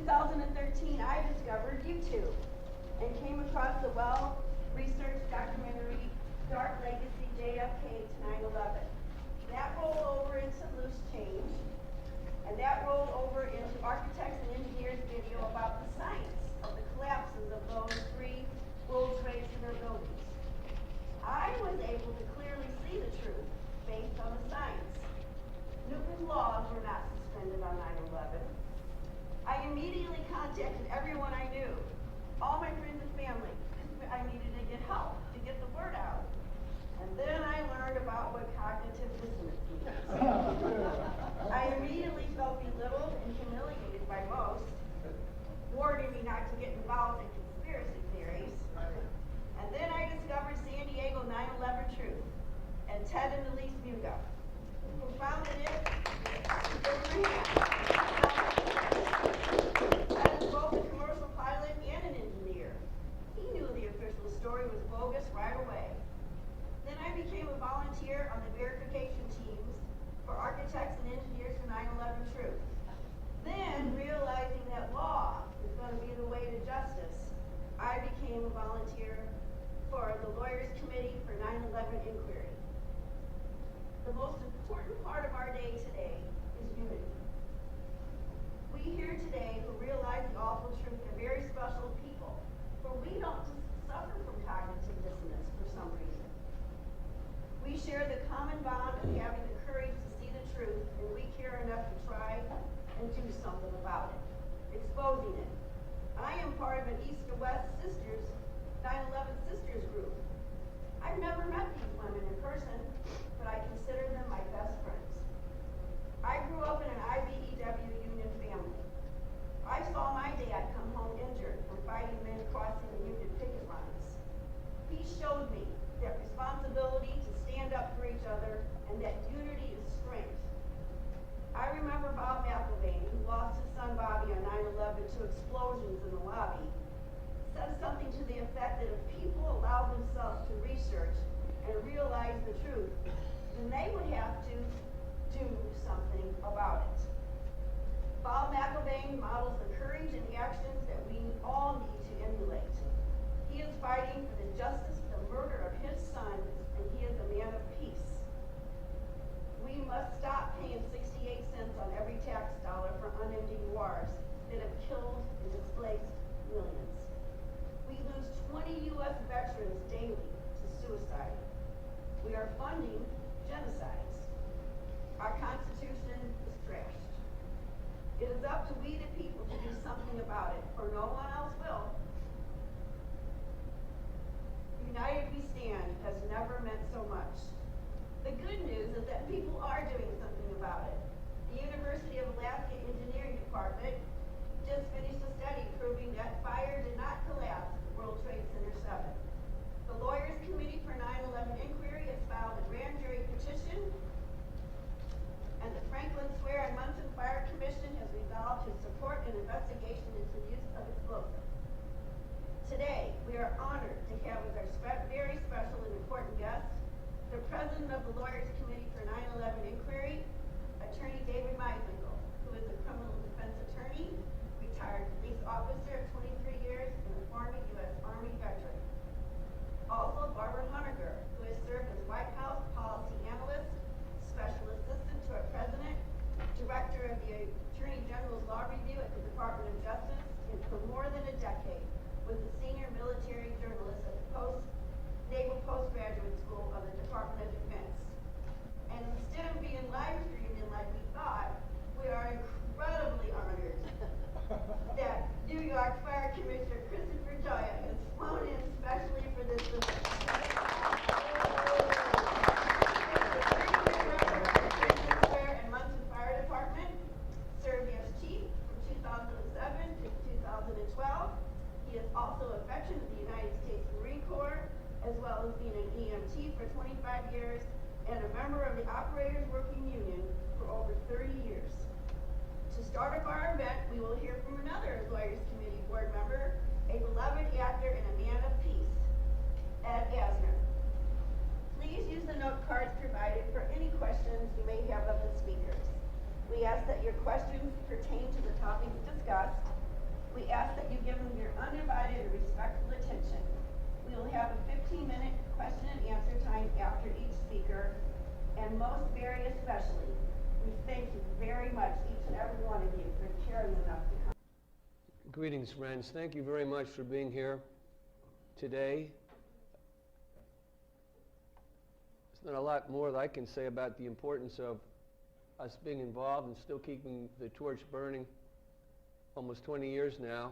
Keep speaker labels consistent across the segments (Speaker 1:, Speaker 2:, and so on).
Speaker 1: 2013, I discovered YouTube and came across the well-researched documentary Dark Legacy JFK to 9/11. That rolled over into Loose Change, and that rolled over into Architects and Engineers video about the science of the collapses of those 3 World Trade Center buildings. I was able to clearly see the truth based on the science. Newton's laws were not suspended on 9/11. I immediately contacted everyone I knew, all my friends and family. I needed to get help, to get the word out. And then I learned about what cognitive dissonance means. I immediately felt belittled and humiliated by most, warning me not to get involved in conspiracy theories. And then I discovered San Diego 9/11 Truth and Ted and Elise Muga, who founded it. As both a commercial pilot and an engineer, he knew the official story was bogus right away. Then I became a volunteer on the verification teams for Architects and Engineers for 9/11 Truth. Then, realizing that law is going to be the way to justice, I became a volunteer for the Lawyers Committee for 9/11 Inquiry. The most important part of our day today is unity. We here today who realize the awful truth are very special people, for we don't suffer from cognitive dissonance for some reason. We share the common bond of having the courage to see the truth, and we care enough to try and do something about it, exposing it. I am part of an East to West Sisters, 9/11 Sisters group. I've never met these women in person, but I consider them my best friends. I grew up in an IBEW union family. I saw my dad come home injured from fighting men crossing the union picket lines. He showed me that responsibility to stand up for each other and that unity is strength. I remember Bob McElvain, who lost his son Bobby on 9/11 to explosions in the lobby, said something to the effect that if people allowed themselves to research and realize the truth, then they would have to do something about it. Bob McElvain models the courage and actions that we all need to emulate. He is fighting for the justice of the murder of his son, and he is a man of peace. We must stop paying 68 cents on every tax dollar for unending wars that have killed and displaced millions. We lose 20 U.S. veterans daily to suicide. We are funding genocides. Our Constitution is trashed. It is up to we the people to do something about it, for no one else will. United we stand has never meant so much. The good news is that people are doing something about it. The University of Alaska Engineering Department just finished a study proving that fire did not collapse at World Trade Center 7. The Lawyers Committee for 9/11 Inquiry has filed a grand jury petition, and the Franklin Swear and Munson Fire Commission has resolved to support an investigation into the use of explosives. Today, we are honored to have as our very special and important guest, the President of the Lawyers Committee for 9/11 Inquiry, Attorney David Meisenkel, who is a criminal defense attorney, retired police officer of 23 years, and a former U.S. Army veteran. Also, Barbara Honegger, who has served as White House policy analyst, special assistant to our president, director of the Attorney General's Law Review at the Department of Justice, and for more than a decade was a senior military journalist at the Naval Postgraduate School of the Department of Defense. And instead of being live streaming like we thought, we are incredibly honored that New York Fire Commissioner Christopher Joya has flown in specially for this event. And Munson Fire Department served as chief from 2007 to 2012. He is also a veteran of the United States Marine Corps, as well as being an EMT for 25 years and a member of the Operators Working Union for over 30 years. To start off our event, we will hear from another Lawyers Committee board member, a beloved actor and a man of peace, Ed Asner. Please use the note cards provided for any questions you may have of the speakers. We ask that your questions pertain to the topics discussed
Speaker 2: Greetings, friends. Thank you very much for being here today. There's not a lot more that I can say about the importance of us being involved and still keeping the torch burning almost 20 years now.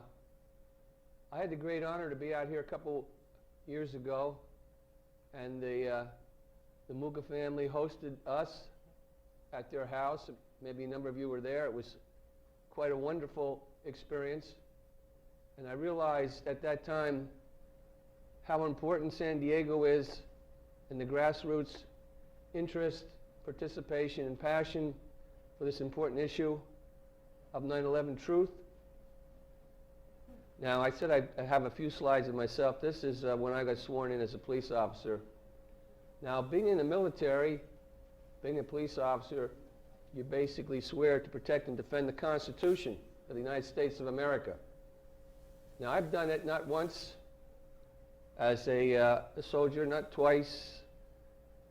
Speaker 2: I had the great honor to be out here a couple years ago, and the Muga family hosted us at their house. Maybe a number of you were there. It was quite a wonderful experience. And I realized at that time how important San Diego is and the grassroots interest, participation, and passion for this important issue of 9/11 truth. Now, I said I have a few slides of myself. This is when I got sworn in as a police officer. Now, being in the military, being a police officer, you basically swear to protect and defend the Constitution of the United States of America. Now, I've done it not once as a soldier, not twice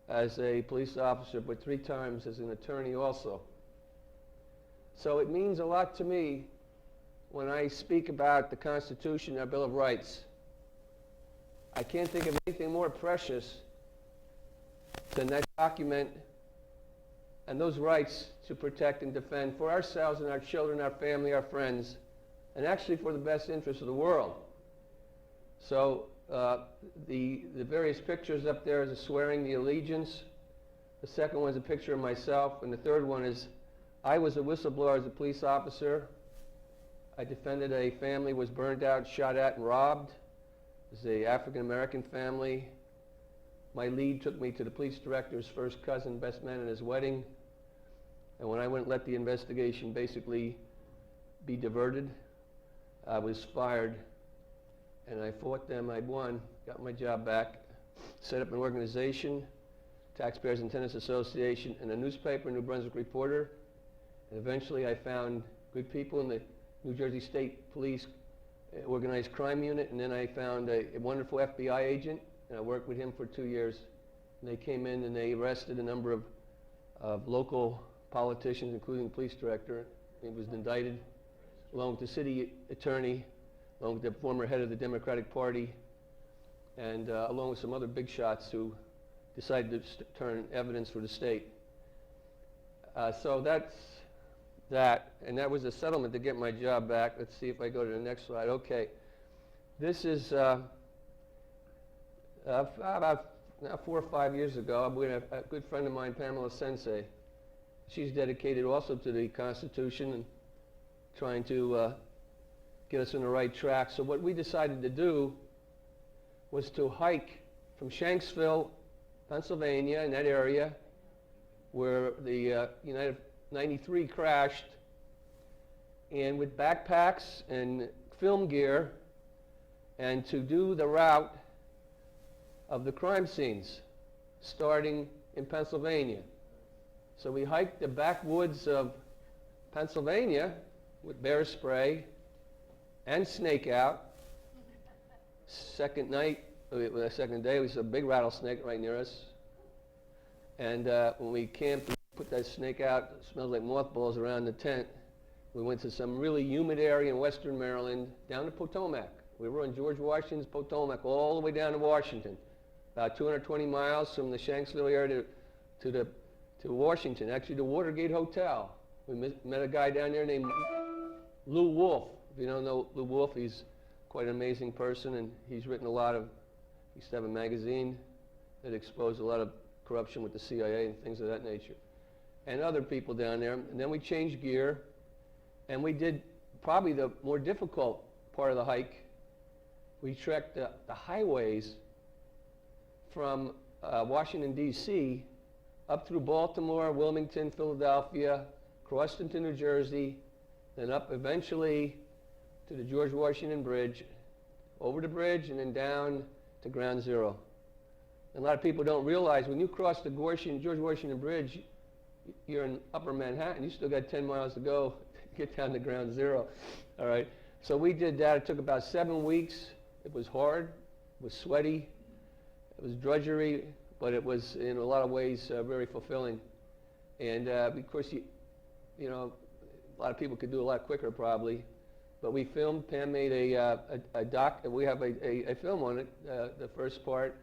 Speaker 2: as a police officer, but 3 times as an attorney also. So it means a lot to me when I speak about the Constitution and our Bill of Rights. I can't think of anything more precious than that document and those rights to protect and defend for ourselves and our children, our family, our friends, and actually for the best interest of the world. So the various pictures up there is a swearing the allegiance. The second one is a picture of myself, and the third one is I was a whistleblower as a police officer. I defended a family was burned out, shot at, and robbed. It was an African-American family. My lead took me to the police director's first cousin, best man at his wedding. And when I went and let the investigation basically be diverted, I was fired, and I fought them. I won, got my job back, set up an organization, Taxpayers and Tenants Association, and a newspaper, New Brunswick Reporter. And eventually I found good people in the New Jersey State Police Organized Crime Unit, and then I found a wonderful FBI agent, and I worked with him for 2 years. And they came in and they arrested a number of local politicians, including the police director. He was indicted, along with the city attorney, along with the former head of the Democratic Party, and along with some other big shots who decided to turn evidence for the state. So that's that, and that was a settlement to get my job back. Let's see if I go to the next slide. Okay, this is about 4 or 5 years ago. I'm with a good friend of mine, Pamela Sensei. She's dedicated also to the Constitution and trying to get us on the right track. So what we decided to do was to hike from Shanksville, Pennsylvania, in that area where the United 93 crashed, and with backpacks and film gear, and to do the route of the crime scenes, starting in Pennsylvania. So we hiked the backwoods of Pennsylvania with bear spray and snake out. Second day, we saw a big rattlesnake right near us. And when we camped, we put that snake out. It smells like mothballs around the tent. We went to some really humid area in western Maryland, down to Potomac. We were on George Washington's Potomac all the way down to Washington, about 220 miles from the Shanksville area to Washington, actually the Watergate Hotel. We met a guy down there named Lou Wolf. If you don't know Lou Wolf, he's quite an amazing person, and he's written a lot of, he used to have a magazine that exposed a lot of corruption with the CIA and things of that nature, and other people down there. And then we changed gear, and we did probably the more difficult part of the hike. We trekked the highways from Washington, D.C., up through Baltimore, Wilmington, Philadelphia, crossed into New Jersey, then up eventually to the George Washington Bridge, over the bridge, and then down to Ground Zero. And a lot of people don't realize when you cross the George Washington Bridge, you're in Upper Manhattan. You still got 10 miles to go to get down to Ground Zero. All right. So we did that. It took about 7 weeks. It was hard. It was sweaty. It was drudgery, but it was in a lot of ways very fulfilling. And of course, you know, a lot of people could do a lot quicker probably, but we filmed. Pam made we have a film on it, the first part,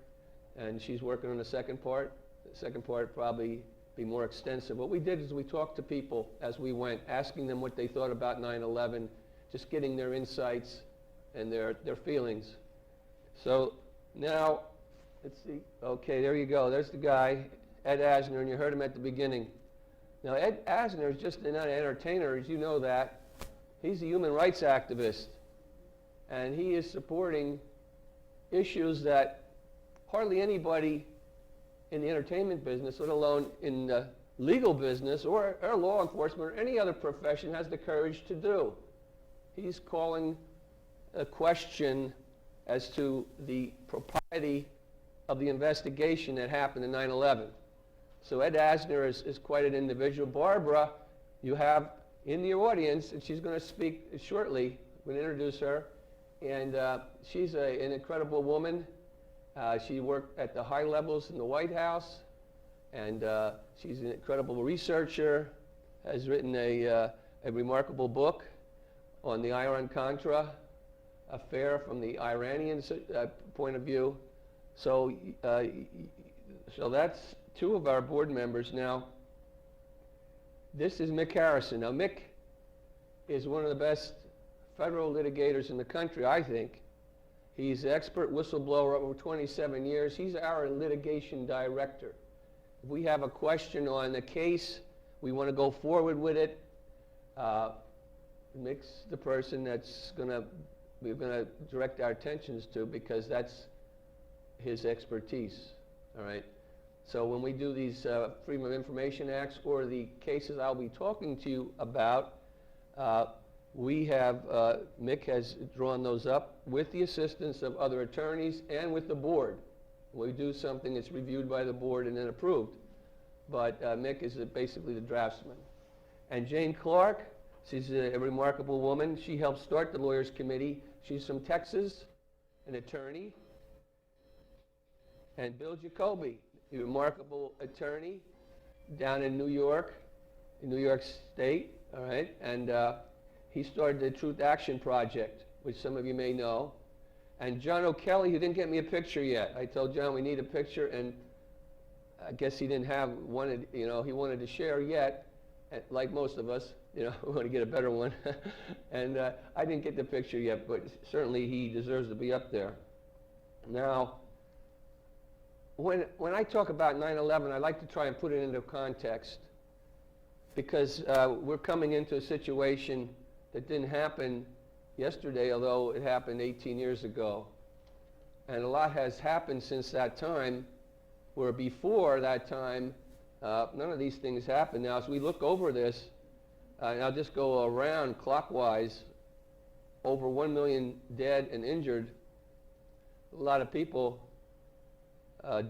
Speaker 2: and she's working on the second part. The second part probably be more extensive. What we did is we talked to people as we went, asking them what they thought about 9/11, just getting their insights and their feelings. So now, let's see. Okay, there you go. There's the guy, Ed Asner, and you heard him at the beginning. Now, Ed Asner is just not an entertainer, as you know that. He's a human rights activist, and he is supporting issues that hardly anybody in the entertainment business, let alone in the legal business or law enforcement or any other profession, has the courage to do. He's calling a question as to the propriety of the investigation that happened in 9/11. So Ed Asner is quite an individual. Barbara, you have in the audience, and she's going to speak shortly. I'm going to introduce her. And she's an incredible woman. She worked at the high levels in the White House, and she's an incredible researcher, has written a remarkable book on the Iran-Contra affair from the Iranian point of view. So that's two of our board members. Now, this is Mick Harrison. Now, Mick is one of the best federal litigators in the country, I think. He's an expert whistleblower over 27 years. He's our litigation director. If we have a question on a case, we want to go forward with it, Mick's the person we're going to direct our attentions to, because that's his expertise, all right? So when we do these Freedom of Information Acts or the cases I'll be talking to you about, Mick has drawn those up with the assistance of other attorneys and with the board. We do something that's reviewed by the board and then approved. But Mick is basically the draftsman. And Jane Clark, she's a remarkable woman. She helped start the Lawyers Committee. She's from Texas, an attorney. And Bill Jacoby, a remarkable attorney down in New York State, all right? And he started the Truth Action Project, which some of you may know. And John O'Kelly, who didn't get me a picture yet. I told John we need a picture, and I guess he didn't he wanted to share yet, like most of us, we want to get a better one. And I didn't get the picture yet, but certainly he deserves to be up there. Now, when I talk about 9/11, I like to try and put it into context, because we're coming into a situation that didn't happen yesterday, although it happened 18 years ago. And a lot has happened since that time, where before that time, none of these things happened. Now, as we look over this, and I'll just go around clockwise, over 1 million dead and injured, a lot of people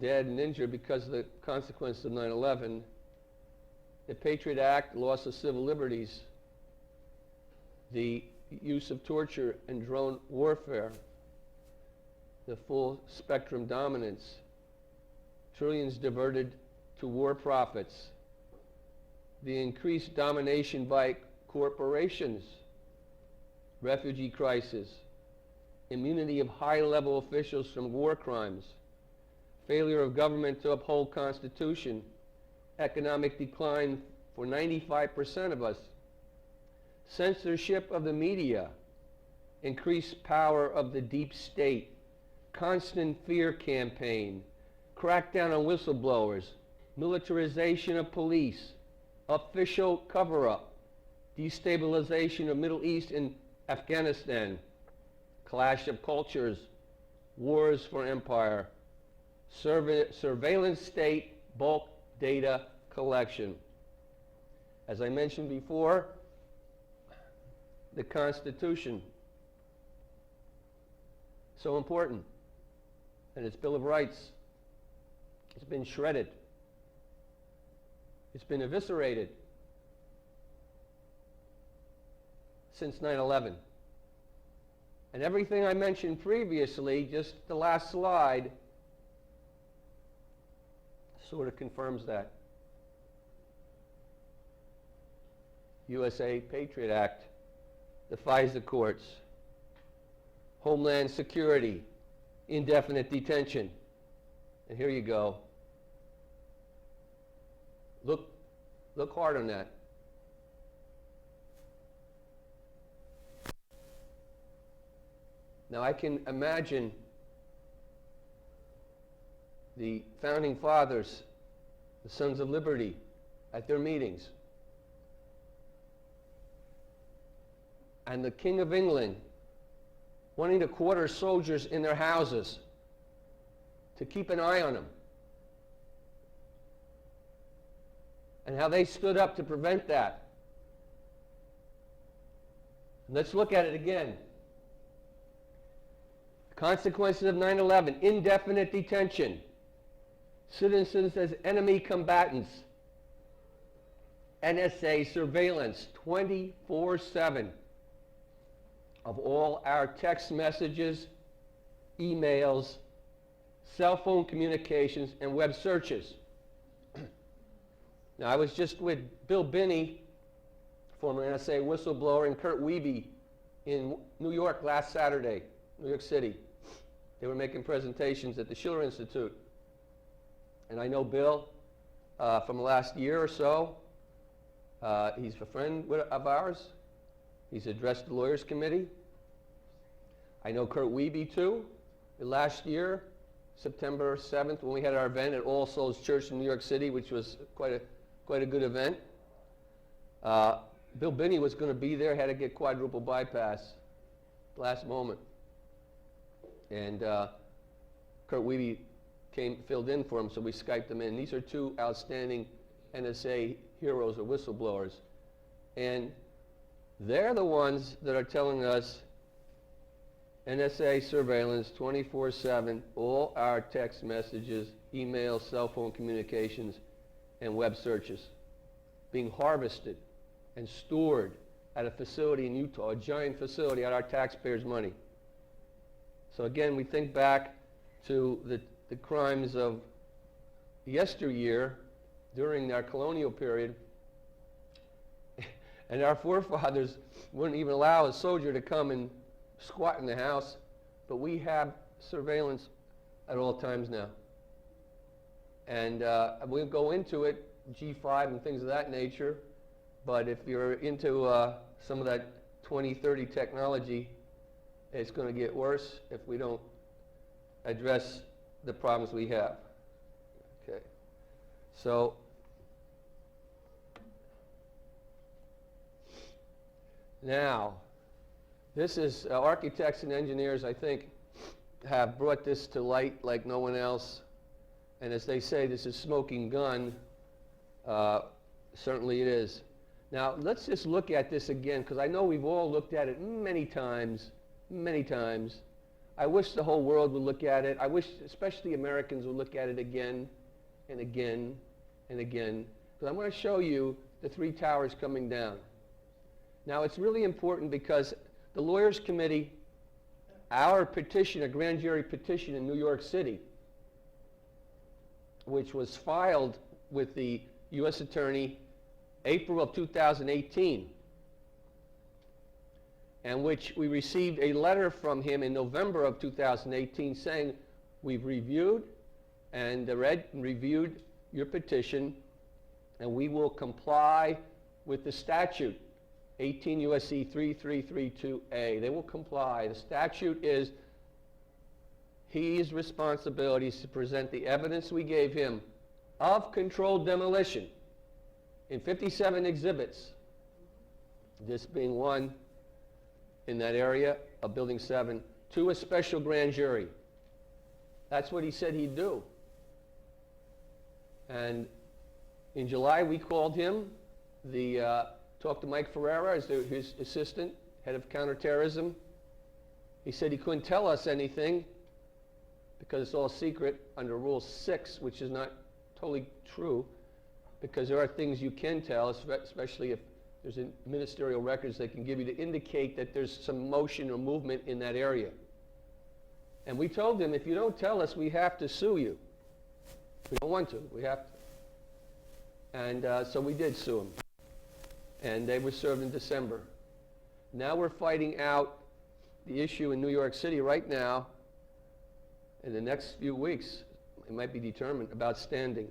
Speaker 2: dead and injured because of the consequences of 9/11. The Patriot Act, loss of civil liberties, the use of torture and drone warfare, the full spectrum dominance, trillions diverted to war profits, the increased domination by corporations, refugee crisis, immunity of high-level officials from war crimes, failure of government to uphold Constitution, economic decline for 95% of us, censorship of the media, increased power of the deep state, constant fear campaign, crackdown on whistleblowers, militarization of police, official cover-up, destabilization of Middle East and Afghanistan, clash of cultures, wars for empire, surveillance state, bulk data collection. As I mentioned before, the Constitution, so important, and its Bill of Rights, it's been shredded. It's been eviscerated since 9/11. And everything I mentioned previously, just the last slide, sort of confirms that. USA Patriot Act, the FISA courts. Homeland Security, indefinite detention. And here you go. Look hard on that. Now I can imagine the founding fathers, the Sons of Liberty, at their meetings. And the King of England wanting to quarter soldiers in their houses to keep an eye on them. And how they stood up to prevent that. And let's look at it again. Consequences of 9/11, indefinite detention. Citizens as enemy combatants. NSA surveillance 24/7 of all our text messages, emails, cell phone communications, and web searches. Now, I was just with Bill Binney, former NSA whistleblower, and Kurt Wiebe in New York last Saturday, New York City. They were making presentations at the Schiller Institute. And I know Bill from the last year or so. He's a friend of ours. He's addressed the Lawyers Committee. I know Kurt Wiebe too. Last year, September 7th, when we had our event at All Souls Church in New York City, which was quite a good event. Bill Binney was going to be there, had to get quadruple bypass last moment. And Kurt Wiebe filled in for him, so we Skyped them in. These are two outstanding NSA heroes or whistleblowers. And they're the ones that are telling us NSA surveillance 24/7, all our text messages, emails, cell phone communications, and web searches being harvested and stored at a facility in Utah, a giant facility at our taxpayers' money. So again, we think back to the crimes of yesteryear during our colonial period, and our forefathers wouldn't even allow a soldier to come and squat in the house, but we have surveillance at all times now. And we'll go into it, G5 and things of that nature, but if you're into some of that 2030 technology, it's going to get worse if we don't address the problems we have. Okay. So now, this is architects and engineers, I think, have brought this to light like no one else. And as they say, this is smoking gun. Certainly it is. Now, let's just look at this again, because I know we've all looked at it many times, many times. I wish the whole world would look at it. I wish especially Americans would look at it again and again and again. Because I'm going to show you the three towers coming down. Now, it's really important because the Lawyers Committee, our petition, a grand jury petition in New York City, which was filed with the U.S. Attorney April of 2018, and which we received a letter from him in November of 2018 saying, we've reviewed and reviewed your petition, and we will comply with the statute, 18 U.S.C. 3332A. They will comply. The statute is his responsibility is to present the evidence we gave him of controlled demolition in 57 exhibits, this being one in that area of Building 7, to a special grand jury. That's what he said he'd do. And in July, we called him, talked to Mike Ferreira as his assistant, head of counterterrorism. He said he couldn't tell us anything because it's all secret under Rule 6, which is not totally true, because there are things you can tell, especially if there's ministerial records they can give you to indicate that there's some motion or movement in that area. And we told him, if you don't tell us, we have to sue you. We don't want to, we have to. And so we did sue him. And they were served in December. Now we're fighting out the issue in New York City right now. In the next few weeks, it might be determined about standing.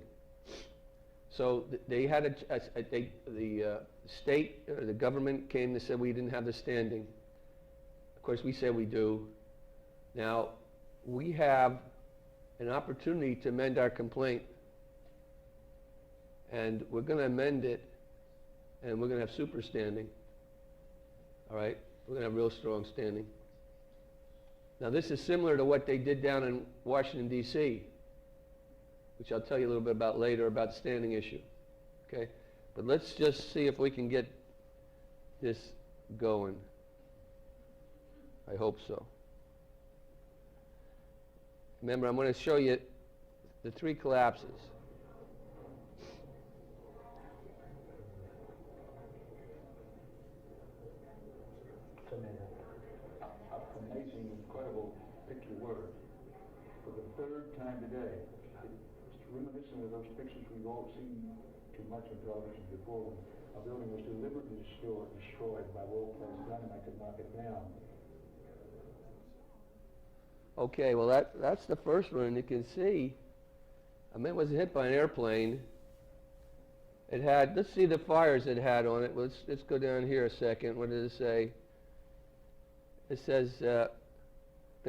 Speaker 2: So they had the state, or the government came and said we didn't have the standing. Of course, we said we do. Now, we have an opportunity to amend our complaint. And we're going to amend it, and we're going to have super standing. All right? We're going to have real strong standing. Now, this is similar to what they did down in Washington, D.C., which I'll tell you a little bit about later, about the standing issue. Okay? But let's just see if we can get this going. I hope so. Remember, I'm going to show you the 3 collapses.
Speaker 3: It's amazing, incredible, pick your word. For the 3rd time today, it's reminiscent of those pictures we've all seen too much on television before, when a building was deliberately destroyed by well-placed dynamite to knock it down.
Speaker 2: Okay, well that's the first one. You can see, I mean, it was hit by an airplane. It had, let's see the fires it had on it. Let's go down here a second. What does it say? It says, the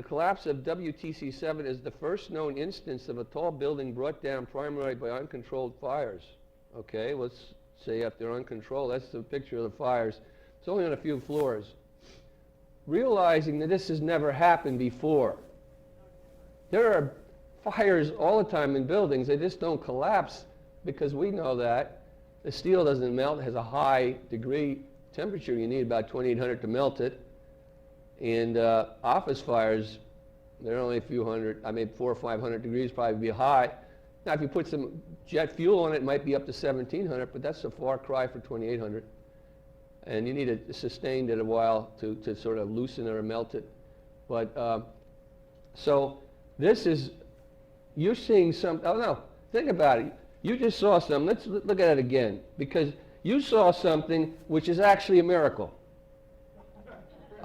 Speaker 2: collapse of WTC-7 is the first known instance of a tall building brought down primarily by uncontrolled fires. Okay, let's say if they're uncontrolled, that's the picture of the fires. It's only on a few floors. Realizing that this has never happened before. There are fires all the time in buildings. They just don't collapse because we know that. The steel doesn't melt. It has a high degree temperature. You need about 2800 to melt it. And office fires, they're only a few hundred, 400 or 500 degrees, probably be high. Now, if you put some jet fuel on it, it might be up to 1700, but that's a far cry for 2800. And you need it sustained at a while to sort of loosen it or melt it. But, so this is, you're seeing some, oh no, think about it. You just saw something, let's look at it again, because you saw something which is actually a miracle.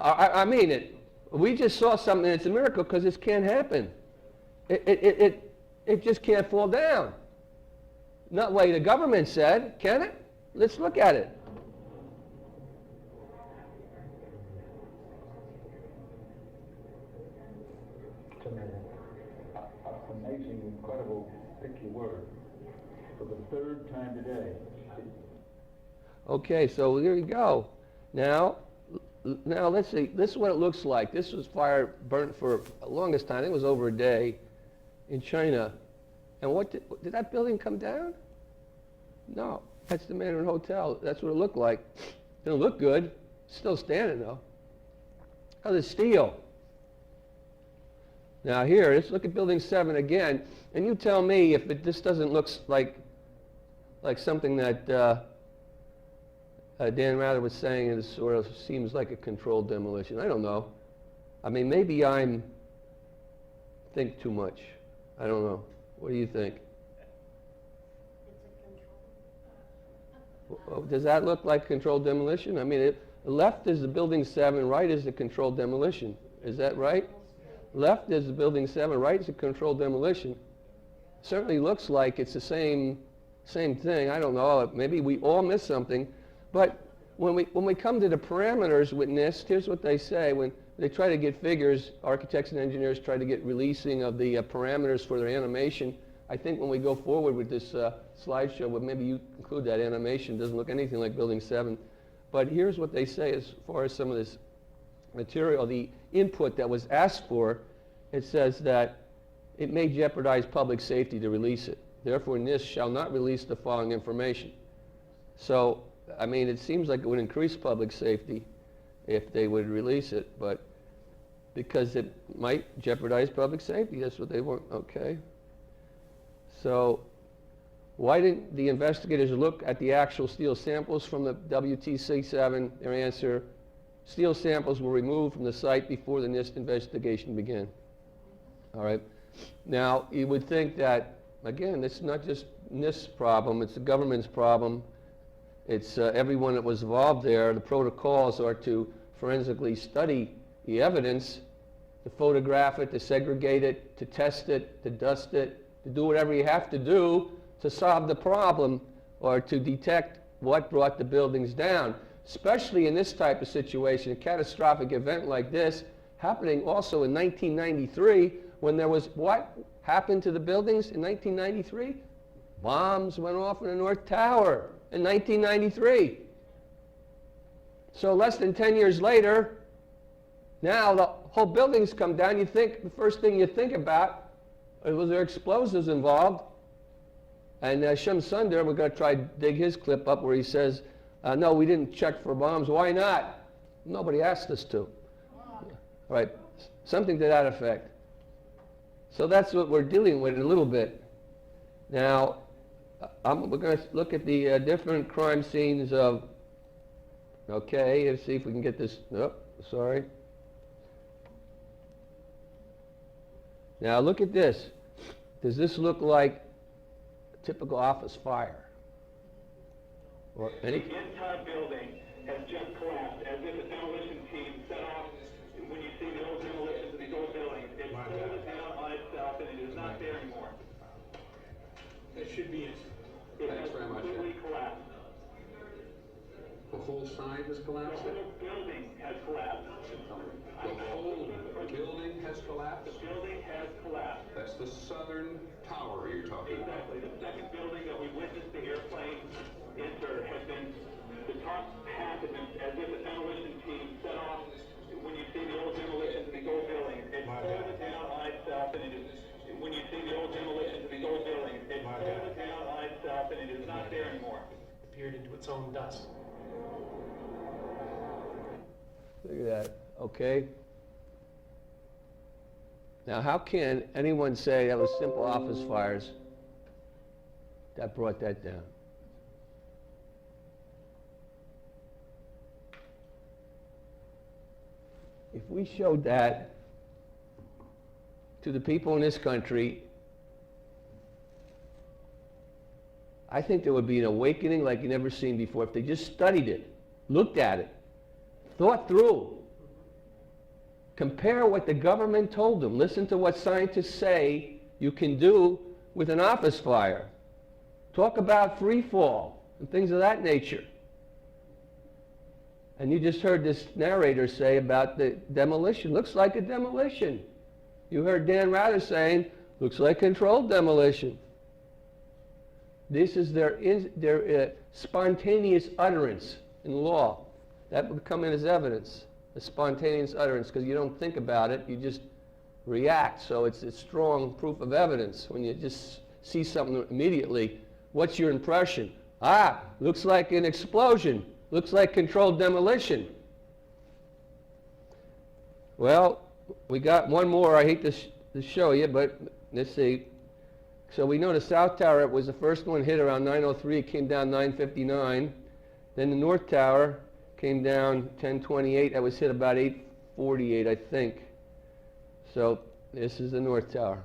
Speaker 2: I mean it. We just saw something that's a miracle because this can't happen. It just can't fall down. Not like the government said, can it? Let's look at it.
Speaker 3: It's amazing. Amazing, incredible, pick your word. For the 3rd time today.
Speaker 2: Okay, so here you go. Now let's see. This is what it looks like. This was fire burnt for the longest time. I think it was over a day in China. And what did that building come down? No, that's the Mandarin Hotel. That's what it looked like. Didn't look good. Still standing though. Oh, the steel. Now here, let's look at Building 7 again, and you tell me if this doesn't look like something that Dan Rather was saying, it sort of seems like a controlled demolition. I don't know. I mean, maybe I'm think too much. I don't know. What do you think? Does that look like controlled demolition? I mean, left is the Building 7, right is the controlled demolition. Is that right? Left is the Building 7, right is the controlled demolition. Certainly looks like it's the same thing. I don't know. Maybe we all missed something. But when we come to the parameters with NIST, here's what they say. When they try to get figures, architects and engineers try to get releasing of the parameters for their animation. I think when we go forward with this slideshow, well, maybe you include that animation. It doesn't look anything like Building 7. But here's what they say as far as some of this material, the input that was asked for. It says that it may jeopardize public safety to release it. Therefore, NIST shall not release the following information. So, I mean, it seems like it would increase public safety if they would release it, but because it might jeopardize public safety, that's what they want. Okay. So, why didn't the investigators look at the actual steel samples from the WTC-7? Their answer, steel samples were removed from the site before the NIST investigation began. All right. Now, you would think that, again, it's not just NIST's problem, it's the government's problem. It's everyone that was involved there. The protocols are to forensically study the evidence, to photograph it, to segregate it, to test it, to dust it, to do whatever you have to do to solve the problem or to detect what brought the buildings down. Especially in this type of situation, a catastrophic event like this, happening also in 1993, when there was, what happened to the buildings in 1993? Bombs went off in the North Tower in 1993. So less than 10 years later, now the whole building's come down. You think, the first thing you think about, was there explosives involved? And Shem Sunder, we're going to try to dig his clip up where he says, no, we didn't check for bombs. Why not? Nobody asked us to. Right, something to that effect. So that's what we're dealing with a little bit. Now, we're going to look at the different crime scenes of, okay, let's see if we can get this, oh, sorry. Now look at this. Does this look like a typical office fire? Or any?
Speaker 4: The entire building has just collapsed as if a demolition team set off. When you see the old demolitions of these old buildings, it's folded down on itself and it is not there anymore.
Speaker 5: It should be.
Speaker 4: It has completely collapsed.
Speaker 5: The whole side has
Speaker 4: The
Speaker 5: collapsed?
Speaker 4: whole building has collapsed.
Speaker 5: The whole building has collapsed?
Speaker 4: The building has collapsed.
Speaker 5: That's the southern tower you're talking about.
Speaker 4: Exactly. The second building that we witnessed the airplane enter has been, the top half has been as if a demolition team set off. When you see the old demolitions of these old buildings, it's folded down on itself and it is, when you see the old demolitions of these old buildings, it's folded down on itself and it is not there anymore.
Speaker 6: Appeared into its own dust.
Speaker 2: Look at that, okay? Now how can anyone say that was simple office fires that brought that down? If we showed that to the people in this country, I think there would be an awakening like you've never seen before if they just studied it, looked at it, thought through, compare what the government told them, listen to what scientists say you can do with an office fire, talk about free fall and things of that nature. And you just heard this narrator say about the demolition. Looks like a demolition. You heard Dan Rather saying, looks like controlled demolition. This is their spontaneous utterance in law. That would come in as evidence, a spontaneous utterance, because you don't think about it, you just react. So it's strong proof of evidence. When you just see something immediately, what's your impression? Ah, looks like an explosion. Looks like controlled demolition. Well, we got one more. I hate to show you, but let's see. So we know the South Tower was the first one hit around 9:03. It came down 9:59. Then the North Tower came down 10:28. That was hit about 8:48, I think. So this is the North Tower.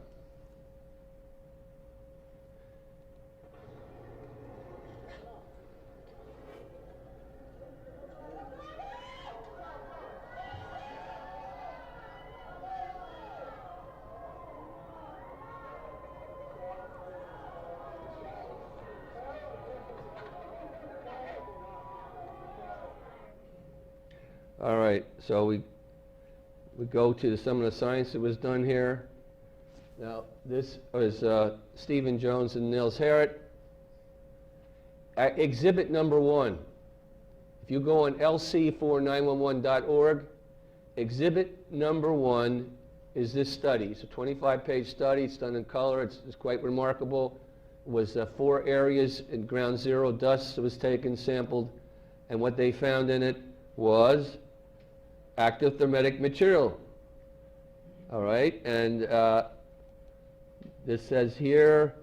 Speaker 2: All right, so we go to some of the science that was done here. Now, this was Stephen Jones and Nils Harrit. Exhibit number 1. If you go on lc4911.org, exhibit number 1 is this study. It's a 25-page study. It's done in color. It's quite remarkable. It was 4 areas in ground zero. Dust was taken, sampled, and what they found in it was active thermetic material. All right, and this says here,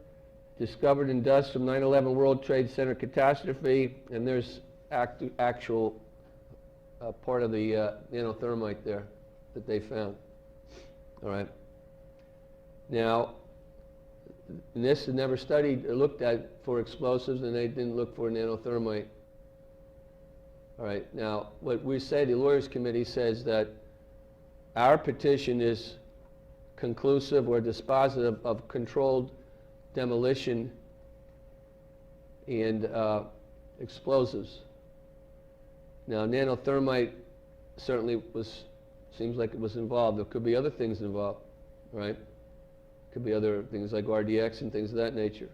Speaker 2: discovered in dust from 9/11 World Trade Center catastrophe, and there's actual part of the nanothermite there that they found. All right. Now, this is never studied or looked at for explosives, and they didn't look for nanothermite. All right, now, what we say, the Lawyers Committee says that our petition is conclusive or dispositive of controlled demolition and explosives. Now, nanothermite certainly seems like it was involved. There could be other things involved, right? Could be other things like RDX and things of that nature.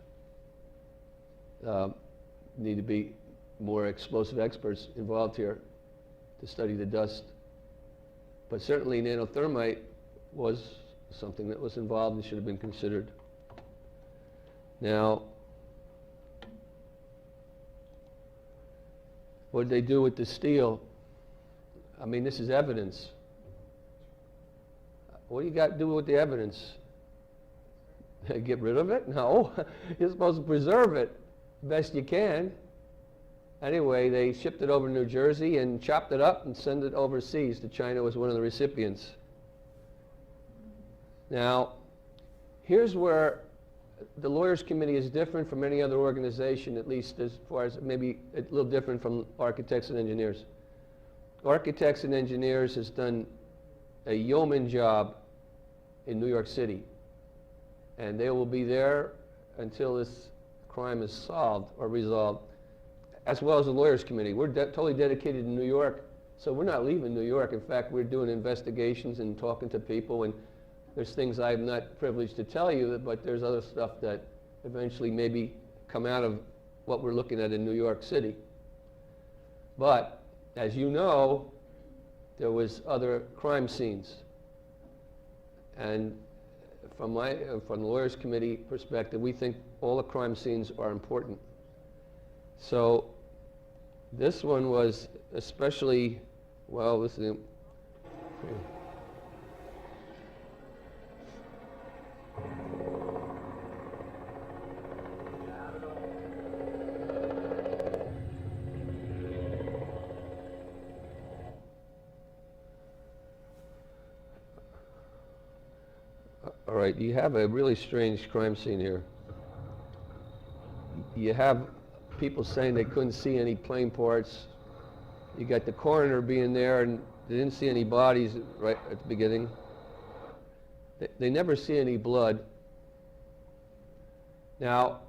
Speaker 2: Need to be more explosive experts involved here to study the dust. But certainly nanothermite was something that was involved and should have been considered. Now, what did they do with the steel? I mean, this is evidence. What do you got to do with the evidence? Get rid of it? No. You're supposed to preserve it best you can. Anyway, they shipped it over to New Jersey and chopped it up and sent it overseas to China as one of the recipients. Now, here's where the Lawyers Committee is different from any other organization, at least as far as maybe a little different from architects and engineers. Architects and Engineers has done a yeoman job in New York City, and they will be there until this crime is solved or resolved, as well as the Lawyers Committee. We're totally dedicated to New York, so we're not leaving New York. In fact, we're doing investigations and talking to people, and there's things I'm not privileged to tell you, but there's other stuff that eventually maybe come out of what we're looking at in New York City. But, as you know, there was other crime scenes. And from the Lawyers Committee perspective, we think all the crime scenes are important. So this one was especially, well, this is, all right, you have a really strange crime scene here. You have people saying they couldn't see any plane parts. You got the coroner being there and they didn't see any bodies right at the beginning. They never see any blood. Now,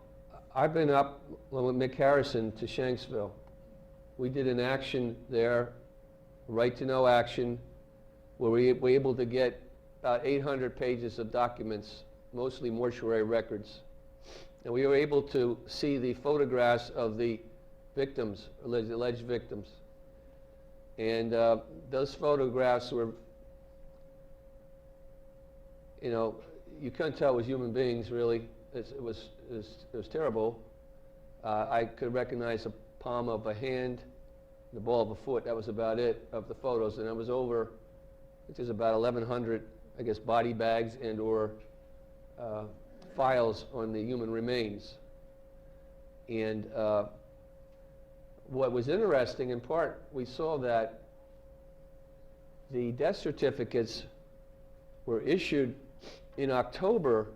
Speaker 2: I've been up with Mick Harrison to Shanksville. We did an action there, right to know action, where we were able to get about 800 pages of documents, mostly mortuary records. And we were able to see the photographs of the victims, alleged victims. And those photographs were, you know, you couldn't tell it was human beings, really. It was terrible. I could recognize the palm of a hand, the ball of a foot. That was about it of the photos. And it was over, which is about 1,100, I guess, body bags and or files on the human remains. And what was interesting, in part, we saw that the death certificates were issued in October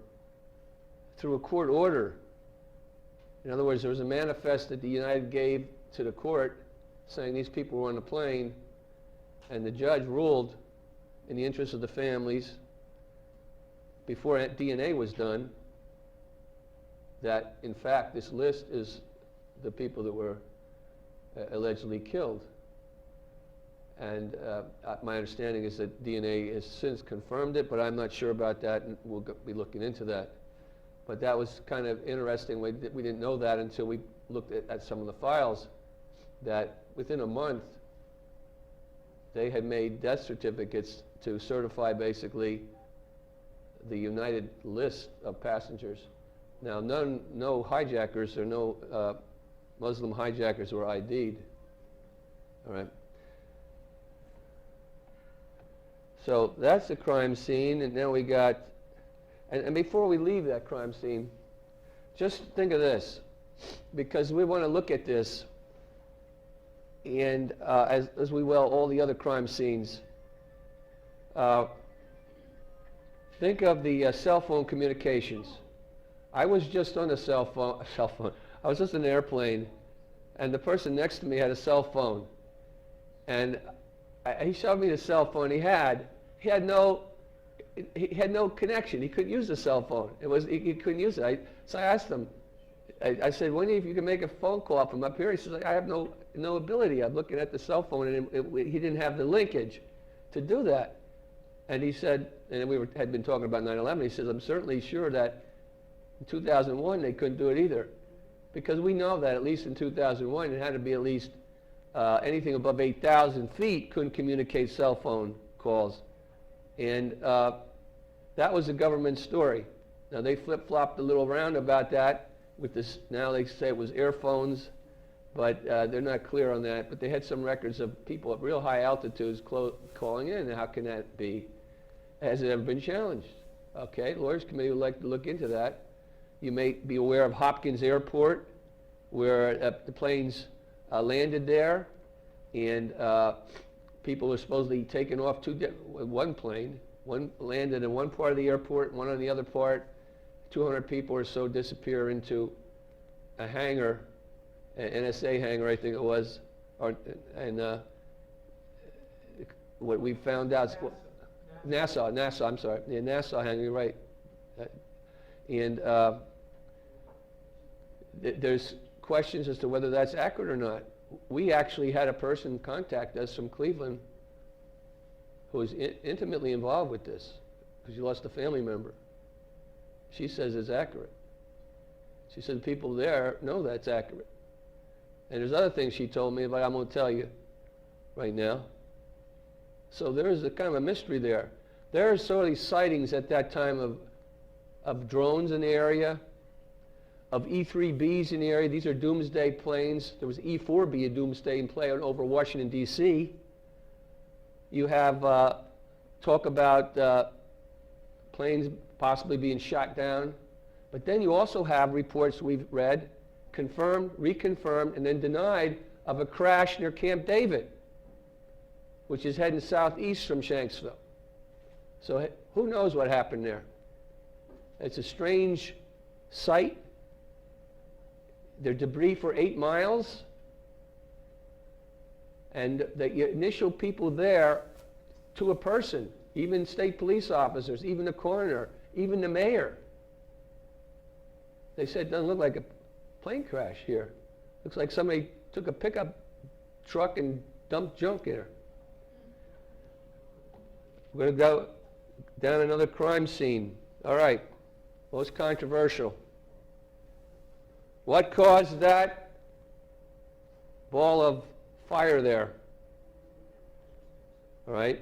Speaker 2: through a court order. In other words, there was a manifest that the United gave to the court saying these people were on the plane, and the judge ruled in the interest of the families, before DNA was done, that in fact this list is the people that were allegedly killed. And my understanding is that DNA has since confirmed it, but I'm not sure about that, and we'll be looking into that. But that was kind of interesting. We didn't know that until we looked at some of the files, that within a month they had made death certificates to certify basically the United list of passengers. Now, no hijackers or no Muslim hijackers were ID'd. All right. So that's the crime scene, and now we got, and before we leave that crime scene, just think of this, because we want to look at this, and as we will all the other crime scenes. Think of the cell phone communications. I was just on a cell phone. I was just in an airplane, and the person next to me had a cell phone. And he showed me the cell phone he had. He had no connection. He couldn't use the cell phone. He couldn't use it. So I asked him. I said, "When if you can make a phone call from up here?" He says, "I have no ability. I'm looking at the cell phone, and he didn't have the linkage to do that." And he said, and had been talking about 9/11. He says, "I'm certainly sure that in 2001 they couldn't do it either, because we know that at least in 2001 it had to be at least anything above 8,000 feet couldn't communicate cell phone calls." And that was the government story. Now they flip-flopped a little around about that with this. Now they say it was earphones, but they're not clear on that. But they had some records of people at real high altitudes calling in. How can that be? Has it ever been challenged? Okay, the Lawyers Committee would like to look into that. You may be aware of Hopkins Airport, where the planes landed there, and people were supposedly taken off one plane. One landed in one part of the airport, one on the other part. 200 people or so disappear into a hangar, an NSA hangar, I think it was, and what we found out. NASA, I'm sorry. Yeah, NASA hangar, you're right. And there's questions as to whether that's accurate or not. We actually had a person contact us from Cleveland who was intimately involved with this because she lost a family member. She says it's accurate. She said people there know that's accurate. And there's other things she told me, but I'm going to tell you right now. So there is a kind of a mystery there. There are sort of these sightings at that time of drones in the area, of E-3Bs in the area. These are doomsday planes. There was E-4B, a doomsday plane over Washington, D.C. You have talk about planes possibly being shot down. But then you also have reports we've read, confirmed, reconfirmed, and then denied of a crash near Camp David, which is heading southeast from Shanksville. So who knows what happened there? It's a strange sight. There's debris for 8 miles. And the initial people there, to a person, even state police officers, even the coroner, even the mayor, they said it doesn't look like a plane crash here. Looks like somebody took a pickup truck and dumped junk in her. We're going to go down another crime scene. All right, most controversial. What caused that ball of fire there? All right.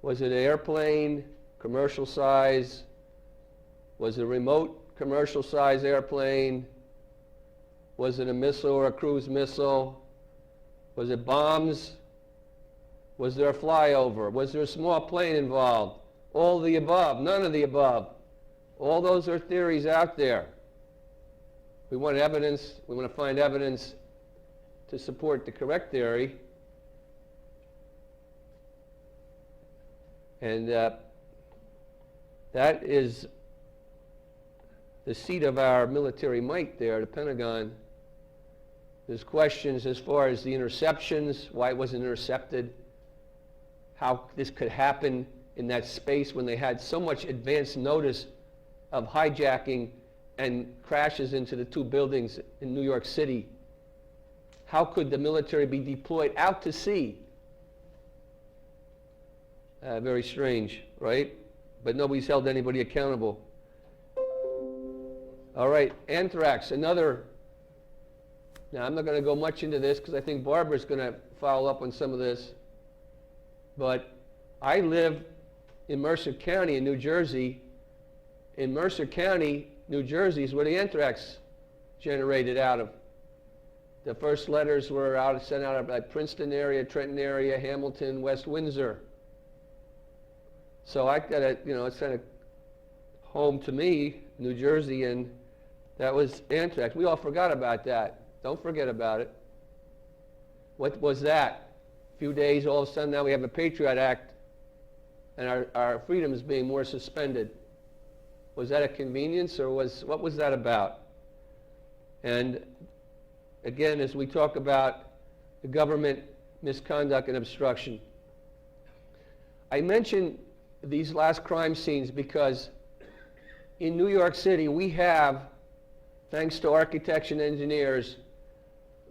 Speaker 2: Was it an airplane, commercial size? Was it a remote commercial size airplane? Was it a missile or a cruise missile? Was it bombs? Was there a flyover? Was there a small plane involved? All of the above, none of the above. All those are theories out there. We want evidence, we want to find evidence to support the correct theory. And that is the seat of our military might there, the Pentagon. There's questions as far as the interceptions, why it wasn't intercepted, how this could happen in that space when they had so much advance notice of hijacking and crashes into the 2 buildings in New York City. How could the military be deployed out to sea? Very strange, right? But nobody's held anybody accountable. All right, anthrax, another. Now, I'm not going to go much into this because I think Barbara's going to follow up on some of this. But I live in Mercer County in New Jersey. In Mercer County, New Jersey is where the anthrax generated out of. The first letters were sent out of like Princeton area, Trenton area, Hamilton, West Windsor. So I got it's kind of home to me, New Jersey, and that was anthrax. We all forgot about that. Don't forget about it. What was that? A few days, all of a sudden now we have a Patriot Act and our freedom is being more suspended. Was that a convenience or what was that about? And again, as we talk about the government misconduct and obstruction. I mention these last crime scenes because in New York City we have, thanks to architects and engineers,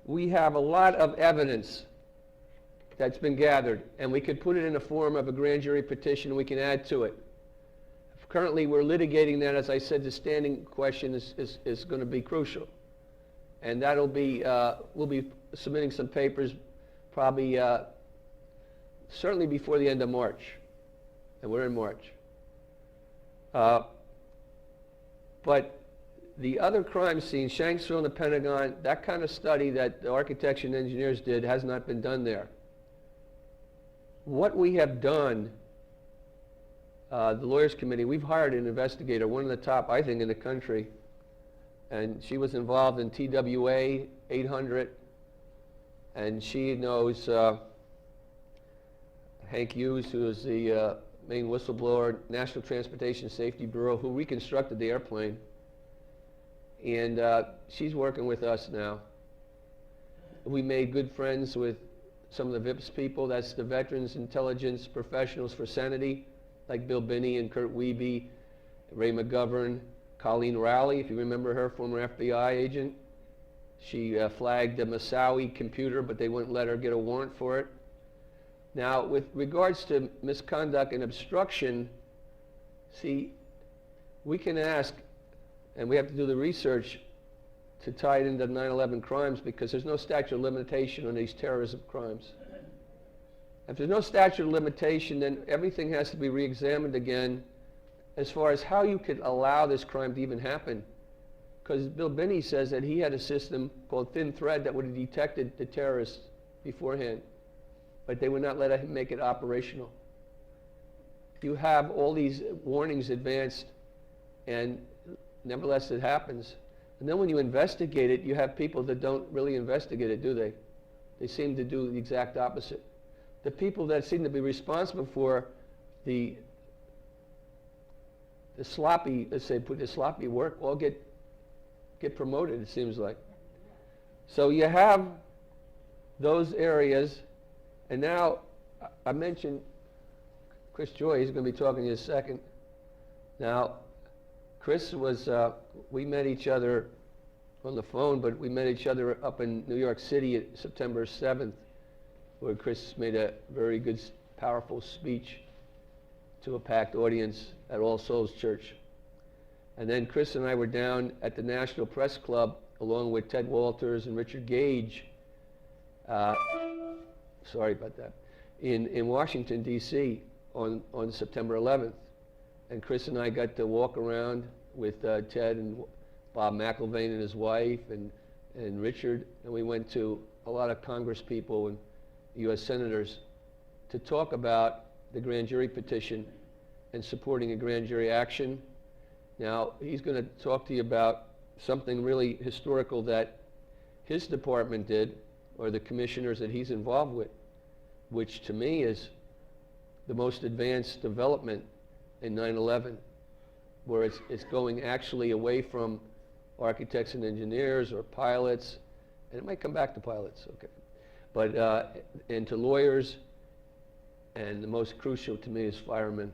Speaker 2: we have a lot of evidence that's been gathered, and we could put it in the form of a grand jury petition, and we can add to it. Currently, we're litigating that. As I said, the standing question is going to be crucial. And that'll be, we'll be submitting some papers probably, certainly before the end of March. And we're in March. But the other crime scene, Shanksville and the Pentagon, that kind of study that the architects and engineers did has not been done there. What we have done, the Lawyers Committee, we've hired an investigator, one of the top, I think, in the country, and she was involved in TWA 800, and she knows Hank Hughes, who is the main whistleblower, National Transportation Safety Bureau, who reconstructed the airplane, and she's working with us now. We made good friends with some of the VIPS people. That's the Veterans Intelligence Professionals for Sanity, like Bill Binney and Kurt Wiebe, Ray McGovern, Colleen Rowley, if you remember her, former FBI agent. She flagged the Moussaoui computer, but they wouldn't let her get a warrant for it. Now, with regards to misconduct and obstruction, see, we can ask, and we have to do the research to tie it into 9/11 crimes, because there's no statute of limitation on these terrorism crimes. If there's no statute of limitation, then everything has to be re-examined again as far as how you could allow this crime to even happen. Because Bill Binney says that he had a system called Thin Thread that would have detected the terrorists beforehand, but they would not let him make it operational. You have all these warnings advanced, and nevertheless it happens. And then when you investigate it, you have people that don't really investigate it, do they? They seem to do the exact opposite. The people that seem to be responsible for the sloppy, let's say, put the sloppy work, all get promoted, it seems like. So you have those areas, and now I mentioned Chris Joy. He's going to be talking to you in a second. Now, Chris was, we met each other on the phone, but we met each other up in New York City at September 7th, where Chris made a very good, powerful speech to a packed audience at All Souls Church. And then Chris and I were down at the National Press Club, along with Ted Walters and Richard Gage, sorry about that, in Washington, D.C. on September 11th. And Chris and I got to walk around with Ted and Bob McIlvaine and his wife and Richard, and we went to a lot of Congress people and U.S. senators to talk about the grand jury petition and supporting a grand jury action. Now, he's going to talk to you about something really historical that his department did, or the commissioners that he's involved with, which to me is the most advanced development in 9/11, where it's going actually away from architects and engineers or pilots, and it might come back to pilots, okay, but and to lawyers, and the most crucial to me is firemen,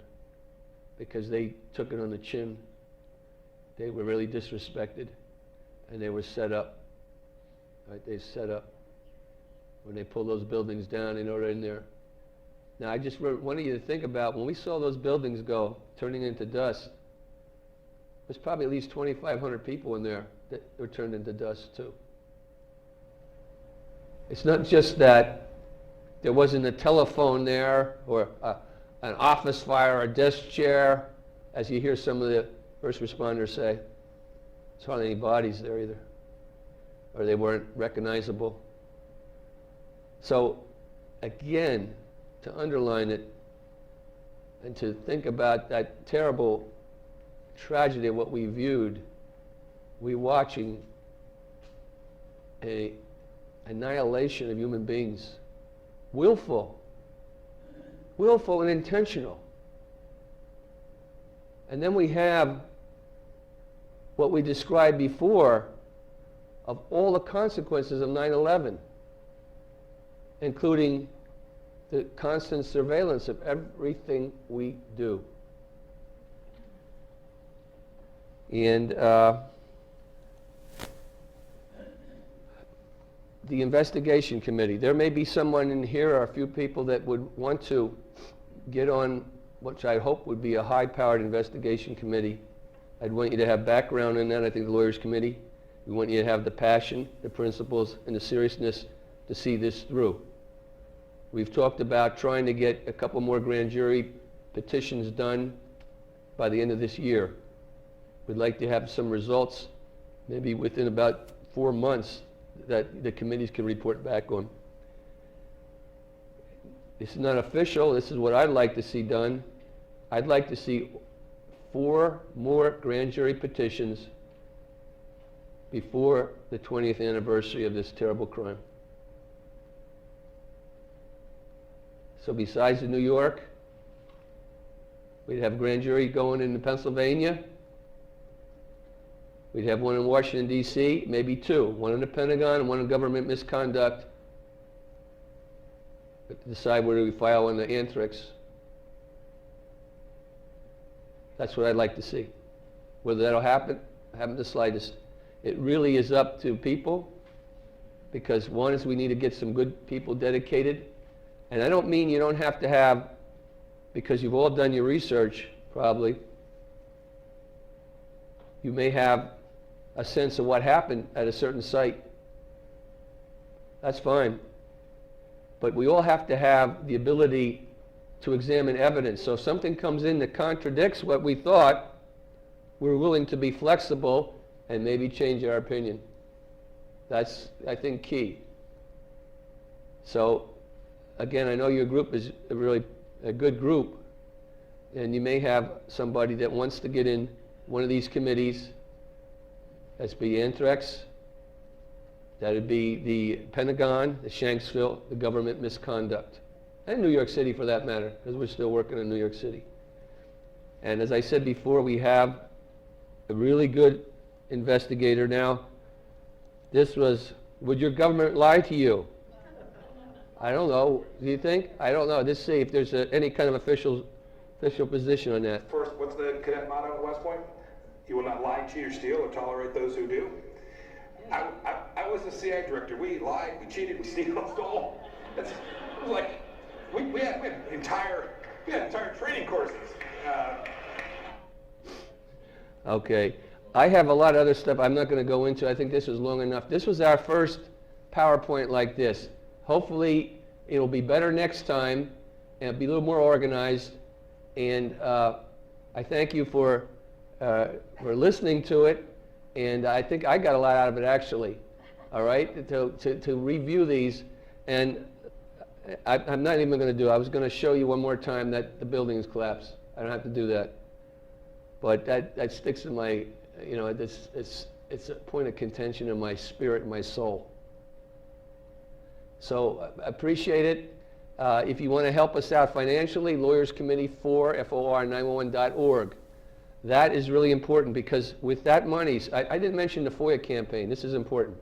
Speaker 2: because they took it on the chin. They were really disrespected, and they were set up, right? They set up. When they pulled those buildings down, they know they're in there. Now, I just wanted you to think about, when we saw those buildings go, turning into dust, there's probably at least 2,500 people in there that were turned into dust, too. It's not just that there wasn't a telephone there, or an office fire, or a desk chair, as you hear some of the first responders say. There's hardly any bodies there either, or they weren't recognizable. So, again, to underline it, and to think about that terrible tragedy of what we viewed, we're watching an annihilation of human beings. Willful and intentional. And then we have what we described before, of all the consequences of 9/11, including the constant surveillance of everything we do. And the investigation committee. There may be someone in here, or a few people that would want to get on, which I hope would be a high-powered investigation committee. I'd want you to have background in that. I think the lawyers committee. We want you to have the passion, the principles, and the seriousness to see this through. We've talked about trying to get a couple more grand jury petitions done by the end of this year. We'd like to have some results maybe within about 4 months that the committees can report back on. This is not official. This is what I'd like to see done. I'd like to see 4 more grand jury petitions before the 20th anniversary of this terrible crime. So besides in New York, we'd have a grand jury going in Pennsylvania. We'd have one in Washington, D.C., maybe 2. One in the Pentagon and one in government misconduct. Decide whether we file on the anthrax. That's what I'd like to see. Whether that'll happen, I haven't the slightest. It really is up to people, because one is we need to get some good people dedicated. And I don't mean you don't have to have, because you've all done your research, probably, you may have a sense of what happened at a certain site. That's fine. But we all have to have the ability to examine evidence. So if something comes in that contradicts what we thought, we're willing to be flexible and maybe change our opinion. That's, I think, key. So, again, I know your group is really a good group, and you may have somebody that wants to get in one of these committees. That's be anthrax, that would be the Pentagon, the Shanksville, the government misconduct, and New York City for that matter, because we're still working in New York City. And as I said before, we have a really good investigator now. This was, would your government lie to you? I don't know. Do you think? I don't know. Let's see if there's any kind of official position on that.
Speaker 7: First, what's the cadet motto at West Point? You will not lie, cheat, or steal, or tolerate those who do. I was the CIA director. We lied, we cheated, we stole. It was like we had entire training courses.
Speaker 2: Okay. I have a lot of other stuff I'm not going to go into. I think this was long enough. This was our first PowerPoint like this. Hopefully it'll be better next time and be a little more organized. And I thank you for listening to it. And I think I got a lot out of it actually. All right, to review these. And I'm not even going to do it. I was going to show you one more time that the buildings collapsed. I don't have to do that. But that sticks in my, you know, it's a point of contention in my spirit and my soul. So I appreciate it. If you want to help us out financially, Lawyers Committee for FOR911.org. That is really important, because with that money, I didn't mention the FOIA campaign. This is important.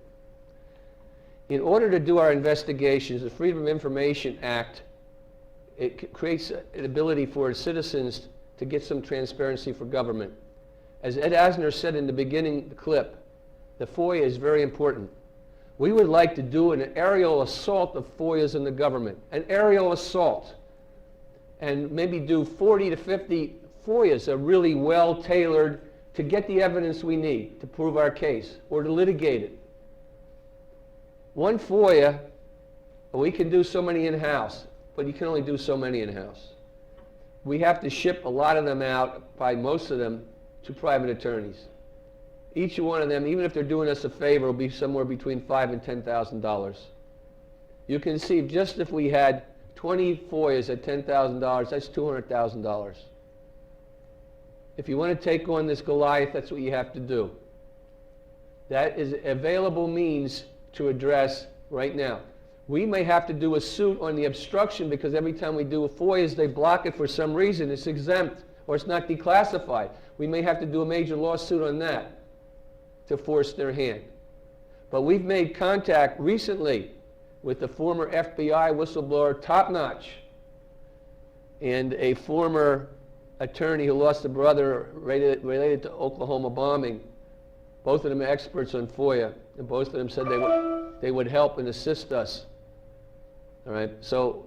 Speaker 2: In order to do our investigations, the Freedom of Information Act, it creates an ability for citizens to get some transparency for government. As Ed Asner said in the beginning clip, the FOIA is very important. We would like to do an aerial assault of FOIAs in the government, an aerial assault, and maybe do 40 to 50 FOIAs are really well tailored to get the evidence we need to prove our case or to litigate it. One FOIA, we can do so many in-house, but you can only do so many in-house. We have to ship a lot of them out, probably most of them, to private attorneys. Each one of them, even if they're doing us a favor, will be somewhere between $5,000 and $10,000. You can see just if we had 20 FOIAs at $10,000, that's $200,000. If you want to take on this Goliath, that's what you have to do. That is available means to address right now. We may have to do a suit on the obstruction, because every time we do a FOIAs, they block it for some reason. It's exempt or it's not declassified. We may have to do a major lawsuit on that to force their hand. But we've made contact recently with the former FBI whistleblower, Top Notch, and a former attorney who lost a brother related to Oklahoma bombing. Both of them are experts on FOIA, and both of them said they would help and assist us. All right, so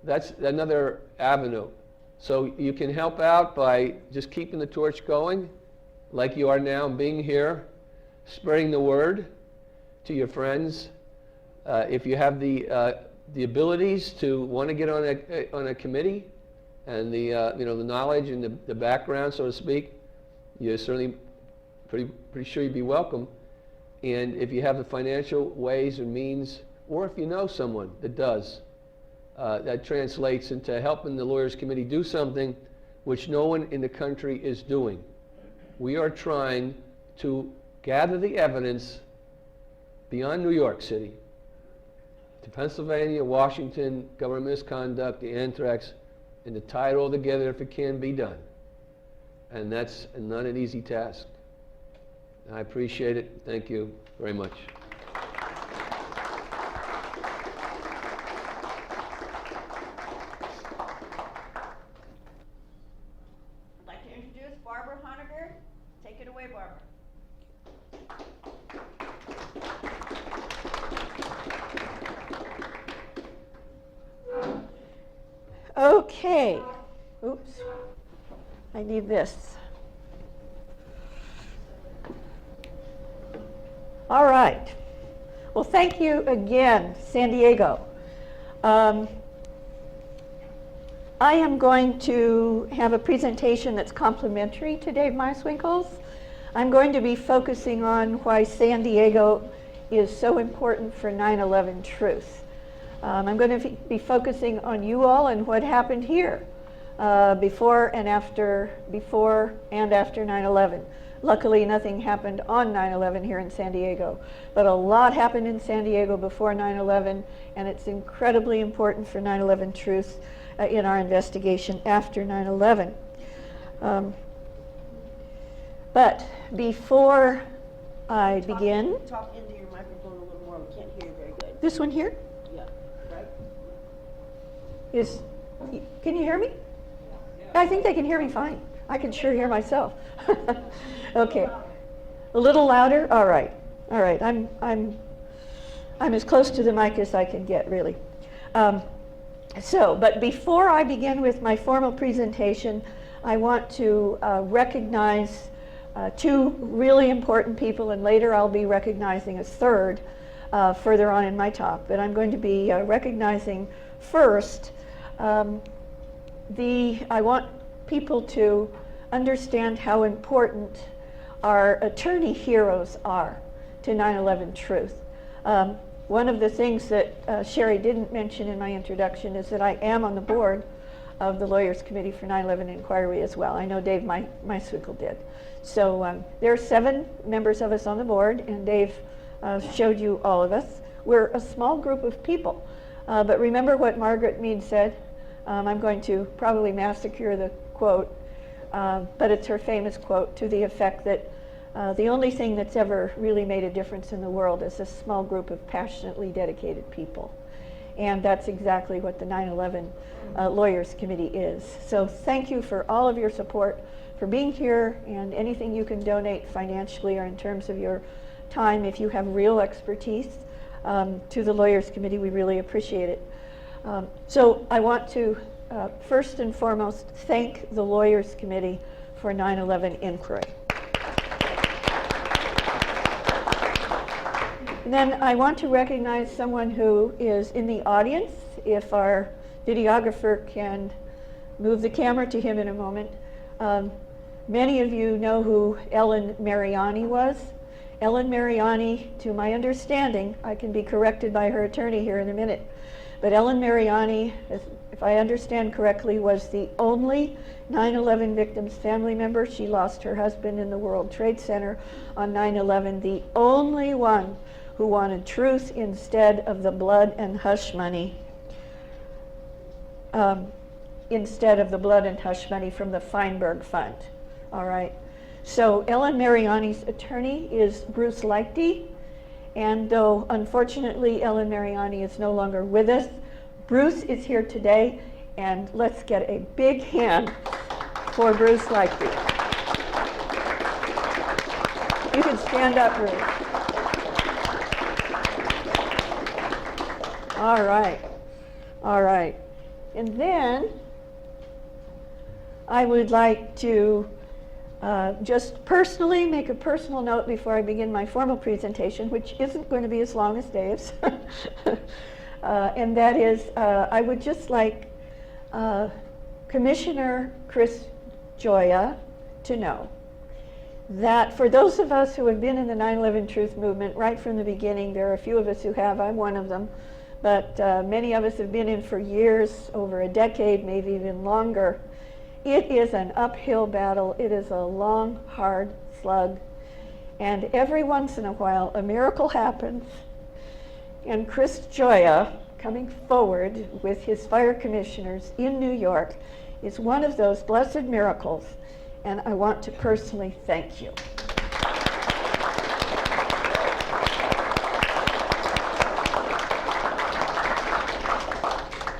Speaker 2: that's another avenue. So you can help out by just keeping the torch going, like you are now, being here, spreading the word to your friends. If you have the abilities to want to get on a committee, and the knowledge and the background, so to speak, you're certainly pretty sure you'd be welcome. And if you have the financial ways and means, or if you know someone that does, that translates into helping the Lawyers Committee do something which no one in the country is doing. We are trying to gather the evidence beyond New York City to Pennsylvania, Washington, government misconduct, the anthrax, and to tie it all together if it can be done. And that's not an easy task. I appreciate it. Thank you very much.
Speaker 1: I'd like to introduce Barbara Honegger. Take it away, Barbara.
Speaker 8: Okay. Oops. I need this. All right. Well, thank you again, San Diego. I am going to have a presentation that's complementary to Dave Meiswinkel's. I'm going to be focusing on why San Diego is so important for 9/11 truth. I'm going to be focusing on you all and what happened here before and after 9/11. Luckily, nothing happened on 9/11 here in San Diego, but a lot happened in San Diego before 9/11, and it's incredibly important for 9/11 truth in our investigation after 9/11. But before I begin,
Speaker 1: Talk into your microphone a little more. We can't hear you very good.
Speaker 8: this one here
Speaker 1: Yeah, right?
Speaker 8: can you hear me? I think they can hear me fine. I can sure hear myself. Okay, a little louder. All right. I'm as close to the mic as I can get, really. But before I begin with my formal presentation, I want to recognize two really important people, and later I'll be recognizing a third further on in my talk. But I'm going to be recognizing first I want people to understand how important our attorney heroes are to 9/11 truth. One of the things that Cheri didn't mention in my introduction is that I am on the board of the Lawyers Committee for 9/11 Inquiry as well. I know Dave Meiswinkel did. So there are 7 members of us on the board, and Dave showed you all of us. We're a small group of people. But remember what Margaret Mead said? I'm going to probably massacre the quote, but it's her famous quote to the effect that the only thing that's ever really made a difference in the world is a small group of passionately dedicated people. And that's exactly what the 9/11 Lawyers Committee is. So thank you for all of your support, for being here, and anything you can donate financially or in terms of your time if you have real expertise to the Lawyers Committee. We really appreciate it. So I want to first and foremost thank the Lawyers Committee for 9/11 Inquiry. And then I want to recognize someone who is in the audience. If our videographer can move the camera to him in a moment. Many of you know who Ellen Mariani was. Ellen Mariani, to my understanding, I can be corrected by her attorney here in a minute, but Ellen Mariani, if I understand correctly, was the only 9/11 victim's family member. She lost her husband in the World Trade Center on 9/11, the only one who wanted truth instead of the blood and hush money, from the Feinberg Fund. All right. So Ellen Mariani's attorney is Bruce Leichte, And though unfortunately Ellen Mariani is no longer with us, Bruce is here today, and let's get a big hand for Bruce Lightby. You can stand up, Bruce. All right. All right. And then I would like to just personally make a personal note before I begin my formal presentation, which isn't going to be as long as Dave's. And that is, I would just like Commissioner Chris Gioia to know that for those of us who have been in the 9/11 Truth Movement right from the beginning, there are a few of us who have, I'm one of them, but many of us have been in for years, over a decade, maybe even longer. It is an uphill battle. It is a long, hard slug. And every once in a while, a miracle happens. And Chris Gioia, coming forward with his fire commissioners in New York, is one of those blessed miracles. And I want to personally thank you.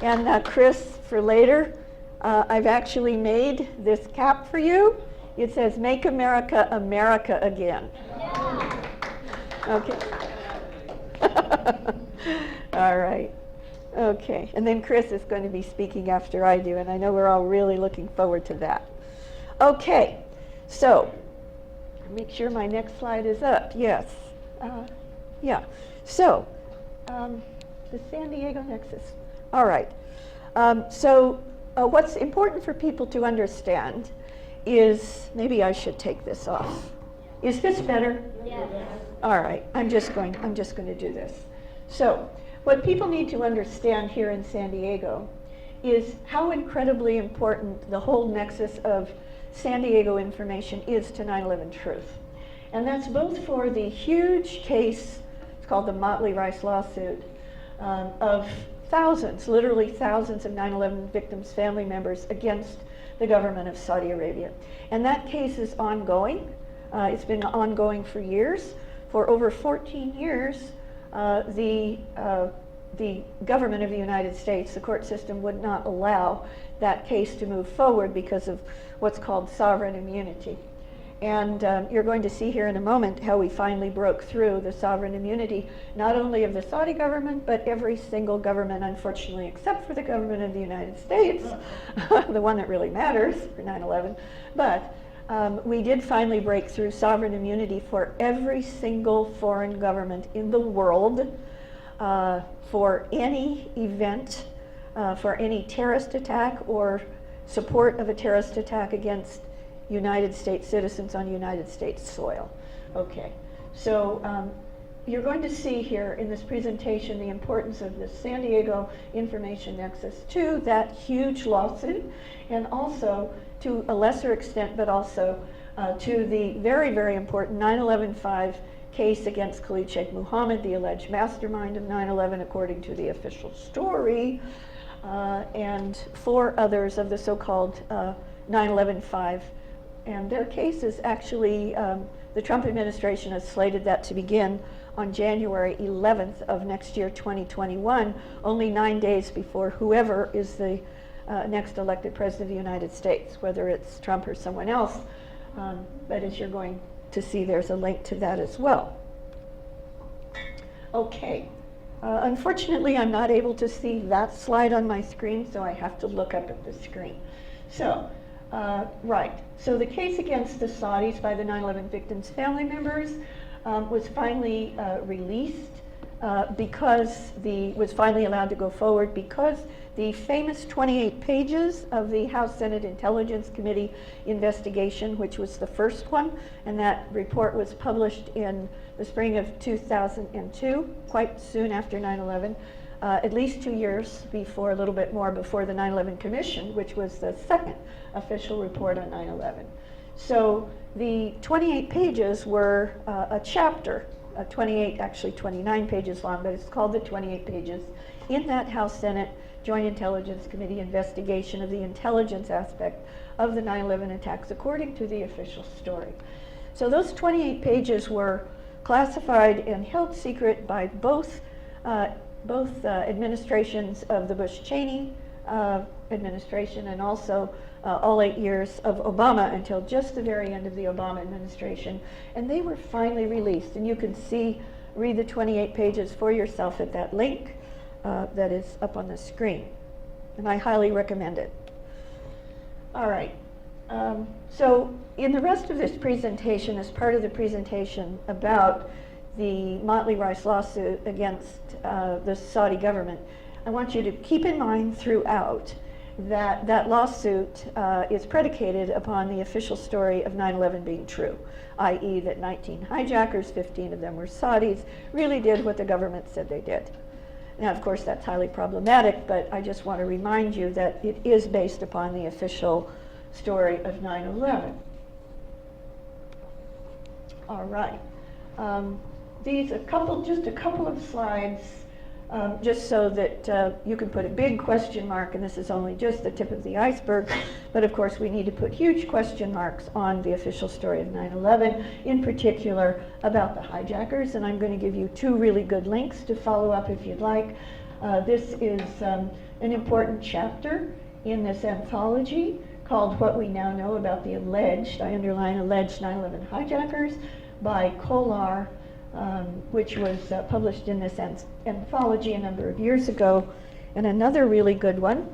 Speaker 8: And Chris, for later, I've actually made this cap for you. It says, "Make America America Again." Yeah. Okay. All right. Okay. And then Chris is going to be speaking after I do, and I know we're all really looking forward to that. Okay. So, make sure my next slide is up. Yes. Yeah. So, the San Diego Nexus. All right. What's important for people to understand is, maybe I should take this off. Is this better? Yes. All right. I'm just going to do this. So, what people need to understand here in San Diego is how incredibly important the whole nexus of San Diego information is to 9/11 Truth. And that's both for the huge case, it's called the Motley Rice lawsuit, of thousands, literally thousands of 9/11 victims' family members against the government of Saudi Arabia. And that case is ongoing. It's been ongoing for years. For over 14 years, the government of the United States, the court system, would not allow that case to move forward because of what's called sovereign immunity. And you're going to see here in a moment how we finally broke through the sovereign immunity, not only of the Saudi government, but every single government, unfortunately, except for the government of the United States, the one that really matters for 9/11. But we did finally break through sovereign immunity for every single foreign government in the world for any event, for any terrorist attack or support of a terrorist attack against United States citizens on United States soil. Okay, so you're going to see here in this presentation the importance of the San Diego Information Nexus to that huge lawsuit, and also to a lesser extent, but also to the very, very important 9/11-5 case against Khalid Sheikh Mohammed, the alleged mastermind of 9/11 according to the official story, and 4 others of the so-called 9/11-5. And their case is actually, the Trump administration has slated that to begin on January 11th of next year, 2021, only 9 days before whoever is the next elected president of the United States, whether it's Trump or someone else. But as you're going to see, there's a link to that as well. Okay. Unfortunately, I'm not able to see that slide on my screen, so I have to look up at the screen. So, right. So the case against the Saudis by the 9/11 victims' family members was finally released was finally allowed to go forward because the famous 28 pages of the House Senate Intelligence Committee investigation, which was the first one, and that report was published in the spring of 2002, quite soon after 9/11, at least 2 years before, a little bit more before the 9/11 Commission, which was the second official report on 9/11. So the 28 pages were a chapter, 28, actually 29 pages long, but it's called the 28 pages, in that House Senate Joint Intelligence Committee investigation of the intelligence aspect of the 9/11 attacks according to the official story. So those 28 pages were classified and held secret by both administrations of the Bush-Cheney administration, and also all 8 years of Obama until just the very end of the Obama administration. And they were finally released. And you can read the 28 pages for yourself at that link that is up on the screen. And I highly recommend it. All right. So in the rest of this presentation, as part of the presentation about the Motley Rice lawsuit against the Saudi government, I want you to keep in mind throughout that that lawsuit is predicated upon the official story of 9/11 being true, i.e. that 19 hijackers, 15 of them were Saudis, really did what the government said they did. Now, of course, that's highly problematic, but I just want to remind you that it is based upon the official story of 9/11. All right. Just a couple of slides, just so that you can put a big question mark, and this is only just the tip of the iceberg, but of course we need to put huge question marks on the official story of 9/11, in particular about the hijackers, and I'm going to give you 2 really good links to follow up if you'd like. This is an important chapter in this anthology called What We Now Know About the Alleged, I underline alleged 9/11 hijackers, by Kolar, which was published in this anthology a number of years ago. And another really good one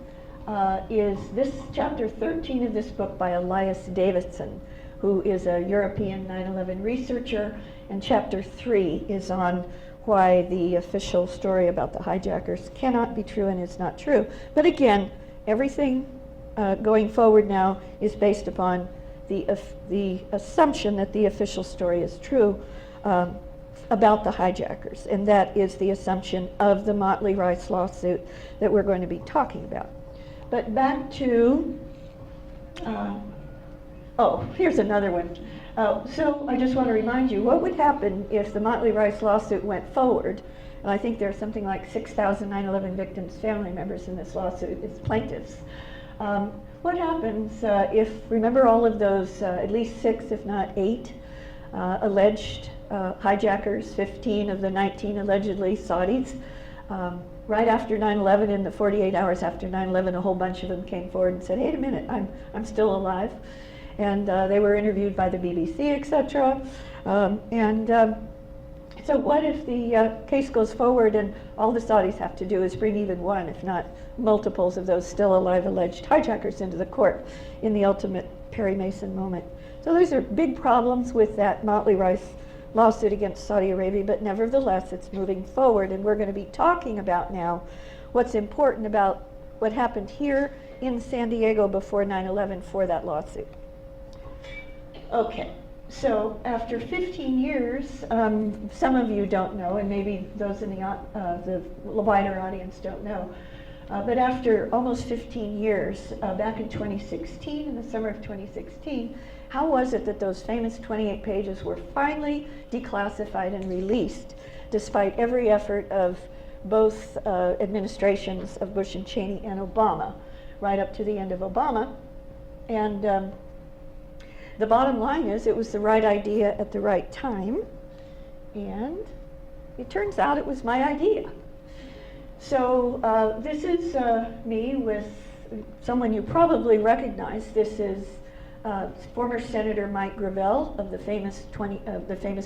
Speaker 8: is this chapter 13 of this book by Elias Davidson, who is a European 9/11 researcher, and chapter 3 is on why the official story about the hijackers cannot be true and is not true. But again, everything going forward now is based upon the assumption that the official story is true about the hijackers, and that is the assumption of the Motley Rice lawsuit that we're going to be talking about. But back to, here's another one. So I just want to remind you, what would happen if the Motley Rice lawsuit went forward? And I think there are something like 6,000 9/11 victims' family members in this lawsuit as plaintiffs. What happens if, remember all of those, at least 6, if not 8, alleged hijackers, 15 of the 19 allegedly Saudis, right after 9/11, in the 48 hours after 9/11, a whole bunch of them came forward and said, "Hey, a minute, I'm still alive." And they were interviewed by the BBC, etc. So what if the case goes forward and all the Saudis have to do is bring even one, if not multiples, of those still alive alleged hijackers into the court in the ultimate Perry Mason moment? So those are big problems with that Motley Rice lawsuit against Saudi Arabia, but nevertheless it's moving forward, and we're going to be talking about now what's important about what happened here in San Diego before 9/11 for that lawsuit. Okay, so after 15 years, some of you don't know, and maybe those in the wider audience don't know, but after almost 15 years, back in 2016, in the summer of 2016, how was it that those famous 28 pages were finally declassified and released, despite every effort of both administrations of Bush and Cheney and Obama, right up to the end of Obama? And the bottom line is it was the right idea at the right time, and it turns out it was my idea. So this is me with someone you probably recognize. This is former Senator Mike Gravel of the famous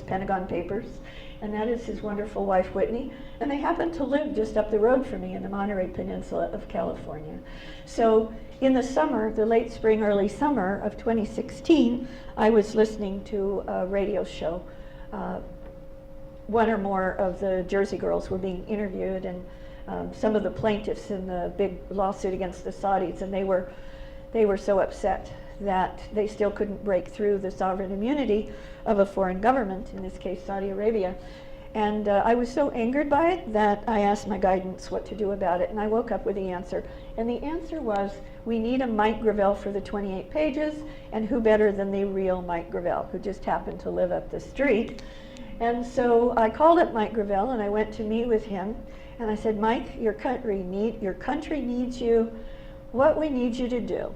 Speaker 8: Pentagon Papers, and that is his wonderful wife Whitney, and they happen to live just up the road from me in the Monterey Peninsula of California. So in the summer, the late spring, early summer of 2016, I was listening to a radio show. One or more of the Jersey girls were being interviewed, and some of the plaintiffs in the big lawsuit against the Saudis, and they were so upset that they still couldn't break through the sovereign immunity of a foreign government, in this case Saudi Arabia. And I was so angered by it that I asked my guidance what to do about it, and I woke up with the answer. And the answer was, we need a Mike Gravel for the 28 pages, and who better than the real Mike Gravel, who just happened to live up the street. And so I called up Mike Gravel, and I went to meet with him, and I said, Mike, your country needs you. What we need you to do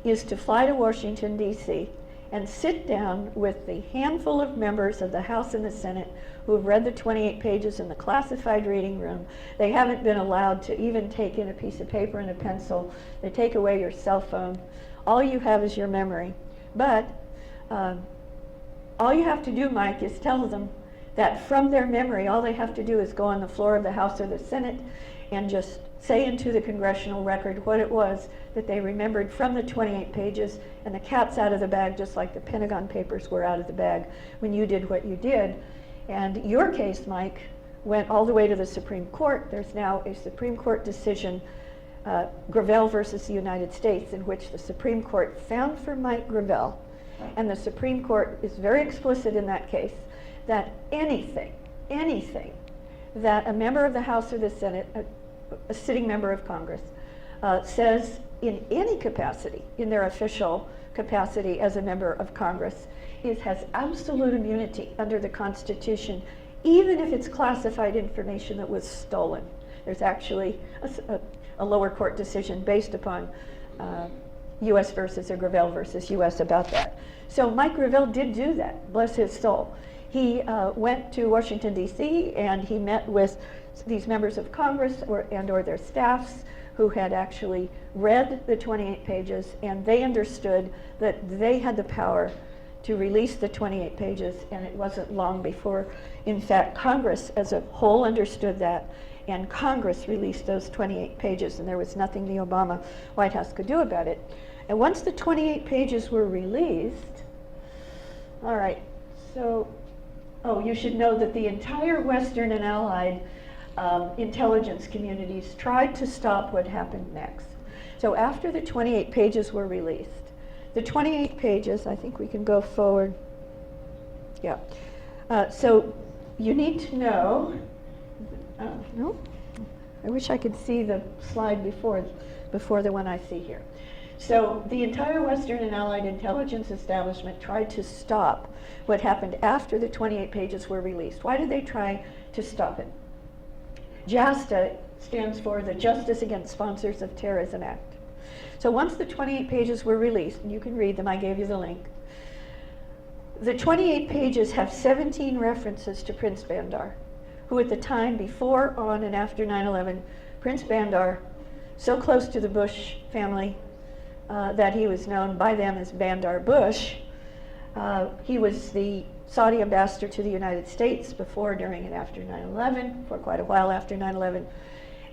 Speaker 8: is to fly to Washington, D.C., and sit down with the handful of members of the House and the Senate who have read the 28 pages in the classified reading room. They haven't been allowed to even take in a piece of paper and a pencil. They take away your cell phone. All you have is your memory. But all you have to do, Mike, is tell them that from their memory, all they have to do is go on the floor of the House or the Senate and just say into the congressional record what it was that they remembered from the 28 pages, and the cat's out of the bag, just like the Pentagon Papers were out of the bag when you did what you did. And your case, Mike, went all the way to the Supreme Court. There's now a Supreme Court decision, Gravel versus the United States, in which the Supreme Court found for Mike Gravel, and the Supreme Court is very explicit in that case, that anything that a member of the House or the Senate, a sitting member of Congress, says in any capacity, in their official capacity as a member of Congress, has absolute immunity under the Constitution, even if it's classified information that was stolen. There's actually a lower court decision based upon U.S. versus or Gravel versus U.S. about that. So Mike Gravel did do that, bless his soul. He went to Washington, D.C., and he met with these members of Congress or their staffs who had actually read the 28 pages, and they understood that they had the power to release the 28 pages, and it wasn't long before, in fact, Congress as a whole understood that, and Congress released those 28 pages, and there was nothing the Obama White House could do about it. And once the 28 pages were released, all right, so, you should know that the entire Western and Allied intelligence communities tried to stop what happened next. So after the 28 pages were released, the 28 pages, I think we can go forward. Yeah. So you need to know, no, I wish I could see the slide before the one I see here. So the entire Western and Allied intelligence establishment tried to stop what happened after the 28 pages were released. Why did they try to stop it? JASTA stands for the Justice Against Sponsors of Terrorism Act. So once the 28 pages were released, and you can read them, I gave you the link, the 28 pages have 17 references to Prince Bandar, who at the time before, on, and after 9/11, Prince Bandar, so close to the Bush family that he was known by them as Bandar Bush. He was the Saudi ambassador to the United States before, during, and after 9/11, for quite a while after 9/11.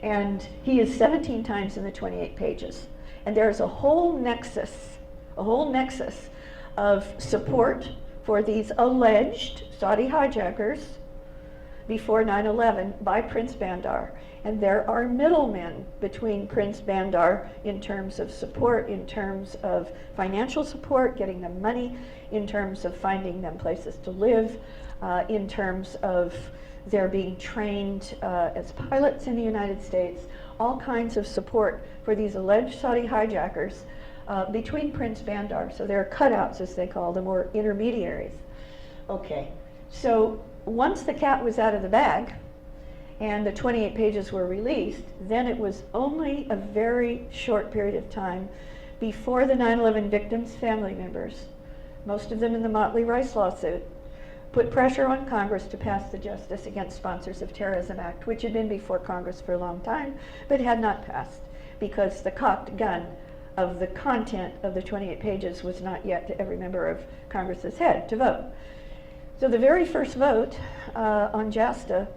Speaker 8: And he is 17 times in the 28 pages. And there's a whole nexus of support for these alleged Saudi hijackers before 9/11 by Prince Bandar. And there are middlemen between Prince Bandar in terms of support, in terms of financial support, getting them money, in terms of finding them places to live, in terms of their being trained as pilots in the United States, all kinds of support for these alleged Saudi hijackers between Prince Bandar. So they're cutouts, as they call them, or intermediaries. Okay, so once the cat was out of the bag and the 28 pages were released, then it was only a very short period of time before the 9/11 victims' family members, most of them in the Motley Rice lawsuit, put pressure on Congress to pass the Justice Against Sponsors of Terrorism Act, which had been before Congress for a long time, but had not passed because the cocked gun of the content of the 28 pages was not yet to every member of Congress's head to vote. So the very first vote on JASTA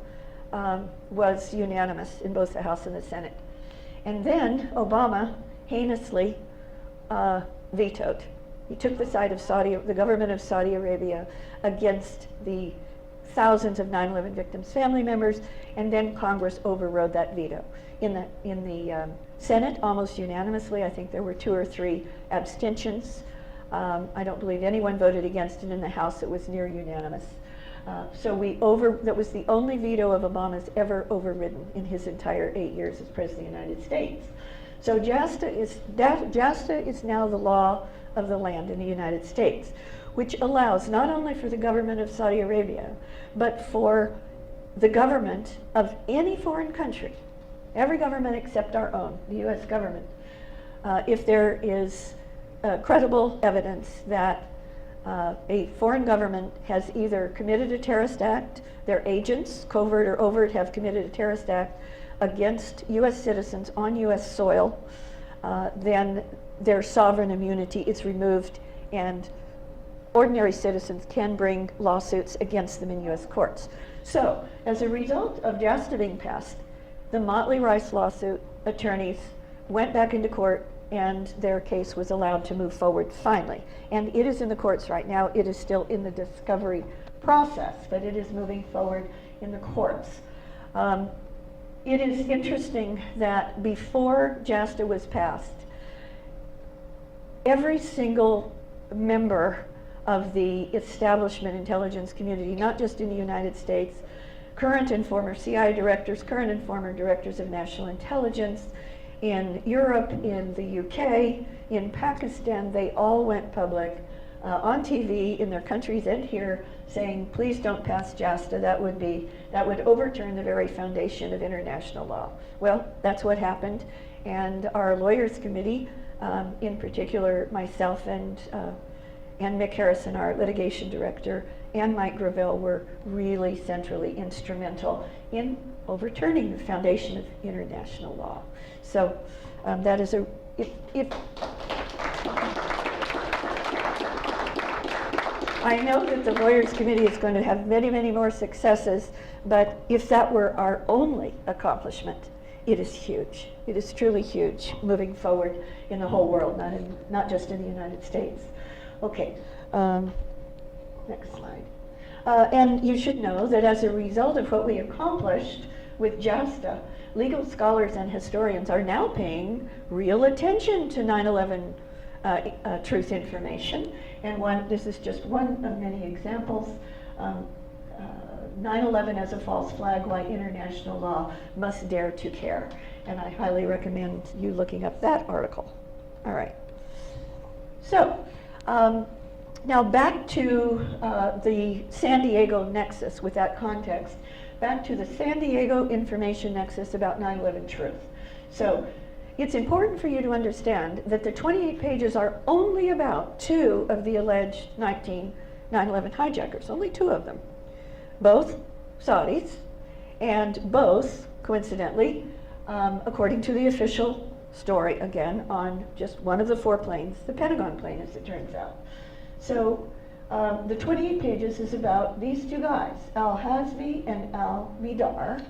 Speaker 8: was unanimous in both the House and the Senate. And then Obama heinously vetoed. He took the side of the government of Saudi Arabia against the thousands of 9/11 victims' family members, and then Congress overrode that veto. In the Senate, almost unanimously, I think there were 2 or 3 abstentions. I don't believe anyone voted against it. In the House, it was near unanimous. So that was the only veto of Obama's ever overridden in his entire 8 years as President of the United States. So JASTA is now the law of the land in the United States, which allows not only for the government of Saudi Arabia, but for the government of any foreign country, every government except our own, the U.S. government, if there is credible evidence that a foreign government has either committed a terrorist act, their agents, covert or overt, have committed a terrorist act against U.S. citizens on U.S. soil, then their sovereign immunity is removed, and ordinary citizens can bring lawsuits against them in U.S. courts. So, as a result of JASTA being passed, the Motley Rice lawsuit attorneys went back into court, and their case was allowed to move forward finally. And it is in the courts right now. It is still in the discovery process, but it is moving forward in the courts. It is interesting that before JASTA was passed, every single member of the establishment intelligence community, not just in the United States, current and former CIA directors, current and former directors of national intelligence, in Europe, in the UK, in Pakistan, they all went public on TV in their countries and here, saying, please don't pass JASTA, that would overturn the very foundation of international law. Well, that's what happened, and our lawyers committee, in particular myself and Mick Harrison, our litigation director, and Mike Gravel were really centrally instrumental in overturning the foundation of international law. So that is I know that the Lawyers Committee is going to have many, many more successes, but if that were our only accomplishment, it is huge. It is truly huge moving forward in the whole world, not just in the United States. Okay, next slide. And you should know that as a result of what we accomplished with JASTA, legal scholars and historians are now paying real attention to 9/11 truth information. And this is just one of many examples. 9/11 as a false flag, why international law must dare to care. And I highly recommend you looking up that article. All right. So, now back to the San Diego nexus with that context. Back to the San Diego information nexus about 9/11 truth. So it's important for you to understand that the 28 pages are only about 2 of the alleged 9/11 hijackers, only 2 of them. Both Saudis, and both, coincidentally, according to the official story, again, on just one of the 4 planes, the Pentagon plane, as it turns out. So the 28 pages is about these 2 guys, Al-Hazmi and Al-Midar,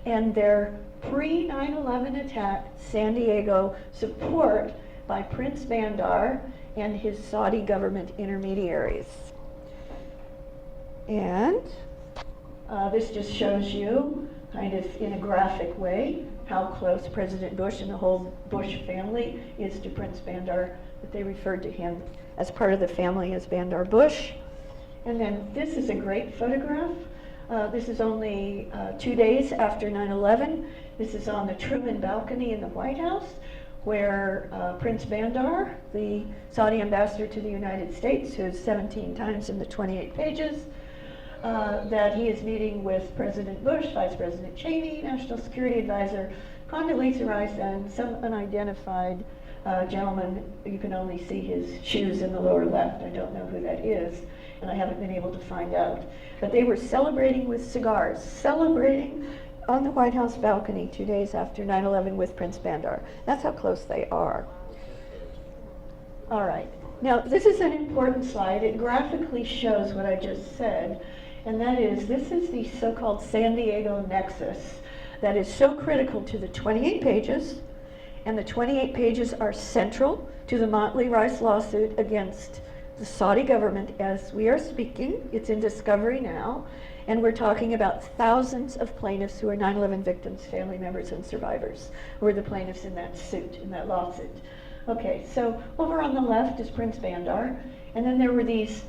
Speaker 8: and their pre-9/11 attack San Diego support by Prince Bandar and his Saudi government intermediaries. And this just shows you, kind of in a graphic way, how close President Bush and the whole Bush family is to Prince Bandar, that they referred to him as part of the family as Bandar Bush. And then this is a great photograph. This is only 2 days after 9/11. This is on the Truman balcony in the White House, where Prince Bandar, the Saudi ambassador to the United States, who's 17 times in the 28 pages, that he is meeting with President Bush, Vice President Cheney, National Security Advisor Condoleezza Rice, and some unidentified gentleman. You can only see his shoes in the lower left. I don't know who that is, and I haven't been able to find out. But they were celebrating with cigars, celebrating on the White House balcony 2 days after 9/11 with Prince Bandar. That's how close they are. All right. Now, this is an important slide. It graphically shows what I just said, and that is, this is the so-called San Diego nexus that is so critical to the 28 pages, and the 28 pages are central to the Motley Rice lawsuit against the Saudi government as we are speaking. It's in discovery now, and we're talking about thousands of plaintiffs who are 9/11 victims, family members, and survivors, who are the plaintiffs in that suit, in that lawsuit. Okay, so over on the left is Prince Bandar, and then there were these,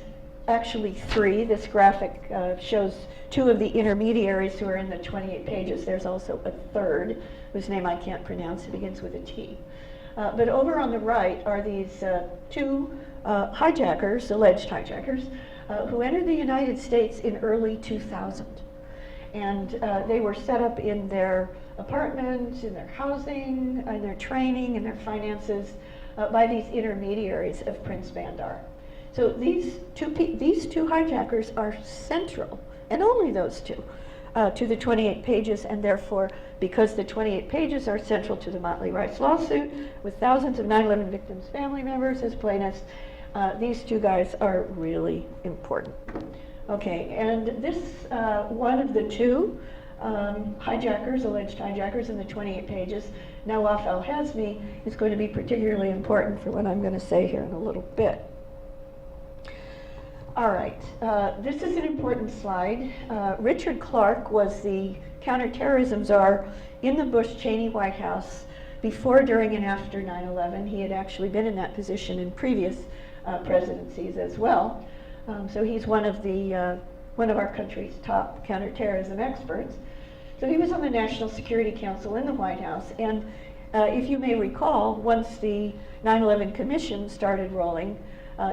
Speaker 8: actually 3. This graphic shows 2 of the intermediaries who are in the 28 pages. There's also a 3rd, whose name I can't pronounce. It begins with a T. But over on the right are these 2 hijackers, alleged hijackers, who entered the United States in early 2000. And they were set up in their apartments, in their housing, in their training, in their finances by these intermediaries of Prince Bandar. So these two hijackers are central, and only those two, to the 28 pages, and therefore, because the 28 pages are central to the Motley Rice lawsuit, with thousands of 9/11 victims' family members as plaintiffs, these two guys are really important. Okay, and this one of the two hijackers, alleged hijackers in the 28 pages, Nawaf al-Hazmi, is going to be particularly important for what I'm going to say here in a little bit. All right, this is an important slide. Richard Clarke was the counterterrorism czar in the Bush-Cheney White House before, during, and after 9/11. He had actually been in that position in previous presidencies as well. So he's one of our country's top counterterrorism experts. So he was on the National Security Council in the White House, and if you may recall, once the 9/11 Commission started rolling,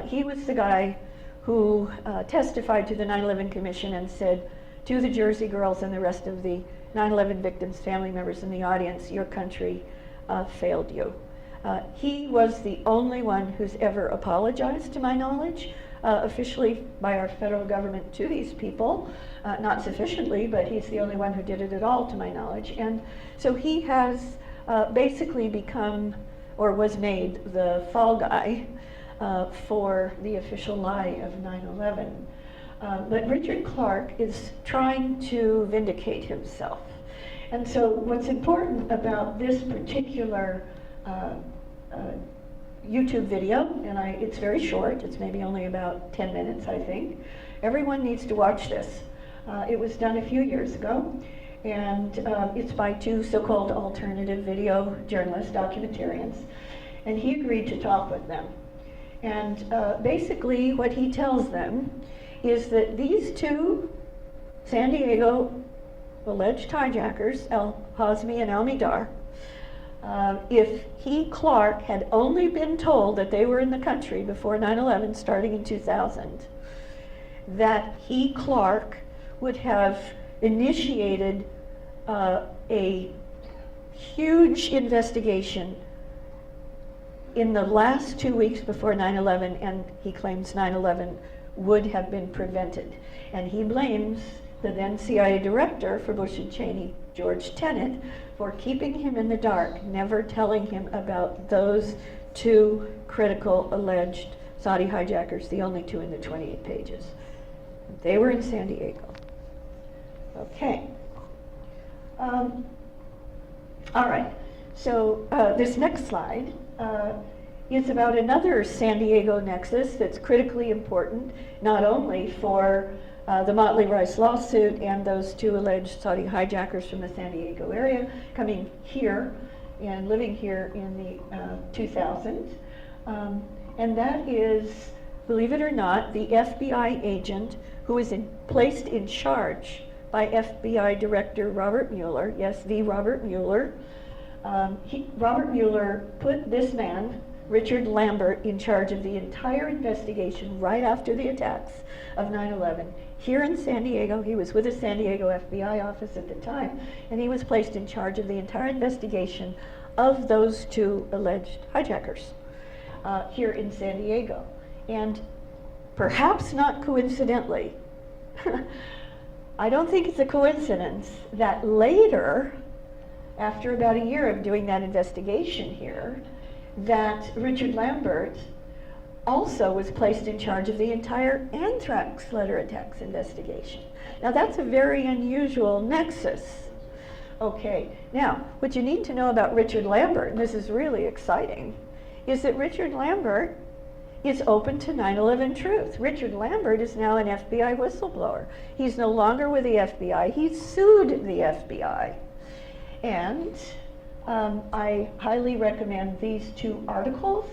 Speaker 8: he was the guy who testified to the 9/11 Commission and said to the Jersey girls and the rest of the 9/11 victims' family members in the audience, your country failed you. He was the only one who's ever apologized, to my knowledge, officially by our federal government to these people. Not sufficiently, but he's the only one who did it at all, to my knowledge. And so he has basically become, or was made, the fall guy for the official lie of 9/11. But Richard Clarke is trying to vindicate himself. And so what's important about this particular YouTube video, and it's very short, it's maybe only about 10 minutes, I think. Everyone needs to watch this. It was done a few years ago, and it's by two so-called alternative video journalists, documentarians, and he agreed to talk with them. And basically what he tells them is that these two San Diego alleged hijackers, al-Hazmi and al-Midar, if he, Clarke, had only been told that they were in the country before 9/11, starting in 2000, that he, Clarke, would have initiated a huge investigation in the last 2 weeks before 9/11, and he claims 9/11 would have been prevented. And he blames the then CIA director for Bush and Cheney, George Tenet, for keeping him in the dark, never telling him about those two critical alleged Saudi hijackers, the only two in the 28 pages. They were in San Diego. Okay. All right, so this next slide is about another San Diego nexus that's critically important, not only for the Motley Rice lawsuit and those two alleged Saudi hijackers from the San Diego area coming here and living here in the 2000s. And that is, believe it or not, the FBI agent who was placed in charge by FBI Director Robert Mueller, yes, the Robert Mueller. Robert Mueller put this man, Richard Lambert, in charge of the entire investigation right after the attacks of 9/11. Here in San Diego, he was with the San Diego FBI office at the time, and he was placed in charge of the entire investigation of those two alleged hijackers here in San Diego. And perhaps not coincidentally, I don't think it's a coincidence that later, after about a year of doing that investigation here, that Richard Lambert also was placed in charge of the entire anthrax letter attacks investigation. Now that's a very unusual nexus. Okay, now what you need to know about Richard Lambert, and this is really exciting, is that Richard Lambert is open to 9/11 truth. Richard Lambert is now an FBI whistleblower. He's no longer with the FBI. He sued the FBI. And I highly recommend these two articles.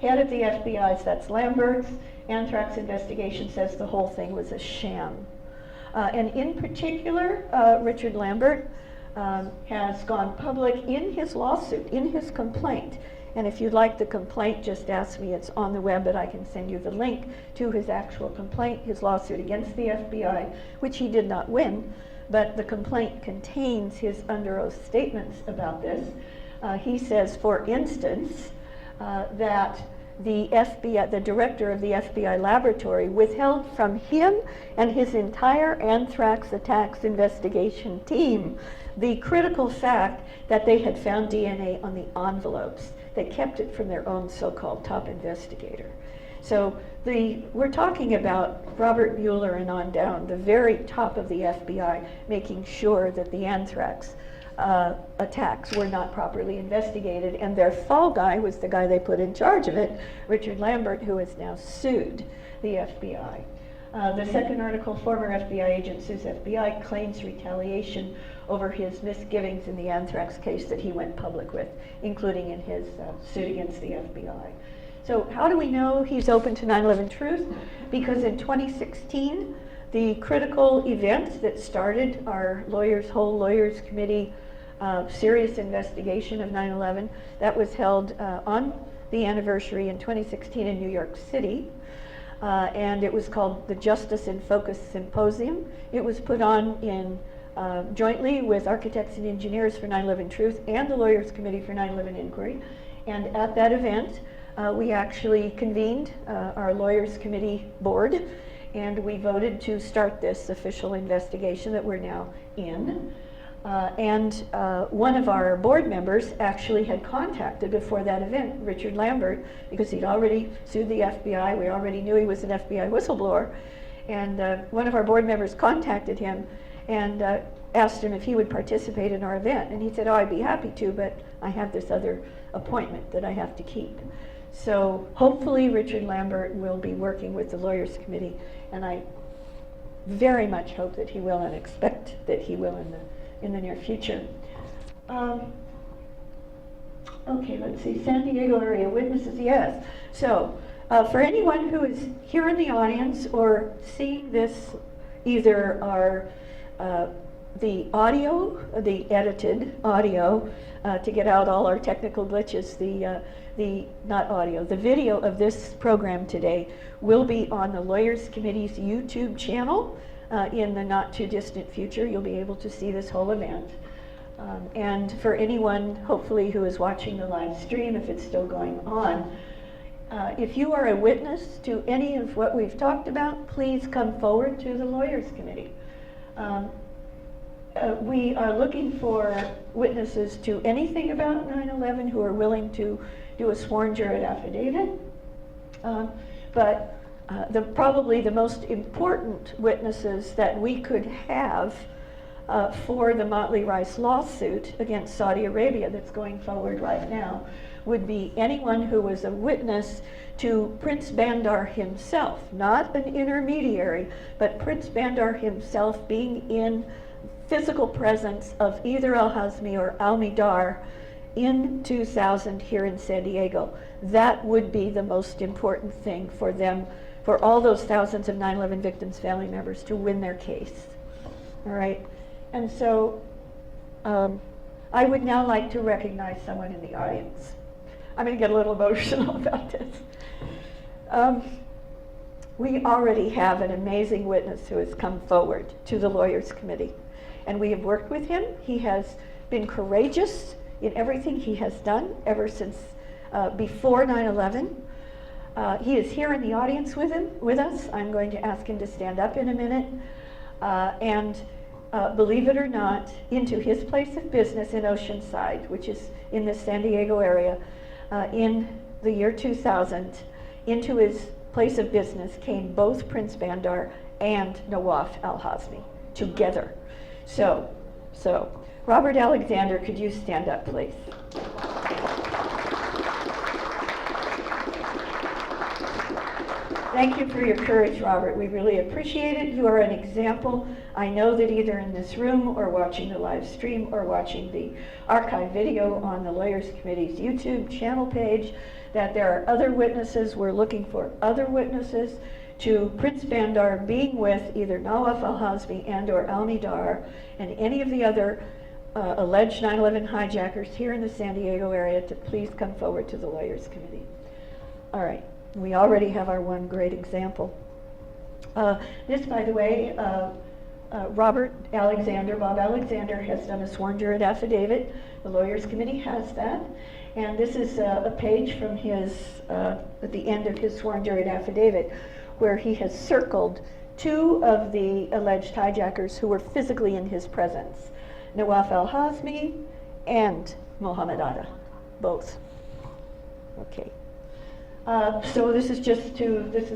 Speaker 8: Head of the FBI's, that's Lambert's, anthrax investigation says the whole thing was a sham. And in particular, Richard Lambert has gone public in his lawsuit, in his complaint. And if you'd like the complaint, just ask me. It's on the web, but I can send you the link to his actual complaint, his lawsuit against the FBI, which he did not win. But the complaint contains his under oath statements about this. He says, for instance, that the FBI, the director of the FBI laboratory, withheld from him and his entire anthrax attacks investigation team the critical fact that they had found DNA on the envelopes. They kept it from their own so-called top investigator. So we're talking about Robert Mueller and on down, the very top of the FBI, making sure that the anthrax attacks were not properly investigated, and their fall guy was the guy they put in charge of it, Richard Lambert, who has now sued the FBI. The second article, former FBI agent sues FBI, claims retaliation over his misgivings in the anthrax case that he went public with, including in his suit against the FBI. So how do we know he's open to 9/11 truth? Because in 2016, the critical event that started our whole lawyers committee serious investigation of 9/11, that was held on the anniversary in 2016 in New York City. And it was called the Justice in Focus Symposium. It was put on in jointly with Architects and Engineers for 9/11 Truth and the Lawyers Committee for 9/11 Inquiry. And at that event, we actually convened our Lawyers Committee board, and we voted to start this official investigation that we're now in. One of our board members actually had contacted before that event Richard Lambert, because he'd already sued the FBI. We already knew he was an FBI whistleblower. And one of our board members contacted him and asked him if he would participate in our event. And he said, oh, I'd be happy to, but I have this other appointment that I have to keep. So hopefully Richard Lambert will be working with the Lawyers Committee, and I very much hope that he will and expect that he will in the near future. Okay, let's see, San Diego area witnesses, yes. So for anyone who is here in the audience or seeing this, either the audio, the edited audio, to get out all our technical glitches, the video of this program today will be on the Lawyers Committee's YouTube channel in the not too distant future. You'll be able to see this whole event. And for anyone, hopefully, who is watching the live stream, if it's still going on, if you are a witness to any of what we've talked about, please come forward to the Lawyers Committee. We are looking for witnesses to anything about 9/11 who are willing to do a sworn jurat affidavit. But probably the most important witnesses that we could have for the Motley Rice lawsuit against Saudi Arabia that's going forward right now would be anyone who was a witness to Prince Bandar himself, not an intermediary, but Prince Bandar himself being in physical presence of either Al-Hazmi or Al-Midar in 2000 here in San Diego. That would be the most important thing for them, for all those thousands of 9/11 victims' family members to win their case. All right, and so I would now like to recognize someone in the audience. I'm going to get a little emotional about this. We already have an amazing witness who has come forward to the Lawyers Committee, and we have worked with him. He has been courageous in everything he has done ever since before 9/11. He is here in the audience with us. I'm going to ask him to stand up in a minute. Believe it or not, into his place of business in Oceanside, which is in the San Diego area, in the year 2000, into his place of business came both Prince Bandar and Nawaf Al-Hazmi together. So, Robert Alexander, could you stand up, please? Thank you for your courage, Robert. We really appreciate it. You are an example. I know that either in this room or watching the live stream or watching the archive video on the Lawyers Committee's YouTube channel page, that there are other witnesses. We're looking for other witnesses to Prince Bandar being with either Nawaf Al-Hazmi and or Al-Midar and any of the other alleged 9/11 hijackers here in the San Diego area to please come forward to the Lawyers Committee. All right. We already have our one great example. This, by the way, Bob Alexander has done a sworn jurat affidavit. The Lawyers Committee has that. And this is a page from his, at the end of his sworn jury affidavit, where he has circled 2 of the alleged hijackers who were physically in his presence, Nawaf al-Hazmi and Mohammed Atta, both. Okay. So this is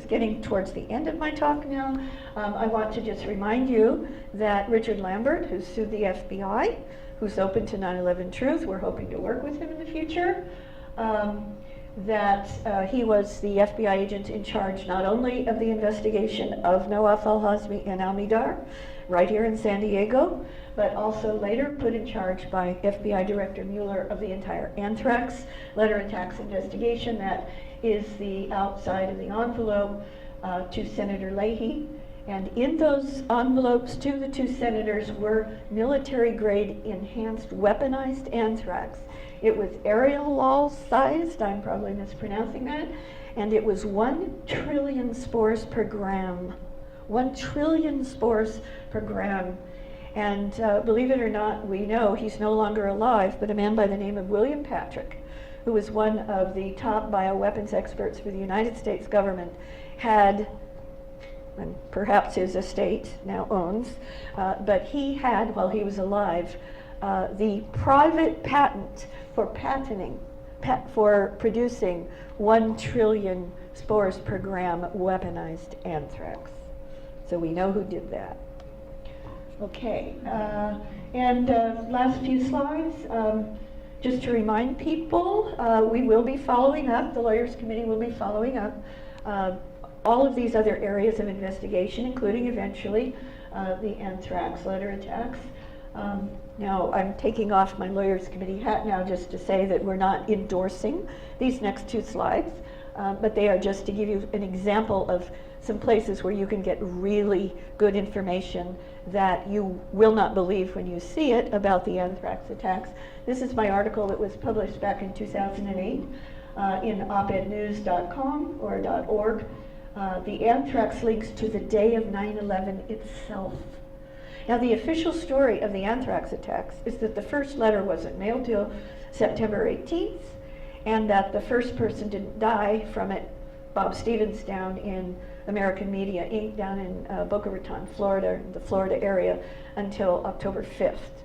Speaker 8: getting towards the end of my talk now. I want to just remind you that Richard Lambert, who sued the FBI, who's open to 9/11 Truth, we're hoping to work with him in the future, that he was the FBI agent in charge not only of the investigation of Nawaf al-Hazmi and Almidar, right here in San Diego, but also later put in charge by FBI Director Mueller of the entire anthrax letter attacks investigation that is the outside of the envelope to Senator Leahy. And in those envelopes to the 2 senators were military-grade enhanced weaponized anthrax. It was aerolol sized, I'm probably mispronouncing that, and it was 1 trillion spores per gram. 1 trillion spores per gram. And believe it or not, we know he's no longer alive, but a man by the name of William Patrick, who was one of the top bioweapons experts for the United States government, had, and perhaps his estate now owns, but he had, while he was alive, the private patent for for producing 1 trillion spores per gram weaponized anthrax. So we know who did that. Okay, and last few slides. Just to remind people, we will be following up, the Lawyers Committee will be following up all of these other areas of investigation, including eventually the anthrax letter attacks. Now, I'm taking off my Lawyers Committee hat now just to say that we're not endorsing these next 2 slides, but they are just to give you an example of some places where you can get really good information that you will not believe when you see it about the anthrax attacks. This is my article that was published back in 2008 in opednews.com or .org. The anthrax links to the day of 9/11 itself. Now, the official story of the anthrax attacks is that the first letter wasn't mailed till September 18th, and that the first person didn't die from it, Bob Stevens, down in American Media Inc., down in Boca Raton, Florida, the Florida area, until October 5th.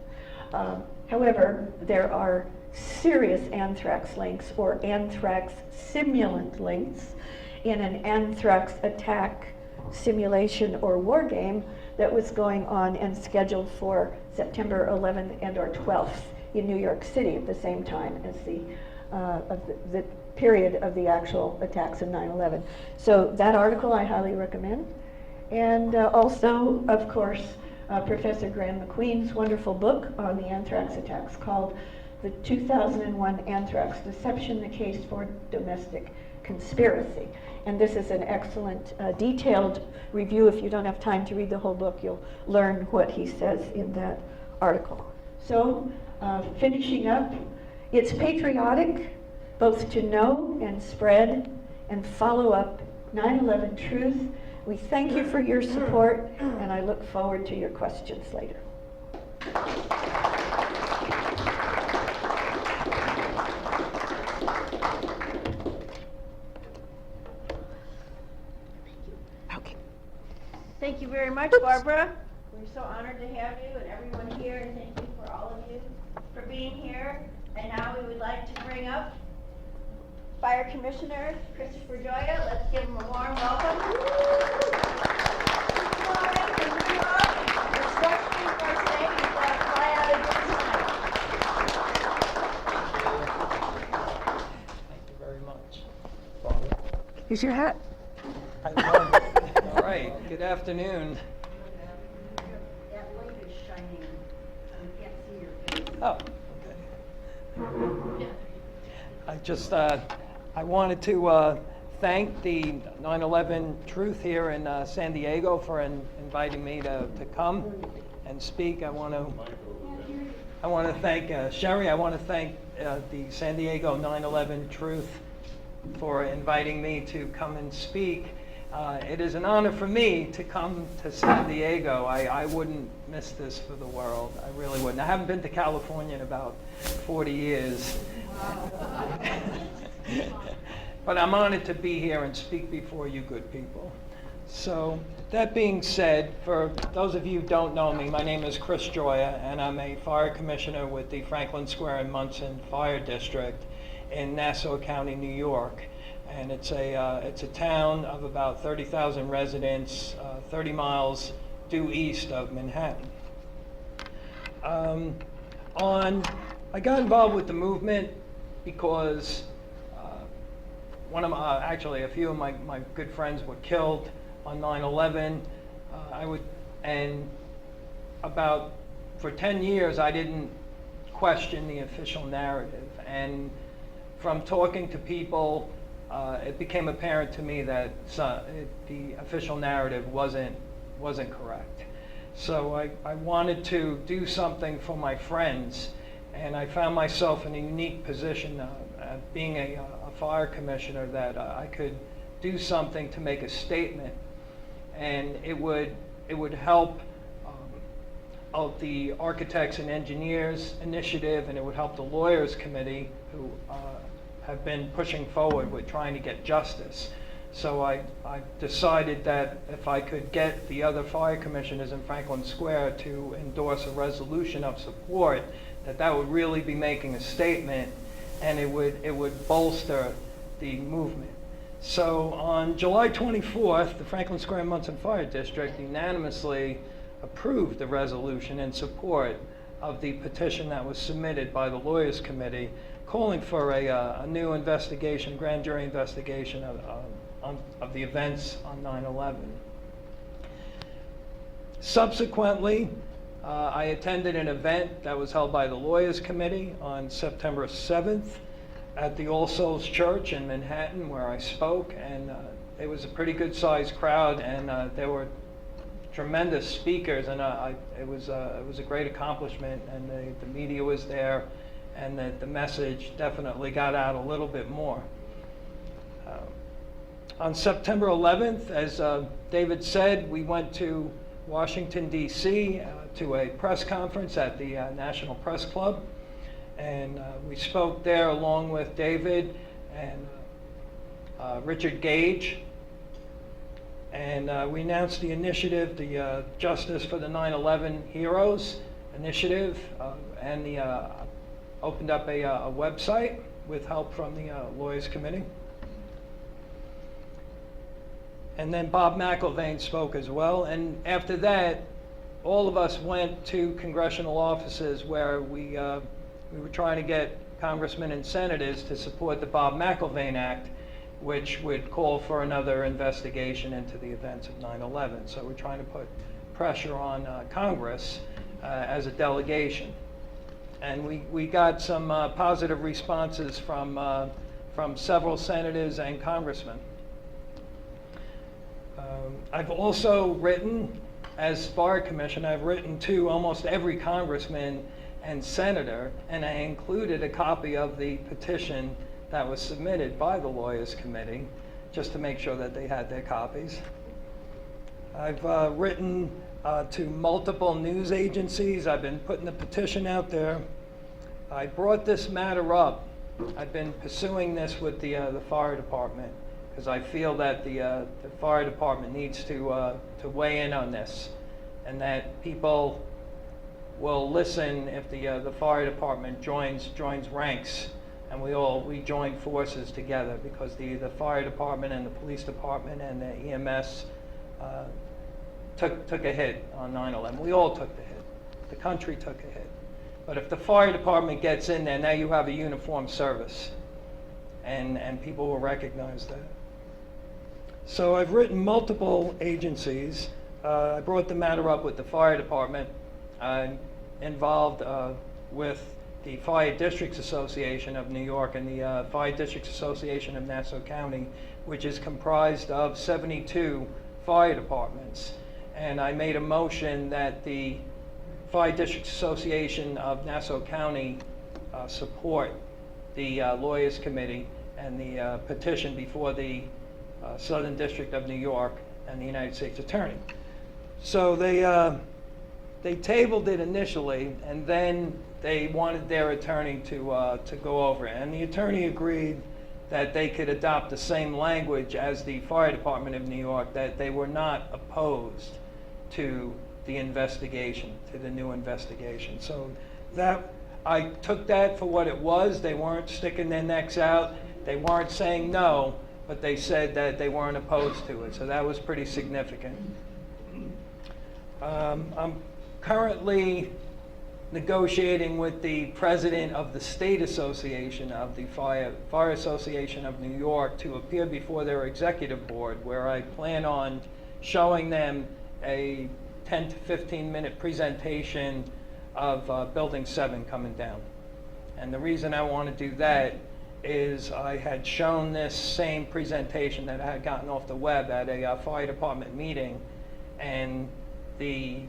Speaker 8: However, there are serious anthrax links or anthrax simulant links in an anthrax attack simulation or war game that was going on and scheduled for September 11th and or 12th in New York City at the same time as the period of the actual attacks of 9/11. So that article I highly recommend. And also, of course, Professor Graham McQueen's wonderful book on the anthrax attacks called The 2001 Anthrax Deception, the Case for Domestic Conspiracy. And this is an excellent detailed review. If you don't have time to read the whole book, you'll learn what he says in that article. So, finishing up, it's patriotic both to know and spread and follow up 9/11 truth. We thank you for your support, and I look forward to your questions later. Okay.
Speaker 1: Thank you very much, Barbara. We're so honored to have you and everyone here, and thank you for all of you for being here. And now we would like to bring up Fire Commissioner Christopher Joya. Let's give him a warm welcome. Come on in and bring him up. The start speed for us today. He's got to fly out of this tonight.
Speaker 9: Thank you very much.
Speaker 8: Here's your hat.
Speaker 9: All right, good afternoon.
Speaker 1: That light is shining. You can't see your face.
Speaker 9: Oh, okay. I wanted to thank the 9/11 Truth here in San Diego for inviting me to come and speak. I want to thank Cheri. I want to thank the San Diego 9/11 Truth for inviting me to come and speak. It is an honor for me to come to San Diego. I wouldn't miss this for the world. I really wouldn't. I haven't been to California in about 40 years. But I'm honored to be here and speak before you good people. So that being said, for those of you who don't know me, my name is Chris Joya, and I'm a fire commissioner with the Franklin Square and Munson Fire District in Nassau County, New York. And it's a town of about 30,000 residents, 30 miles due east of Manhattan. I got involved with the movement because actually a few of my good friends were killed on 9/11. For 10 years I didn't question the official narrative, and from talking to people, it became apparent to me that the official narrative wasn't correct. So I wanted to do something for my friends, and I found myself in a unique position, being a fire commissioner, that I could do something to make a statement, and it would help of the Architects and Engineers Initiative, and it would help the Lawyers Committee, who have been pushing forward with trying to get justice. So I decided that if I could get the other fire commissioners in Franklin Square to endorse a resolution of support, that would really be making a statement, and it would bolster the movement. So on July 24th, the Franklin Square and Munson Fire District unanimously approved the resolution in support of the petition that was submitted by the Lawyers Committee, calling for a new investigation, grand jury investigation of the events on 9/11. Subsequently, I attended an event that was held by the Lawyers Committee on September 7th at the All Souls Church in Manhattan, where I spoke, and it was a pretty good sized crowd, and there were tremendous speakers, and it was a great accomplishment, and the media was there, and the message definitely got out a little bit more. On September 11th, as David said, we went to Washington, D.C. To a press conference at the National Press Club, and we spoke there along with David and Richard Gage, and we announced the initiative, the Justice for the 9/11 Heroes initiative, and opened up a website with help from the Lawyers Committee. And then Bob McIlvaine spoke as well, and after that, all of us went to congressional offices where we were trying to get congressmen and senators to support the Bob McIlvaine Act, which would call for another investigation into the events of 9/11. So we're trying to put pressure on Congress as a delegation. And we got some positive responses from several senators and congressmen. I've also written, as fire commissioner, I've written to almost every congressman and senator, and I included a copy of the petition that was submitted by the Lawyers Committee, just to make sure that they had their copies. I've written to multiple news agencies. I've been putting the petition out there. I brought this matter up. I've been pursuing this with the fire department, because I feel that the fire department needs to weigh in on this, and that people will listen if the fire department joins ranks, and we join forces together, because the fire department and the police department and the EMS took a hit on 9/11. We all took the hit. The country took a hit. But if the fire department gets in there, now you have a uniformed service, and people will recognize that. So I've written multiple agencies. I brought the matter up with the fire department. I'm involved with the Fire Districts Association of New York and the Fire Districts Association of Nassau County, which is comprised of 72 fire departments. And I made a motion that the Fire Districts Association of Nassau County support the Lawyers Committee and the petition before the Southern District of New York and the United States Attorney. So they they tabled it initially, and then they wanted their attorney to go over it. And the attorney agreed that they could adopt the same language as the Fire Department of New York, that they were not opposed to the investigation, to the new investigation. So that, I took that for what it was. They weren't sticking their necks out. They weren't saying no, but they said that they weren't opposed to it. So that was pretty significant. I'm currently negotiating with the president of the State Association of the Fire Association of New York to appear before their executive board, where I plan on showing them a 10 to 15 minute presentation of Building 7 coming down. And the reason I want to do that is I had shown this same presentation that I had gotten off the web at a fire department meeting, and the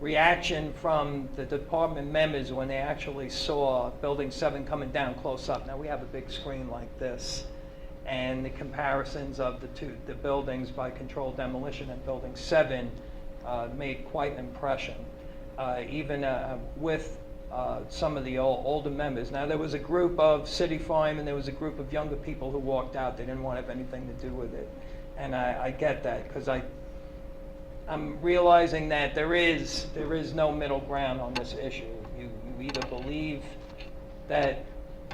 Speaker 9: reaction from the department members when they actually saw Building 7 coming down close up. Now we have a big screen like this, and the comparisons of the buildings by controlled demolition and Building 7 made quite an impression, even with some of the older members. Now there was a group of city firemen, there was a group of younger people who walked out. They didn't want to have anything to do with it, and I get that, because I'm realizing that there is no middle ground on this issue. You either believe that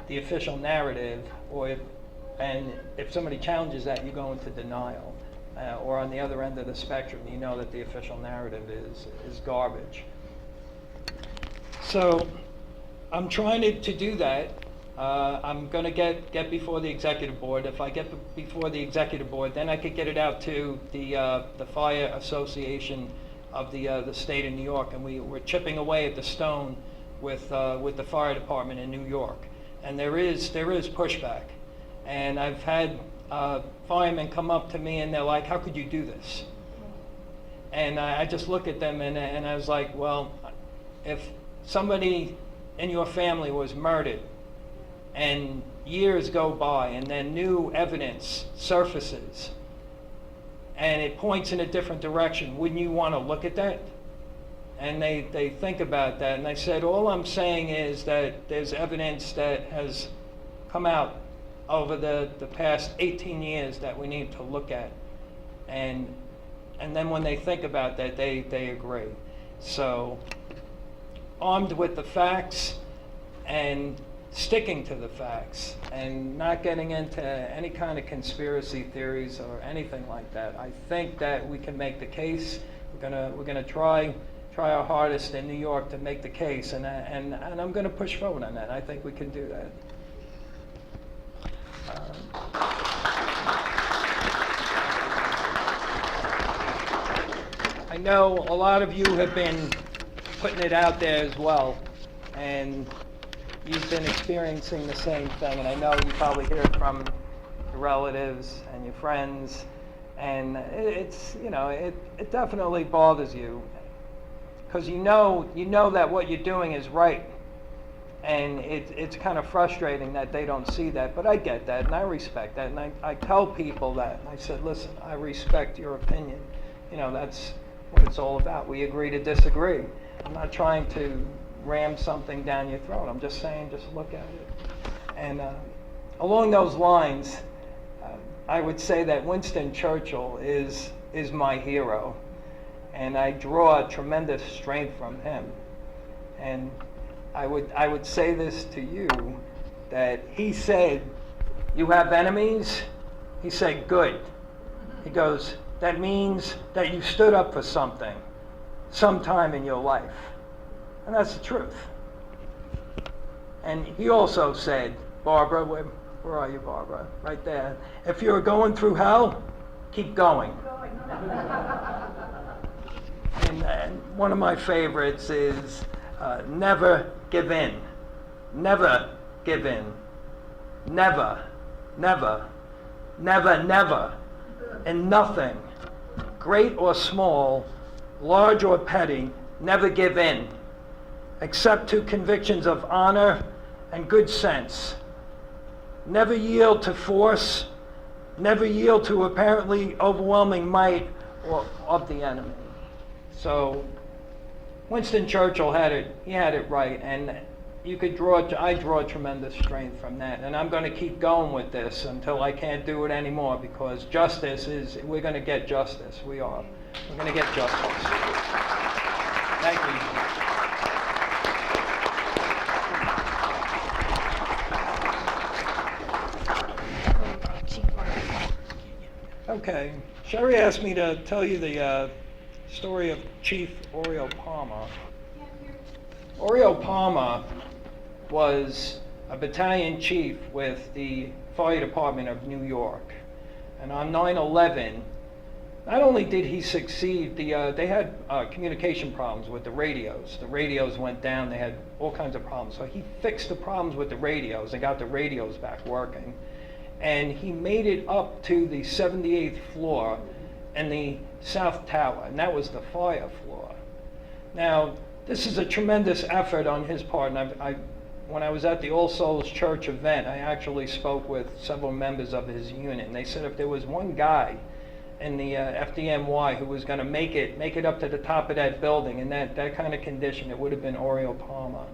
Speaker 9: the official narrative, or if somebody challenges that, you go into denial. Or on the other end of the spectrum, you know that the official narrative is garbage. So I'm trying to do that. I'm going to get before the executive board. If I get before the executive board, then I could get it out to the Fire Association of the state of New York, and we're chipping away at the stone with the fire department in New York. And there is pushback, and I've had firemen come up to me and they're like, "How could you do this?" And I just look at them and I was like, well, if somebody in your family was murdered and years go by and then new evidence surfaces and it points in a different direction, wouldn't you want to look at that? And they think about that, and I said, all I'm saying is that there's evidence that has come out over the past 18 years that we need to look at. And then when they think about that, they agree. So armed with the facts and sticking to the facts and not getting into any kind of conspiracy theories or anything like that, I think that we can make the case. We're gonna try our hardest in New York to make the case, and I'm gonna push forward on that. I think we can do that. I know a lot of you have been putting it out there as well, and you've been experiencing the same thing, and I know you probably hear it from your relatives and your friends, and it's, you know, it definitely bothers you, because you know that what you're doing is right. And it's kind of frustrating that they don't see that, but I get that and I respect that, and I tell people that. I said, listen, I respect your opinion. You know, that's what it's all about. We agree to disagree. I'm not trying to ram something down your throat. I'm just saying, just look at it. And along those lines, I would say that Winston Churchill is my hero, and I draw tremendous strength from him. And I would say this to you, that he said, you have enemies? He said, good. He goes, that means that you stood up for something sometime in your life. And that's the truth. And he also said, Barbara, where are you, Barbara? Right there. If you're going through hell, keep going. And one of my favorites is, never give in. Never give in. Never, never, never, never. And nothing, great or small, large or petty, never give in, except to convictions of honor and good sense. Never yield to force. Never yield to apparently overwhelming might of the enemy. So Winston Churchill had it right, and I draw tremendous strength from that, and I'm going to keep going with this until I can't do it anymore, because we're going to get justice. We are. We're going to get justice. Thank you. Okay, Cheri asked me to tell you the story of Chief Oriole Palmer. Oriole Palmer was a battalion chief with the Fire Department of New York. And on 9/11, not only did he succeed, they had communication problems with the radios. The radios went down, they had all kinds of problems. So he fixed the problems with the radios and got the radios back working. And he made it up to the 78th floor and the South Tower, and that was the fire floor. Now, this is a tremendous effort on his part, and when I was at the All Souls Church event, I actually spoke with several members of his unit, and they said if there was one guy in the FDNY who was going to make it up to the top of that building in that kind of condition, it would have been Oriole Palmer.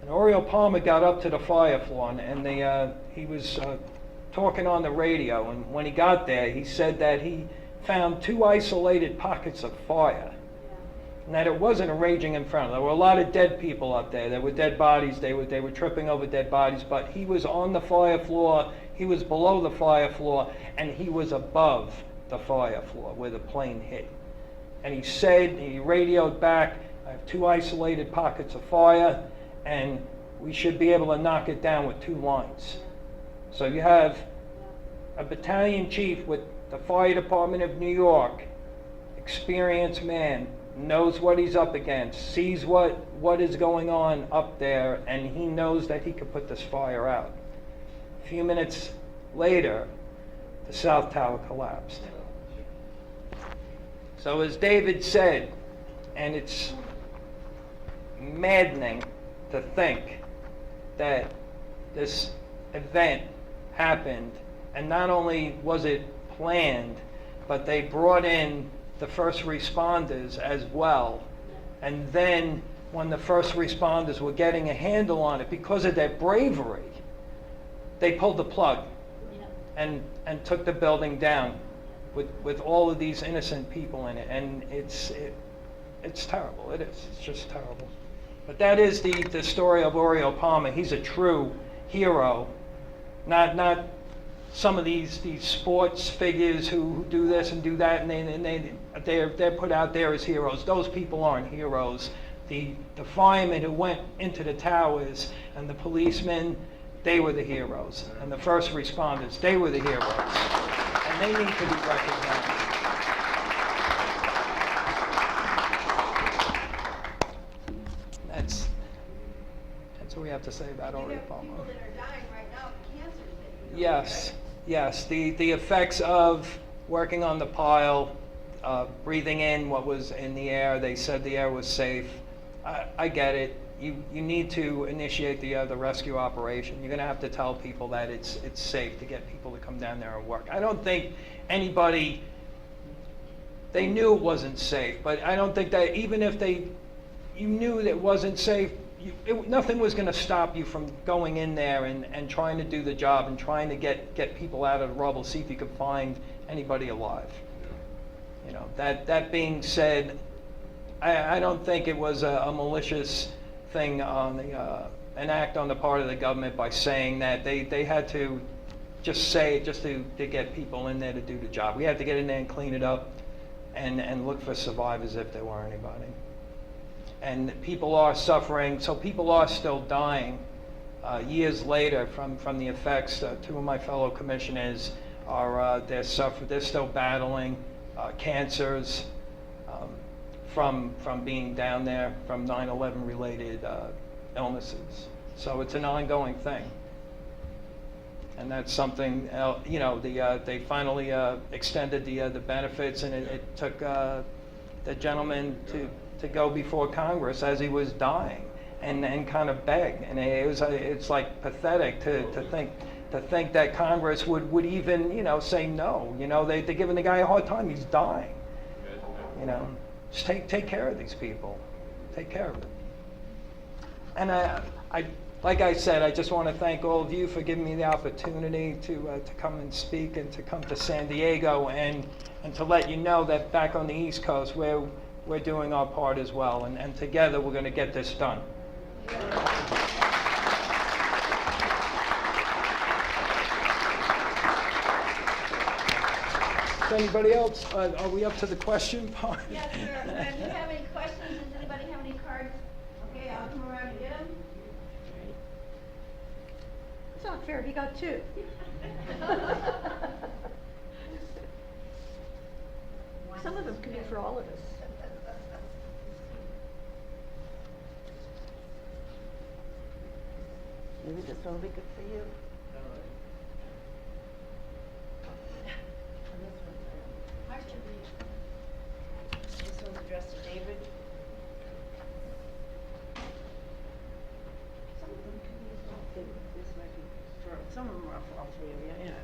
Speaker 9: And Oriole Palmer got up to the fire floor, and he was talking on the radio, and when he got there, he said that he found 2 isolated pockets of fire, and that it wasn't a raging inferno. There were a lot of dead people up there. There were dead bodies. They were tripping over dead bodies, but he was on the fire floor, he was below the fire floor, and he was above the fire floor where the plane hit. And he radioed back, I have 2 isolated pockets of fire, and we should be able to knock it down with 2 lines. So you have a battalion chief with the Fire Department of New York, experienced man, knows what he's up against, sees what is going on up there, and he knows that he could put this fire out. A few minutes later, the South Tower collapsed. So as David said, and it's maddening to think that this event happened, and not only was it planned, but they brought in the first responders as well. And then when the first responders were getting a handle on it, because of their bravery, they pulled the plug and took the building down with all of these innocent people in it. And it's terrible. It is. It's just terrible. But that is the story of Oriole Palmer. He's a true hero. Not some of these sports figures who do this and do that, and they're put out there as heroes. Those people aren't heroes. The firemen who went into the towers and the policemen, they were the heroes. And the first responders, they were the heroes. And they need to be recognized. That's what we have to say about Oriole Palmer.
Speaker 1: People that are dying right now of cancer.
Speaker 9: Yes. The effects of working on the pile, breathing in what was in the air. They said the air was safe. I get it. You need to initiate the rescue operation. You're going to have to tell people that it's safe to get people to come down there and work. I don't think anybody, they knew it wasn't safe, but I don't think that even if you knew that it wasn't safe, nothing was going to stop you from going in there and trying to do the job and trying to get people out of the rubble, see if you could find anybody alive. You know, that being said, I don't think it was a malicious thing on an act on the part of the government by saying that they had to just say it just to get people in there to do the job. We had to get in there and clean it up and look for survivors if there were anybody. And people are suffering, so people are still dying years later from the effects. 2 of my fellow commissioners are they're still battling cancers from being down there from 9/11 related illnesses. So it's an ongoing thing, and that's something they finally extended the benefits, and it took the gentleman to go before Congress as he was dying and kind of beg, and it's like pathetic to think that Congress would even say no. They're giving the guy a hard time. He's dying. Just take care of these people. take care of it. And like I said, I just want to thank all of you for giving me the opportunity to come and speak and to come to San Diego and to let you know that back on the East Coast we're doing our part as well, and together we're going to get this done. Anybody else? Are we up to the question part?
Speaker 1: Yes, sir. If you have any questions, does anybody have any cards? Okay, I'll come around and get them.
Speaker 8: It's not fair, he got 2. Some of them could be for all of us.
Speaker 1: Maybe this one will be good for you. This one's addressed to David. Some of them can be as well. This might be for, some of them are for all 3 of you, yeah.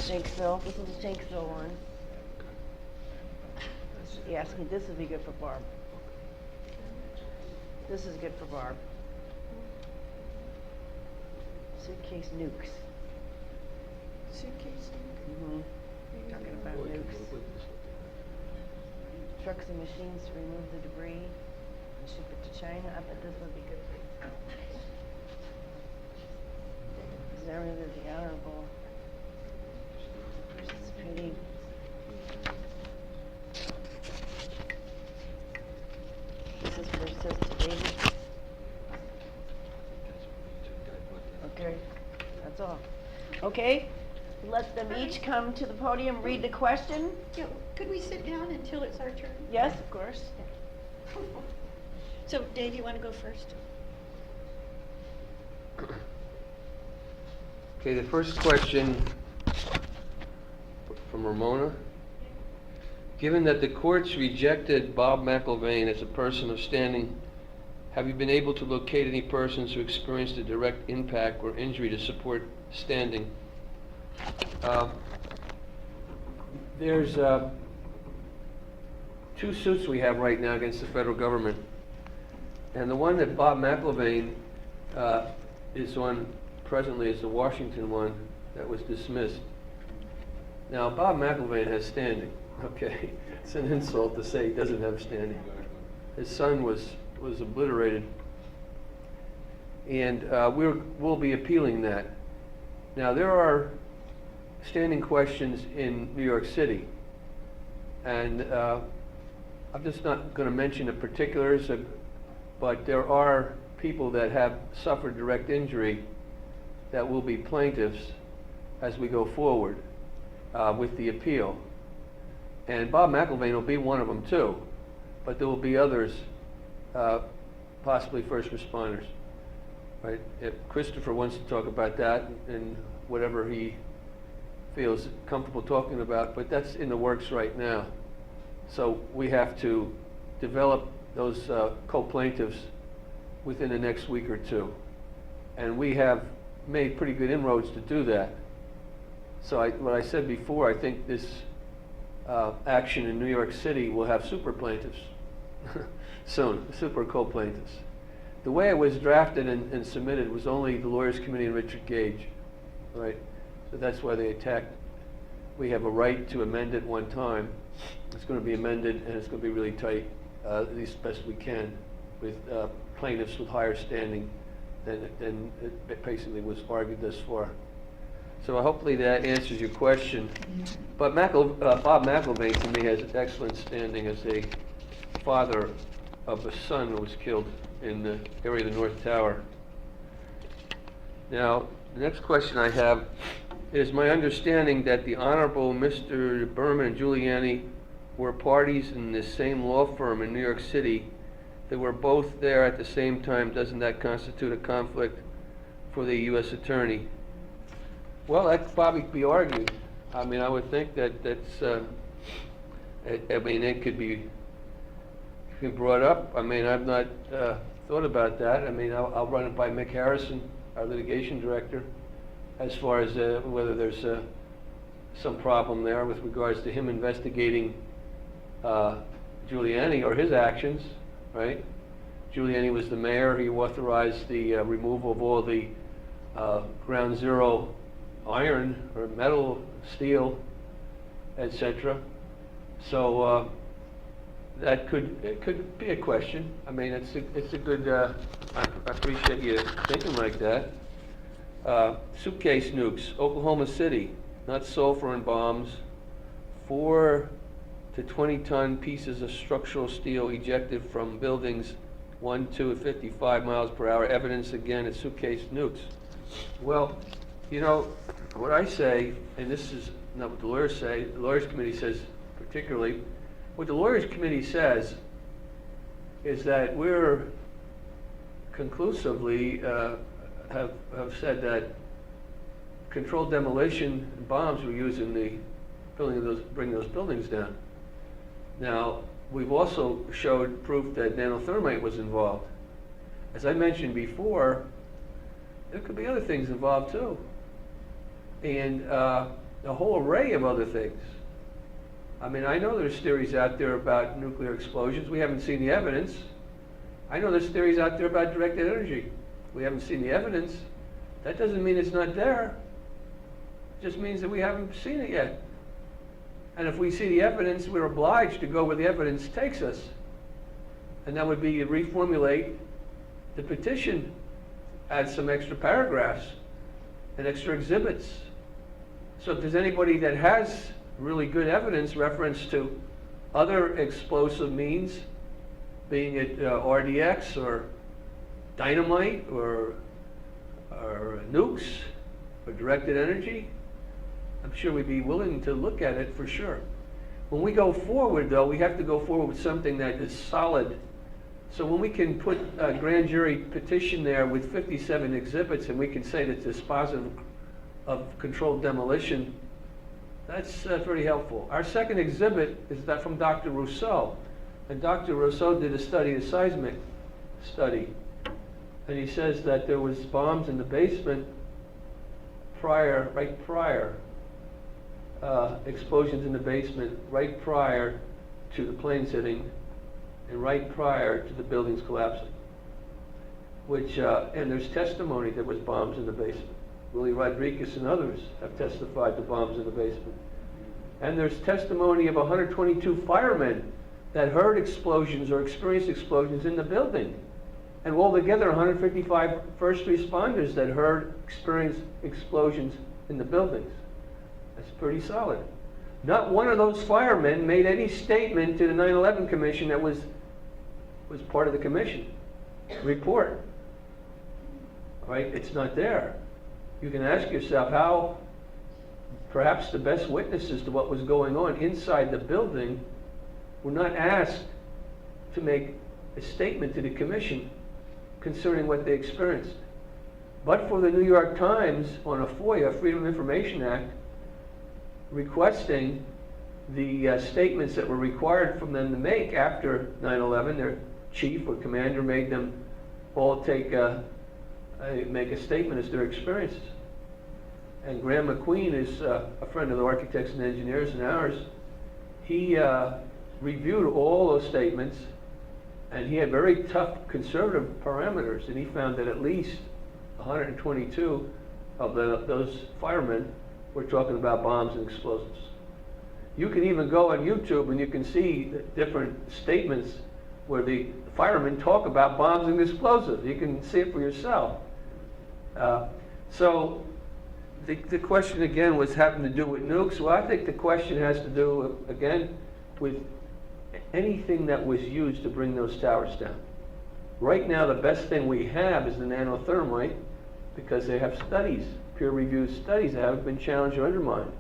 Speaker 1: Shanksville, this is the Shanksville one. He asked me, this would be good for Barb. This is good for Barb. Suitcase nukes.
Speaker 8: Suitcase.
Speaker 1: Mm-hmm. Talking about nukes. Trucks and machines to remove the debris and ship it to China. I bet this would be good for you. Representative, the Honorable participating. This is for says to David. Okay, that's all. Okay, let them each come to the podium, read the question.
Speaker 8: Yeah, could we sit down until it's our turn?
Speaker 1: Yes, of course.
Speaker 8: So, Dave, you want to go first?
Speaker 2: Okay, the first question from Ramona. Given that the courts rejected Bob McIlvaine as a person of standing, have you been able to locate any persons who experienced a direct impact or injury to support standing? There's 2 suits we have right now against the federal government. And the one that Bob McIlvaine is on presently is the Washington one that was dismissed. Now, Bob McIlvaine has standing. Okay, it's an insult to say he doesn't have standing. His son was obliterated, and we'll be appealing that. Now, there are standing questions in New York City, and I'm just not going to mention the particulars, but there are people that have suffered direct injury that will be plaintiffs as we go forward with the appeal. And Bob McIlvaine will be one of them too, but there will be others, possibly first responders. Right? If Christopher wants to talk about that and whatever he feels comfortable talking about, but that's in the works right now. So we have to develop those co-plaintiffs within the next week or 2. And we have made pretty good inroads to do that. So what I said before, I think this action in New York City will have super plaintiffs soon, super co-plaintiffs. The way it was drafted and submitted was only the Lawyers Committee and Richard Gage, right? So that's why they attacked. We have a right to amend it one time. It's going to be amended, and it's going to be really tight, at least best we can, with plaintiffs with higher standing than it basically was argued thus far. So hopefully that answers your question. But Bob McIlvaine, to me, has excellent standing as a father of a son who was killed in the area of the North Tower. Now, the next question I have is my understanding that the Honorable Mr. Berman and Giuliani were parties in the same law firm in New York City. They were both there at the same time. Doesn't that constitute a conflict for the U.S. Attorney? Well, that could probably be argued. I mean, I would think that that's, I mean, it could be brought up. I mean, I've not thought about that. I mean, I'll run it by Mick Harrison, our litigation director, as far as whether there's some problem there with regards to him investigating Giuliani or his actions, right? Giuliani was the mayor. He authorized the removal of all the ground zero iron or metal, steel, etc. So it could be a question. I mean, it's a good. I appreciate you thinking like that. Suitcase nukes, Oklahoma City, not sulfur and bombs. 4 to 20-ton pieces of structural steel ejected from buildings 1 to 55 miles per hour. Evidence again at suitcase nukes. Well, you know, what I say, and this is not what the lawyers say, the lawyers committee says particularly, what the lawyers committee says is that we're conclusively have said that controlled demolition bombs were used in the building of those, bring those buildings down. Now, we've also showed proof that nanothermite was involved. As I mentioned before, there could be other things involved too. And a whole array of other things. I mean, I know there's theories out there about nuclear explosions. We haven't seen the evidence. I know there's theories out there about directed energy. We haven't seen the evidence. That doesn't mean it's not there. It just means that we haven't seen it yet. And if we see the evidence, we're obliged to go where the evidence takes us. And that would be to reformulate the petition, add some extra paragraphs and extra exhibits. So if there's anybody that has really good evidence reference to other explosive means, being it RDX or dynamite or nukes or directed energy, I'm sure we'd be willing to look at it for sure. When we go forward, though, we have to go forward with something that is solid. So when we can put a grand jury petition there with 57 exhibits and we can say that it's dispositive of controlled demolition, that's pretty helpful. Our second exhibit is that from Dr. Rousseau. And Dr. Rousseau did a study, a seismic study. And he says that there was bombs in the basement right prior, explosions in the basement right prior to the planes hitting and right prior to the buildings collapsing. Which, and there's testimony there was bombs in the basement. Willie Rodriguez and others have testified to bombs in the basement. And there's testimony of 122 firemen that heard explosions or experienced explosions in the building. And altogether, 155 first responders that experienced explosions in the buildings. That's pretty solid. Not one of those firemen made any statement to the 9/11 Commission that was part of the commission report. Right? It's not there. You can ask yourself how perhaps the best witnesses to what was going on inside the building were not asked to make a statement to the commission concerning what they experienced. But for the New York Times on a FOIA, Freedom of Information Act, requesting the statements that were required from them to make after 9/11, their chief or commander made them all make a statement as their experiences. And Graham McQueen is a friend of the architects and engineers and ours. He reviewed all those statements, and he had very tough conservative parameters, and he found that at least 122 of those firemen were talking about bombs and explosives. You can even go on YouTube and you can see different statements where the firemen talk about bombs and explosives. You can see it for yourself. So the question again was having to do with nukes. Well, I think the question has to do, again, with anything that was used to bring those towers down. Right now, the best thing we have is the nanothermite, because they have studies, peer-reviewed studies that haven't been challenged or undermined.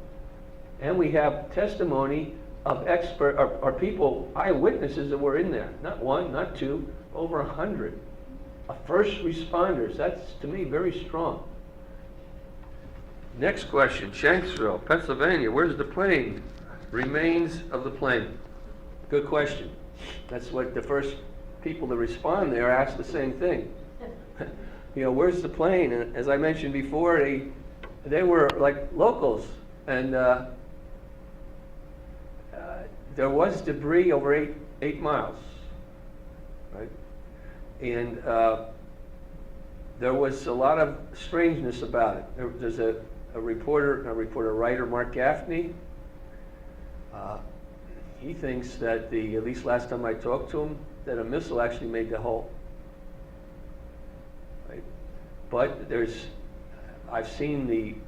Speaker 2: And we have testimony of or people, eyewitnesses that were in there. Not one, not two, over 100. First responders. That's, to me, very strong. Next question, Shanksville, Pennsylvania. Where's the plane? Remains of the plane. Good question. That's what the first people to respond there asked the same thing. You know, where's the plane? And as I mentioned before, they were like locals, and there was debris over 8 miles. right? And there was a lot of strangeness about it. There's a writer, Mark Gaffney. He thinks that at least last time I talked to him, that a missile actually made the hole. Right? But I've seen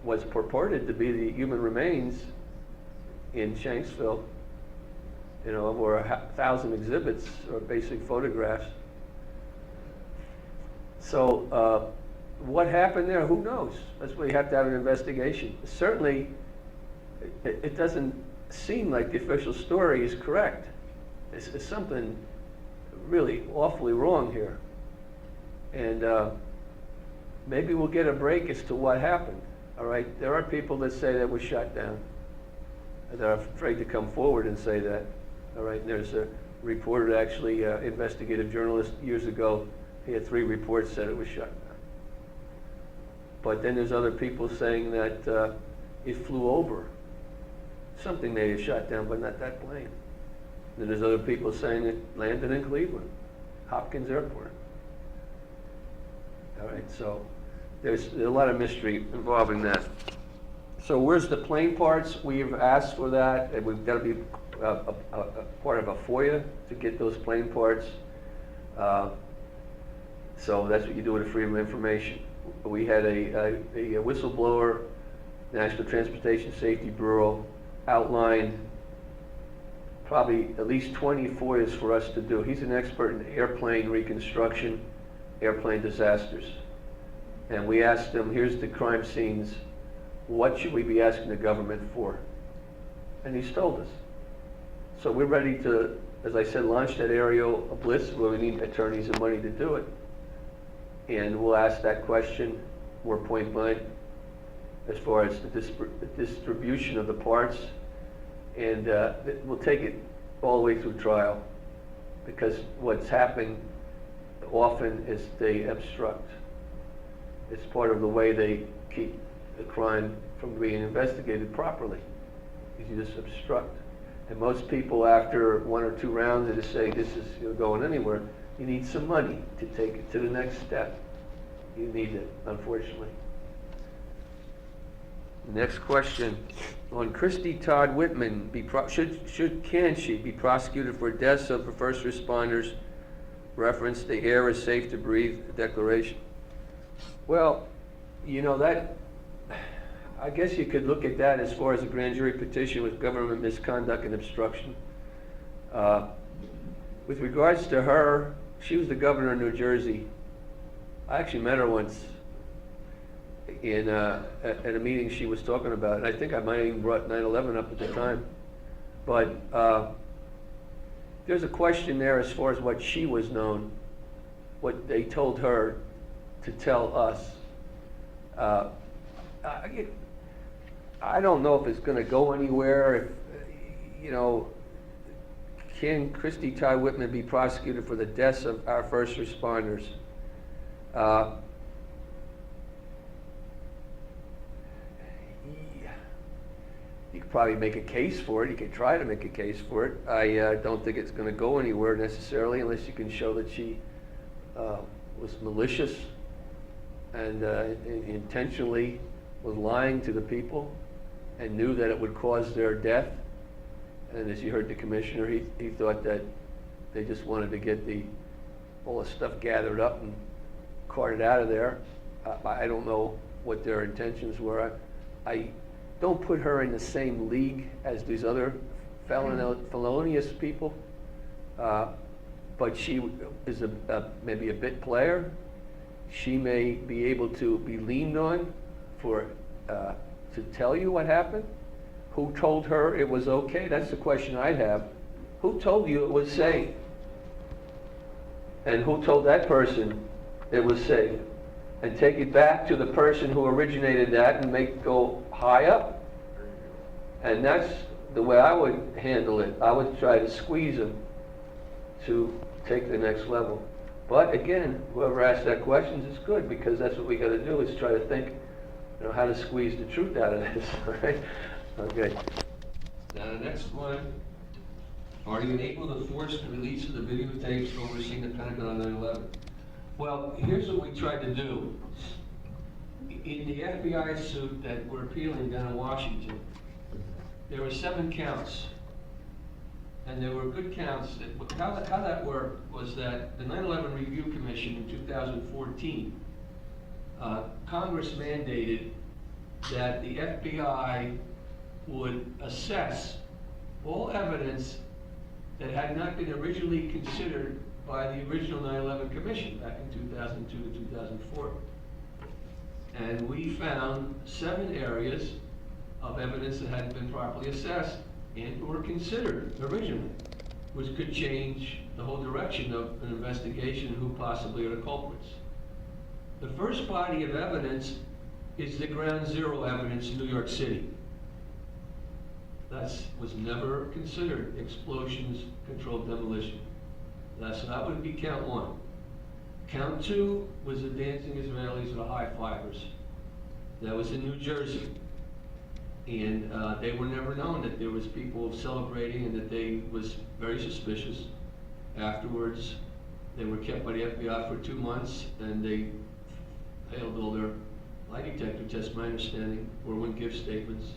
Speaker 2: what's purported to be the human remains in Shanksville, over 1,000 exhibits or basic photographs. So what happened there, who knows? That's why you have to have an investigation. Certainly, it doesn't seem like the official story is correct. It's something really awfully wrong here. And maybe we'll get a break as to what happened. All right, there are people that say that it was shot down. They're afraid to come forward and say that. All right, and there's a reporter, actually, investigative journalist years ago. He had 3 reports that it was shot down. But then there's other people saying that it flew over. Something made it shot down, but not that plane. Then there's other people saying it landed in Cleveland, Hopkins Airport. All right, so there's a lot of mystery involving that. So where's the plane parts? We've asked for that, and we've got to be a part of a FOIA to get those plane parts. So that's what you do with a Freedom of Information. We had a whistleblower, National Transportation Safety Bureau, outlined probably at least 20 FOIAs for us to do. He's an expert in airplane reconstruction, airplane disasters. And we asked him, here's the crime scenes, what should we be asking the government for? And he's told us. So we're ready to, as I said, launch that aerial blitz where we need attorneys and money to do it. And we'll ask that question more point blank as far as the distribution of the parts. And we'll take it all the way through trial, because what's happening often is they obstruct. It's part of the way they keep the crime from being investigated properly, is you just obstruct. And most people, after 1 or 2 rounds, they just say, this is going anywhere. You need some money to take it to the next step. You need it, unfortunately. Next question. On Christy Todd Whitman, can she be prosecuted for deaths of first responders? Reference the air is safe to breathe declaration. Well, that, I guess you could look at that as far as a grand jury petition with government misconduct and obstruction. With regards to her, she was the governor of New Jersey. I actually met her once at a meeting she was talking about, and I think I might have even brought 9/11 up at the time. But there's a question there as far as what she was known, what they told her to tell us. I don't know if it's going to go anywhere. Can Christy Todd Whitman be prosecuted for the deaths of our first responders? You could probably make a case for it. You could try to make a case for it. I don't think it's going to go anywhere necessarily unless you can show that she was malicious and intentionally was lying to the people and knew that it would cause their death. And as you heard the commissioner, he thought that they just wanted to get all the stuff gathered up and carted out of there. I don't know what their intentions were. I don't put her in the same league as these other felonious people, but she is maybe a bit player. She may be able to be leaned on to tell you what happened. Who told her it was okay? That's the question I'd have. Who told you it was safe? And who told that person it was safe? And take it back to the person who originated that and make it go high up. And that's the way I would handle it. I would try to squeeze them to take the next level. But again, whoever asked that question is good, because that's what we got to do, is try to think, how to squeeze the truth out of this. Right? Okay. Now the next one, Are you able to force the release of the videotapes overseeing the Pentagon on 9/11? Well, here's what we tried to do. In the FBI suit that we're appealing down in Washington, there were 7 counts. And there were good counts. How that worked was that the 9/11 Review Commission in 2014, Congress mandated that the FBI would assess all evidence that had not been originally considered by the original 9/11 Commission back in 2002 to 2004. And we found 7 areas of evidence that hadn't been properly assessed and or considered originally, which could change the whole direction of an investigation and who possibly are the culprits. The first body of evidence is the ground zero evidence in New York City. That was never considered explosions, controlled demolition. That would be count 1. Count 2 was the dancing Israelis or the high fivers. That was in New Jersey. And they were never known that there was people celebrating and that they was very suspicious. Afterwards, they were kept by the FBI for 2 months and they failed all their lie detector tests, my understanding, or wouldn't give statements.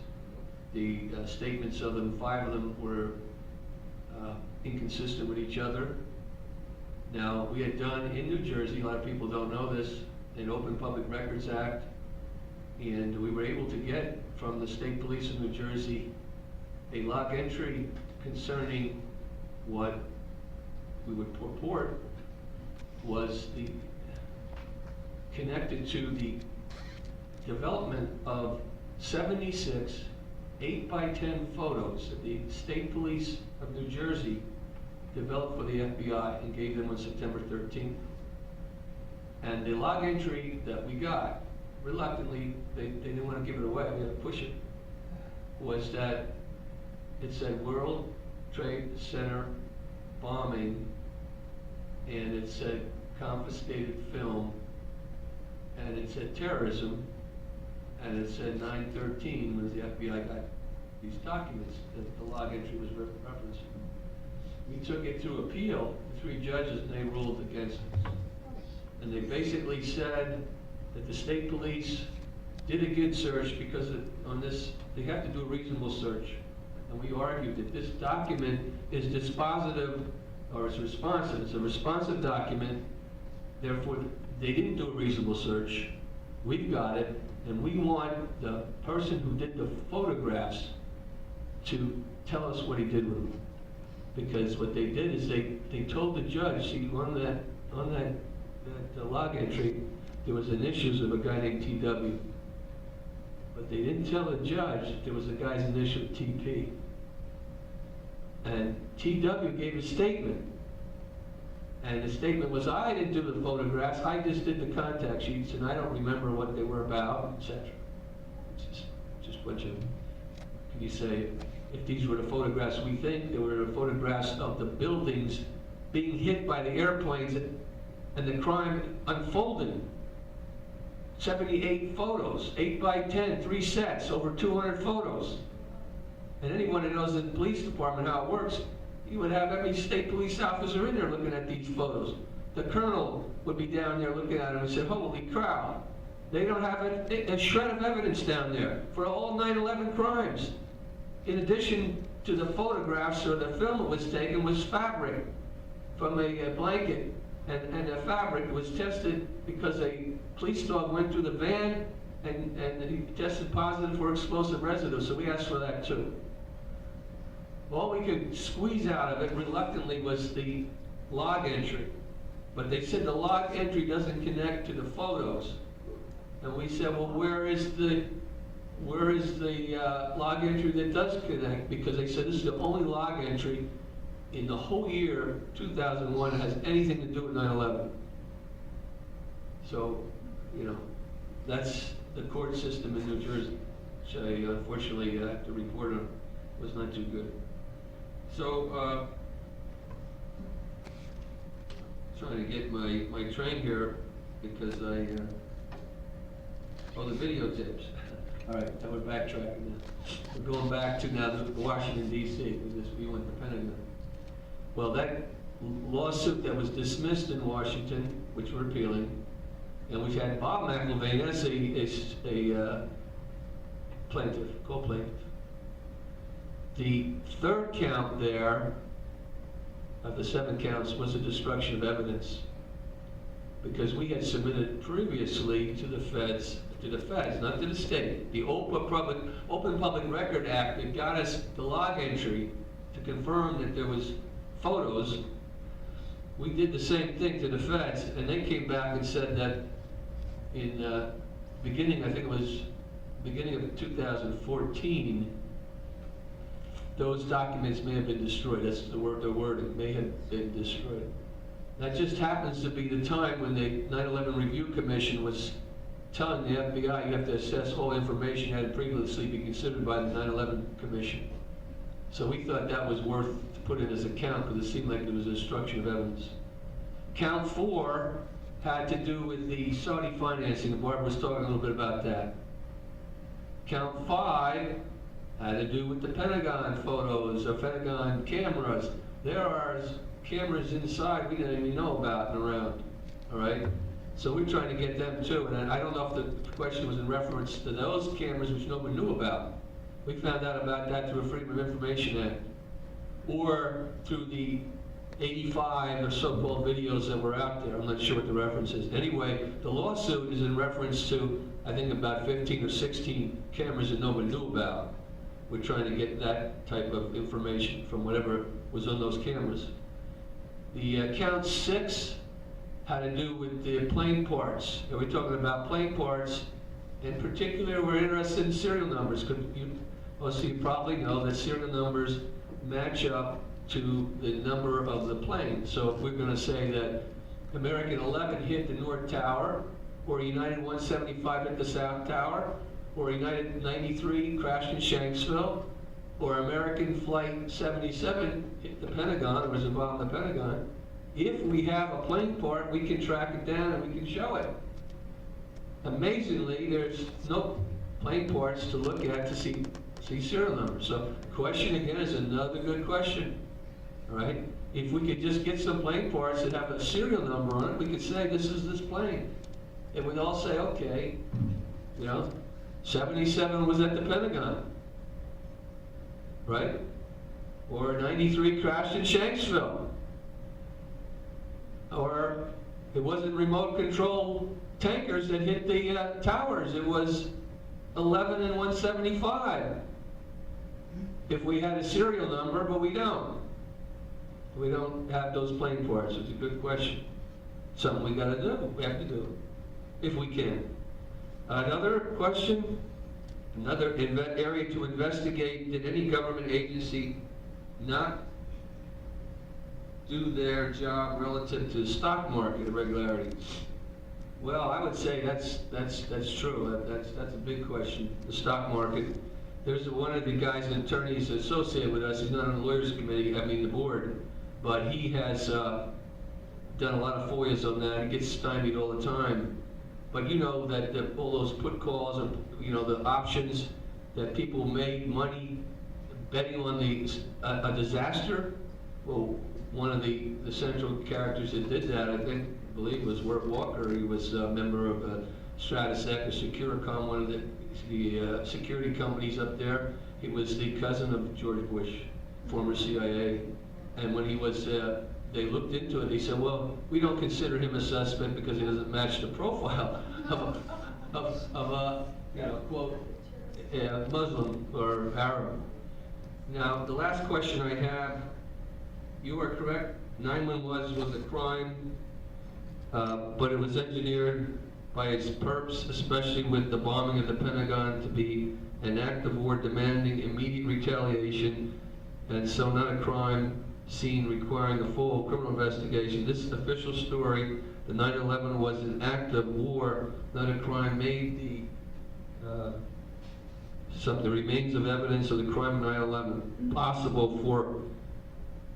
Speaker 2: The statements of them, 5 of them, were inconsistent with each other. Now, we had done in New Jersey, a lot of people don't know this, an Open Public Records Act, and we were able to get from the state police of New Jersey a log entry concerning what we would purport was connected to the development of 76 8x10 photos that the state police of New Jersey developed for the FBI and gave them on September 13th. And the log entry that we got, reluctantly, they didn't want to give it away, we had to push it, was that it said World Trade Center bombing, and it said confiscated film, and it said terrorism, and it said 9/13 when the FBI got these documents that the log entry was referencing. We took it to appeal, the 3 judges, and they ruled against us. And they basically said that the state police did a good search because on this, they have to do a reasonable search. And we argued that this document is dispositive, or it's responsive. It's a responsive document, therefore they didn't do a reasonable search. We've got it, and we want the person who did the photographs to tell us what he did with them. Because what they did is they told the judge, see, on that log entry, there was initials of a guy named TW. But they didn't tell the judge that there was a guy's initial TP. And TW gave a statement. And the statement was, I didn't do the photographs, I just did the contact sheets, and I don't remember what they were about, etc. It's just a bunch of, can you say, if these were the photographs we think, they were the photographs of the buildings being hit by the airplanes and the crime unfolding. 78 photos, 8x10, 3 sets, over 200 photos. And anyone who knows the police department, how it works, you would have every state police officer in there looking at these photos. The colonel would be down there looking at them and say, holy cow, they don't have a shred of evidence down there for all 9/11 crimes. In addition to the photographs or the film that was taken was fabric from a blanket. And the fabric was tested because a police dog went through the van and he tested positive for explosive residue, so we asked for that too. All we could squeeze out of it reluctantly was the log entry. But they said the log entry doesn't connect to the photos. And we said, well, where is the log entry that does connect? Because they said this is the only log entry in the whole year 2001 that has anything to do with 9/11. So, you know, that's the court system in New Jersey, which I unfortunately have to report on, was not too good. So, trying to get my train here because the videotapes. All right, now we're backtracking now. We're going back to now the Washington, D.C. We went to Pentagon. Well, that lawsuit that was dismissed in Washington, which we're appealing, and we've had Bob McIlvaine as a plaintiff, co-plaintiff. The third count there, of the 7 counts, was a destruction of evidence, because we had submitted previously to the feds, not to the state, the Open Public Record Act that got us the log entry to confirm that there was photos. We did the same thing to the feds, and they came back and said that in beginning, I think it was beginning of 2014, those documents may have been destroyed. That's the word, it may have been destroyed. That just happens to be the time when the 9/11 Review Commission was telling the FBI you have to assess all information that had previously been considered by the 9/11 Commission. So we thought that was worth to put in as a count, because it seemed like there was a destruction of evidence. Count 4 had to do with the Saudi financing, and Barbara was talking a little bit about that. Count 5 had to do with the Pentagon photos, or Pentagon cameras. There are cameras inside we didn't even know about and around, all right? So we're trying to get them too, and I don't know if the question was in reference to those cameras which nobody knew about. We found out about that through a Freedom of Information Act, or through the 85 or so-called videos that were out there. I'm not sure what the reference is. Anyway, the lawsuit is in reference to, I think, about 15 or 16 cameras that nobody knew about. We're trying to get that type of information from whatever was on those cameras. The count 6 had to do with the plane parts. We're talking about plane parts. In particular, we're interested in serial numbers. So you probably know that serial numbers match up to the number of the plane. So if we're going to say that American 11 hit the North Tower, or United 175 hit the South Tower, or United 93 crashed in Shanksville, or American Flight 77 hit the Pentagon, or was involved in the Pentagon, if we have a plane part, we can track it down and we can show it. Amazingly, there's no plane parts to look at to see serial numbers. So the question again is another good question, all right? If we could just get some plane parts that have a serial number on it, we could say this is this plane. And we'd all say, okay, 77 was at the Pentagon, right? Or 93 crashed in Shanksville. Or it wasn't remote control tankers that hit the towers. It was 11 and 175. If we had a serial number, but we don't. We don't have those plane parts. It's a good question. Something we got to do. We have to do if we can. Another question, another area to investigate: did any government agency not do their job relative to stock market irregularities? Well, I would say that's true. That's a big question. The stock market. There's one of the guys and attorneys associated with us. He's not on the lawyers committee. I mean the board, but he has done a lot of FOIAs on that. He gets stymied all the time. But you know that all those put calls and the options that people made money betting on a disaster. Well, one of the central characters that did that, I believe, was Wirt Walker. He was a member of Stratesec, or Securicom, one of the security companies up there. He was the cousin of George Bush, former CIA. And when he was, they looked into it, they said, well, we don't consider him a suspect because he doesn't match the profile of a quote, Muslim or Arab. Now, the last question I have, you are correct, 9/11 was a crime, but it was engineered by its perps, especially with the bombing of the Pentagon, to be an act of war demanding immediate retaliation, and so not a crime scene requiring a full criminal investigation. This official story, the 9/11 was an act of war, not a crime, made the remains of evidence of the crime of 9/11 possible for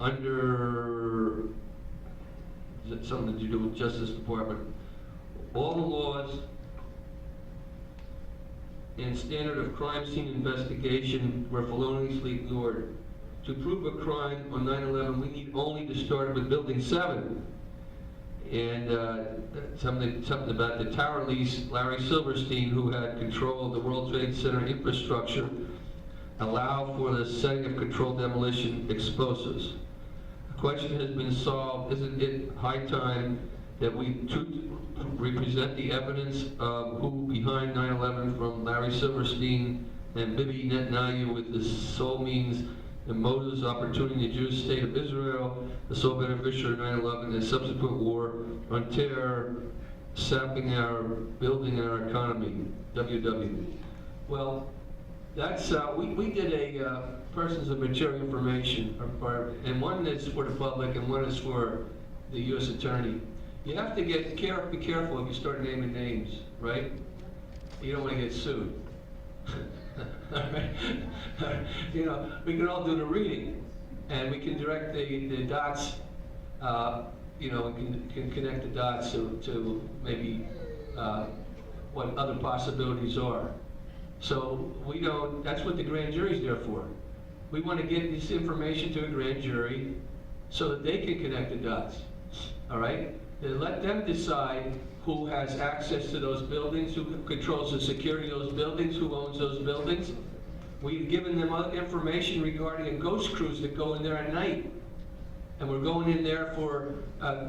Speaker 2: under something to do with Justice Department. All the laws and standard of crime scene investigation were feloniously ignored.
Speaker 10: to prove a crime on 9/11, we need only to start with Building 7. And something about the tower lease, Larry Silverstein, who had control of the World Trade Center infrastructure, allow for the setting of controlled demolition explosives. The question has been solved. Isn't it high time that we represent the evidence of who behind 9/11, from Larry Silverstein and Bibi Netanyahu, with the sole means and motives, opportunity, the Jewish state of Israel, the sole beneficiary of 9/11, and the subsequent war on terror, sapping our building and our economy, WW. Well, that's, we did a persons of material information, and one is for the public and one is for the U.S. Attorney. You have to be careful if you start naming names, right? You don't want to get sued. You know, we can all do the reading, and we can direct the dots. You know, we can connect the dots to maybe what other possibilities are. So we don't. That's what the grand jury's there for. We want to get this information to a grand jury so that they can connect the dots. All right. And let them decide who has access to those buildings, who controls the security of those buildings, who owns those buildings. We've given them other information regarding ghost crews that go in there at night. And we're going in there for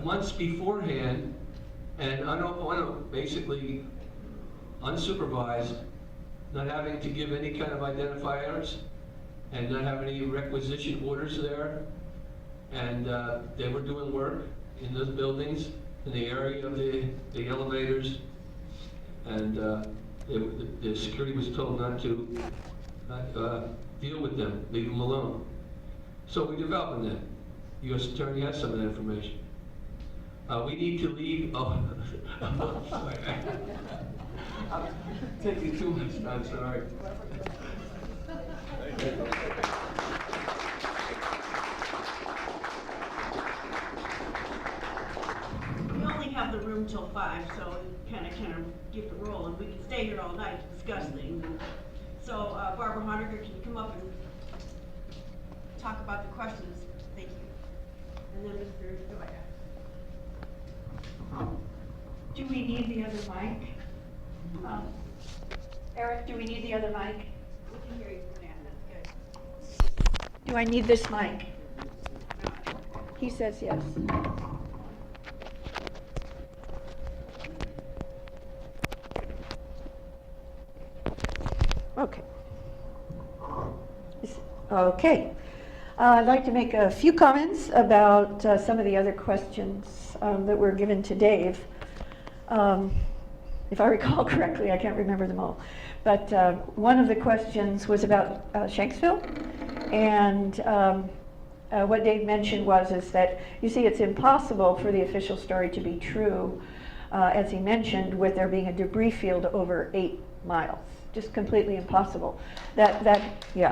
Speaker 10: months beforehand, and I don't want to basically unsupervised, not having to give any kind of identifiers, and not having any requisition orders there. And they were doing work in those buildings, in the area of the elevators, and the security was told not to deal with them, leave them alone. So we're developing that. The U.S. Attorney has some of that information. We need to leave. Oh, sorry. I'm taking too much time, sorry.
Speaker 1: We only have the room till 5, so we kind of get the roll, and we can stay here all night to discuss things. And so, Barbara Honaker, can you come up and talk about the questions? Thank you. And then Mr. Doyle.
Speaker 8: Do we need the other mic? Eric, do we need the other mic?
Speaker 1: We can hear you, Fernand, that's good.
Speaker 8: Do I need this mic? He says yes. Okay. Okay. I'd like to make a few comments about some of the other questions that were given to Dave. If I recall correctly, I can't remember them all. But one of the questions was about Shanksville. And what Dave mentioned is that, you see, it's impossible for the official story to be true, as he mentioned, with there being a debris field over 8 miles. Just completely impossible. Yeah.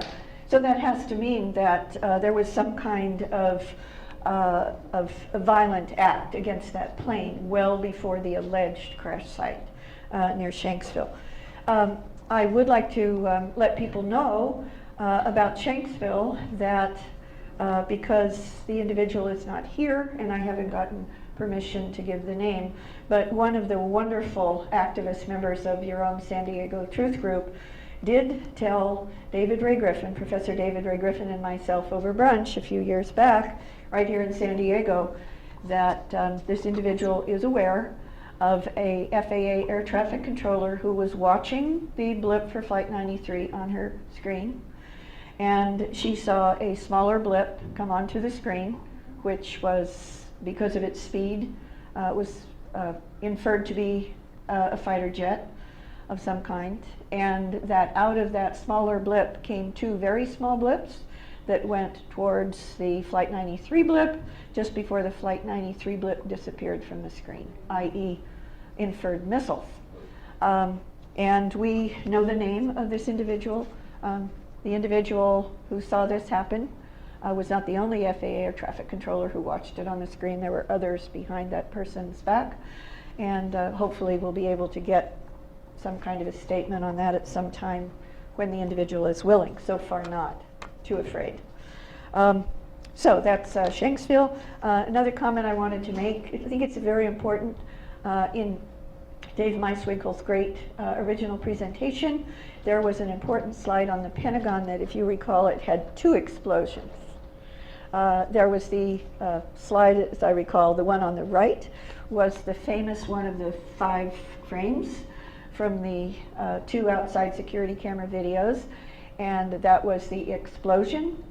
Speaker 8: So that has to mean that there was some kind of a violent act against that plane well before the alleged crash site near Shanksville. I would like to let people know about Shanksville that because the individual is not here and I haven't gotten permission to give the name, but one of the wonderful activist members of your own San Diego Truth Group did tell David Ray Griffin, Professor David Ray Griffin, and myself over brunch a few years back, right here in San Diego, that this individual is aware of a FAA air traffic controller who was watching the blip for Flight 93 on her screen, and she saw a smaller blip come onto the screen, which was, because of its speed, was inferred to be a fighter jet of some kind, and that out of that smaller blip came 2 very small blips that went towards the Flight 93 blip just before the Flight 93 blip disappeared from the screen, i.e. inferred missiles. And we know the name of this individual. The individual who saw this happen was not the only FAA air traffic controller who watched it on the screen. There were others behind that person's back, and hopefully we'll be able to get some kind of a statement on that at some time when the individual is willing. So far not too afraid. So that's Shanksville. Another comment I wanted to make, I think it's very important in Dave Meiswinkle's great original presentation. There was an important slide on the Pentagon that, if you recall, it had 2 explosions. There was the slide, as I recall, the one on the right was the famous one of the 5 frames from the 2 outside security camera videos, and that was the explosion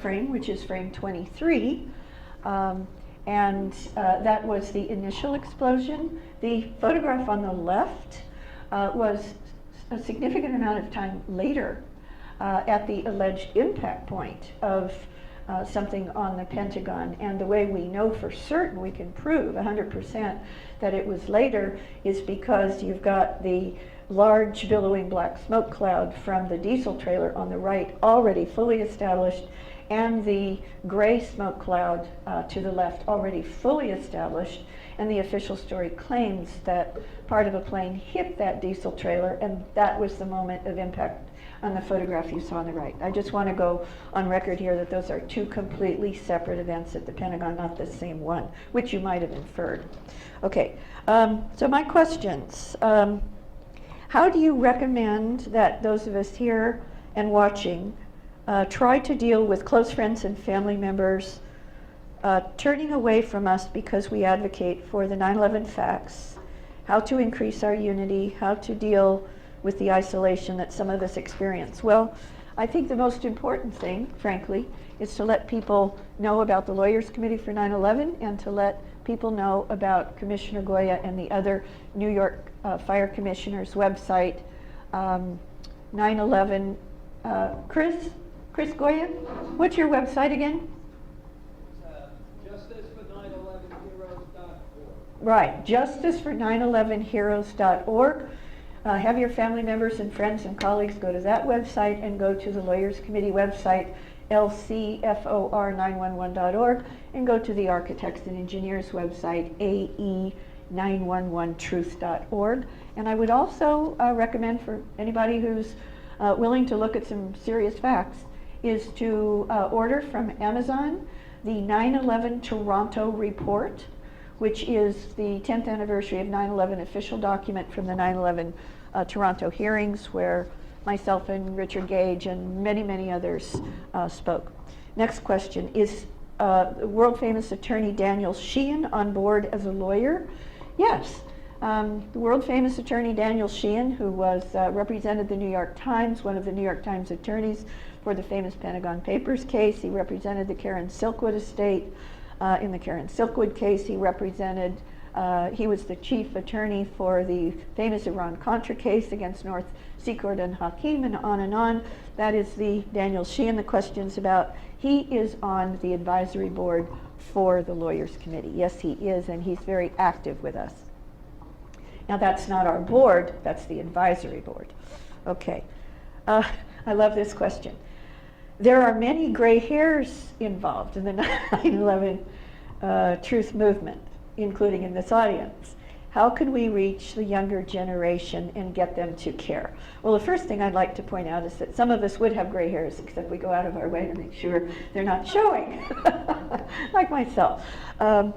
Speaker 8: frame, which is frame 23. That was the initial explosion. The photograph on the left was a significant amount of time later at the alleged impact point of something on the Pentagon. And the way we know for certain, we can prove 100% that it was later, is because you've got the large billowing black smoke cloud from the diesel trailer on the right already fully established, and the gray smoke cloud to the left already fully established. And the official story claims that part of a plane hit that diesel trailer, and that was the moment of impact on the photograph you saw on the right. I just want to go on record here that those are 2 completely separate events at the Pentagon, not the same one, which you might have inferred. Okay, so my questions. How do you recommend that those of us here and watching try to deal with close friends and family members turning away from us because we advocate for the 9/11 facts, how to increase our unity, how to deal with the isolation that some of us experience? Well, I think the most important thing, frankly, is to let people know about the Lawyers Committee for 9/11 and to let people know about Commissioner Goya and the other New York Fire Commissioners' website, 9/11. Chris Goya, what's your website again? JusticeFor911Heroes.org. Right, JusticeFor911Heroes.org. Have your family members and friends and colleagues go to that website and go to the Lawyers Committee website, lcfor911.org, and go to the Architects and Engineers website, ae911truth.org. And I would also recommend for anybody who's willing to look at some serious facts is to order from Amazon the 9/11 Toronto Report, which is the 10th anniversary of 9/11 official document from the 9/11 Toronto hearings, where myself and Richard Gage and many, many others spoke. Next question, is world famous attorney Daniel Sheehan on board as a lawyer? Yes. The world famous attorney Daniel Sheehan, who was represented the New York Times, one of the New York Times attorneys for the famous Pentagon Papers case. He represented the Karen Silkwood estate in the Karen Silkwood case. He was the chief attorney for the famous Iran-Contra case against North Secord and Hakim, and on and on. That is the Daniel Sheehan the question's about. He is on the advisory board for the Lawyers Committee. Yes, he is, and he's very active with us. Now, that's not our board, that's the advisory board. Okay, I love this question. There are many gray hairs involved in the 9/11 truth movement, including in this audience. How can we reach the younger generation and get them to care? Well, the first thing I'd like to point out is that some of us would have gray hairs, except we go out of our way to make sure they're not showing, like myself. The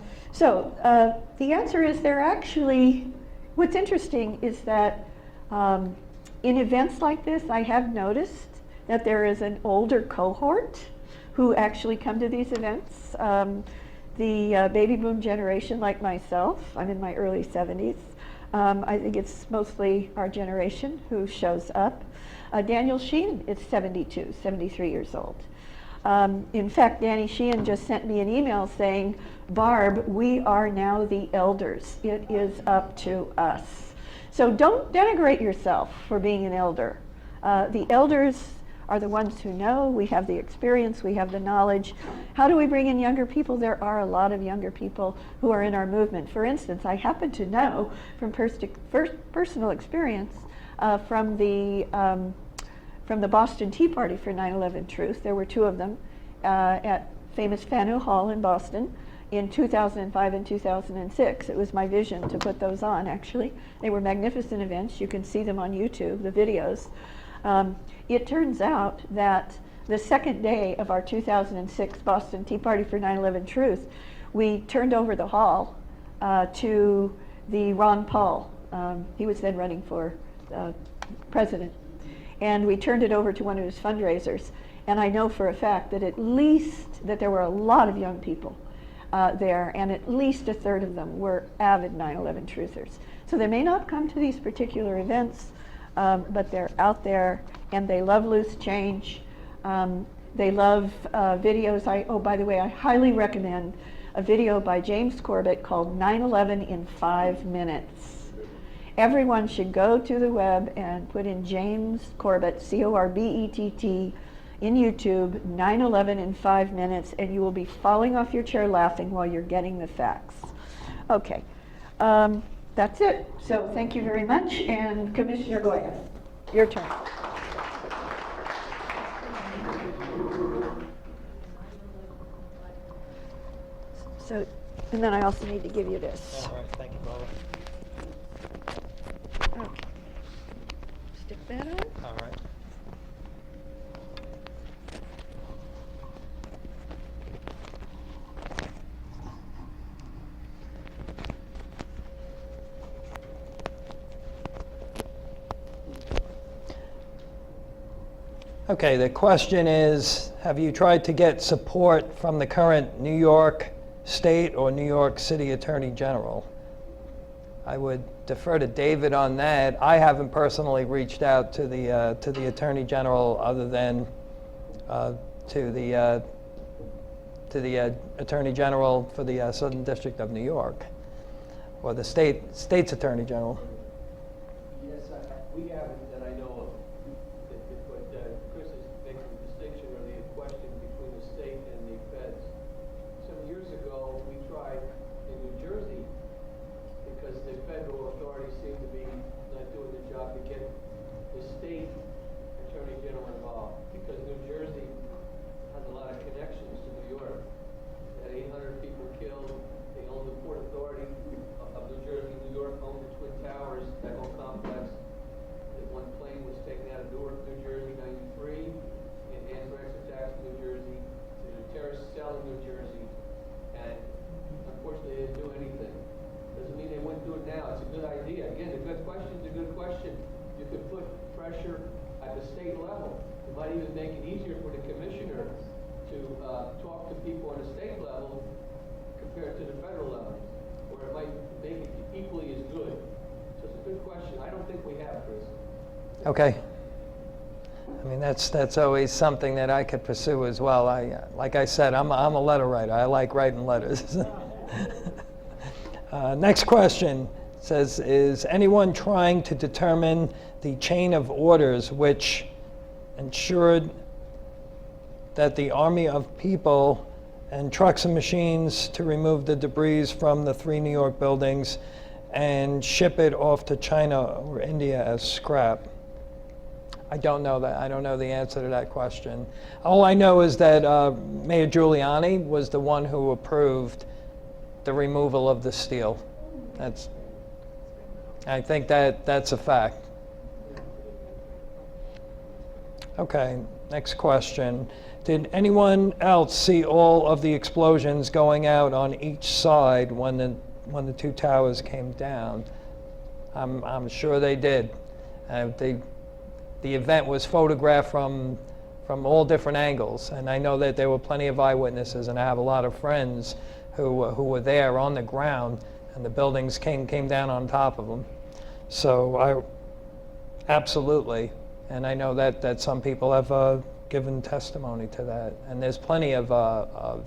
Speaker 8: answer is they're actually, what's interesting is that in events like this, I have noticed that there is an older cohort who actually come to these events. The baby boom generation, like myself, I'm in my early 70s. I think it's mostly our generation who shows up. Daniel Sheehan is 72, 73 years old. In fact, Danny Sheehan just sent me an email saying, Barb, we are now the elders. It is up to us. So don't denigrate yourself for being an elder. The elders are the ones who know. We have the experience, we have the knowledge. How do we bring in younger people? There are a lot of younger people who are in our movement. For instance, I happen to know from personal experience from the Boston Tea Party for 9/11 Truth. There were 2 of them at famous Faneuil Hall in Boston in 2005 and 2006. It was my vision to put those on, actually. They were magnificent events. You can see them on YouTube, the videos. It turns out that the second day of our 2006 Boston Tea Party for 9/11 Truth, we turned over the hall to the Ron Paul. He was then running for president. And we turned it over to one of his fundraisers. And I know for a fact that that there were a lot of young people there, and at least a third of them were avid 9/11 truthers. So they may not come to these particular events, but they're out there, and they love loose change. They love videos. Oh, by the way, I highly recommend a video by James Corbett called 9/11 in 5 minutes. Everyone should go to the web and put in James Corbett, C-O-R-B-E-T-T, in YouTube, 9/11 in 5 minutes, and you will be falling off your chair laughing while you're getting the facts. Okay, that's it. So thank you very much, and Commissioner, go ahead. Your turn. So, and then I also need to give you this.
Speaker 9: All right, thank you, Barbara.
Speaker 8: Okay. Stick that on.
Speaker 9: All right. Okay, the question is, have you tried to get support from the current New York State or New York City Attorney General? I would defer to David on that. I haven't personally reached out to the Attorney General other than to the Attorney General for the Southern District of New York, or the state's Attorney General.
Speaker 2: Yes, we haven't, that I know of. But Chris is making the distinction or the question between the state and the feds. Some years ago, we tried in New Jersey, because the federal authorities seem to be not doing the job, to get the state attorney general involved, because New Jersey has a lot of connections to New York. They had 800 people killed. They own the Port Authority of New Jersey. New York owned the Twin Towers, that whole complex. That one plane was taken out of Newark, New Jersey, '93, and anthrax attacks in New Jersey. There's a terrorist cell in New Jersey, and unfortunately they didn't do anything. Doesn't mean they wouldn't do it now. It's a good idea. Again, the good question's a good question. You could put pressure at the state level. It might even make it easier for the commissioner to talk to people on the state level compared to the federal level, or it might make it equally as good. So it's a good question. I don't think we have, Chris.
Speaker 9: Okay. I mean, that's always something that I could pursue as well. Like I said, I'm a letter writer. I like writing letters. Next question says, is anyone trying to determine the chain of orders which ensured that the army of people and trucks and machines to remove the debris from the 3 New York buildings and ship it off to China or India as scrap? I don't know that. I don't know the answer to that question. All I know is that Mayor Giuliani was the one who approved the removal of the steel. I think that's a fact. Okay, next question. Did anyone else see all of the explosions going out on each side when the 2 towers came down? I'm sure they did. The event was photographed from all different angles, and I know that there were plenty of eyewitnesses, and I have a lot of friends who were there on the ground, and the buildings came down on top of them. So absolutely, and I know that some people have given testimony to that, and there's plenty of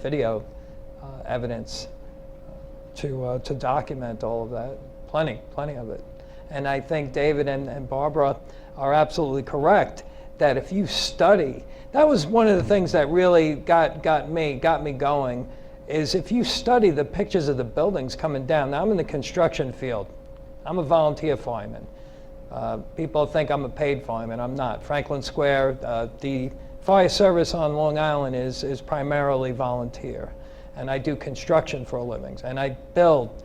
Speaker 9: video evidence to document all of that. Plenty of it. And I think David and Barbara are absolutely correct that if you study, that was one of the things that really got me going, is if you study the pictures of the buildings coming down. Now I'm in the construction field. I'm a volunteer fireman. People think I'm a paid fireman. I'm not. Franklin Square, the fire service on Long Island is primarily volunteer. And I do construction for a living. And I build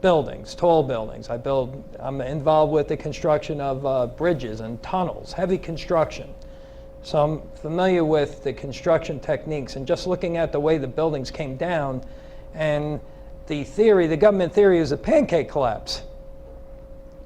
Speaker 9: buildings, tall buildings. I'm involved with the construction of bridges and tunnels, heavy construction. So I'm familiar with the construction techniques and just looking at the way the buildings came down, and the government theory is a pancake collapse.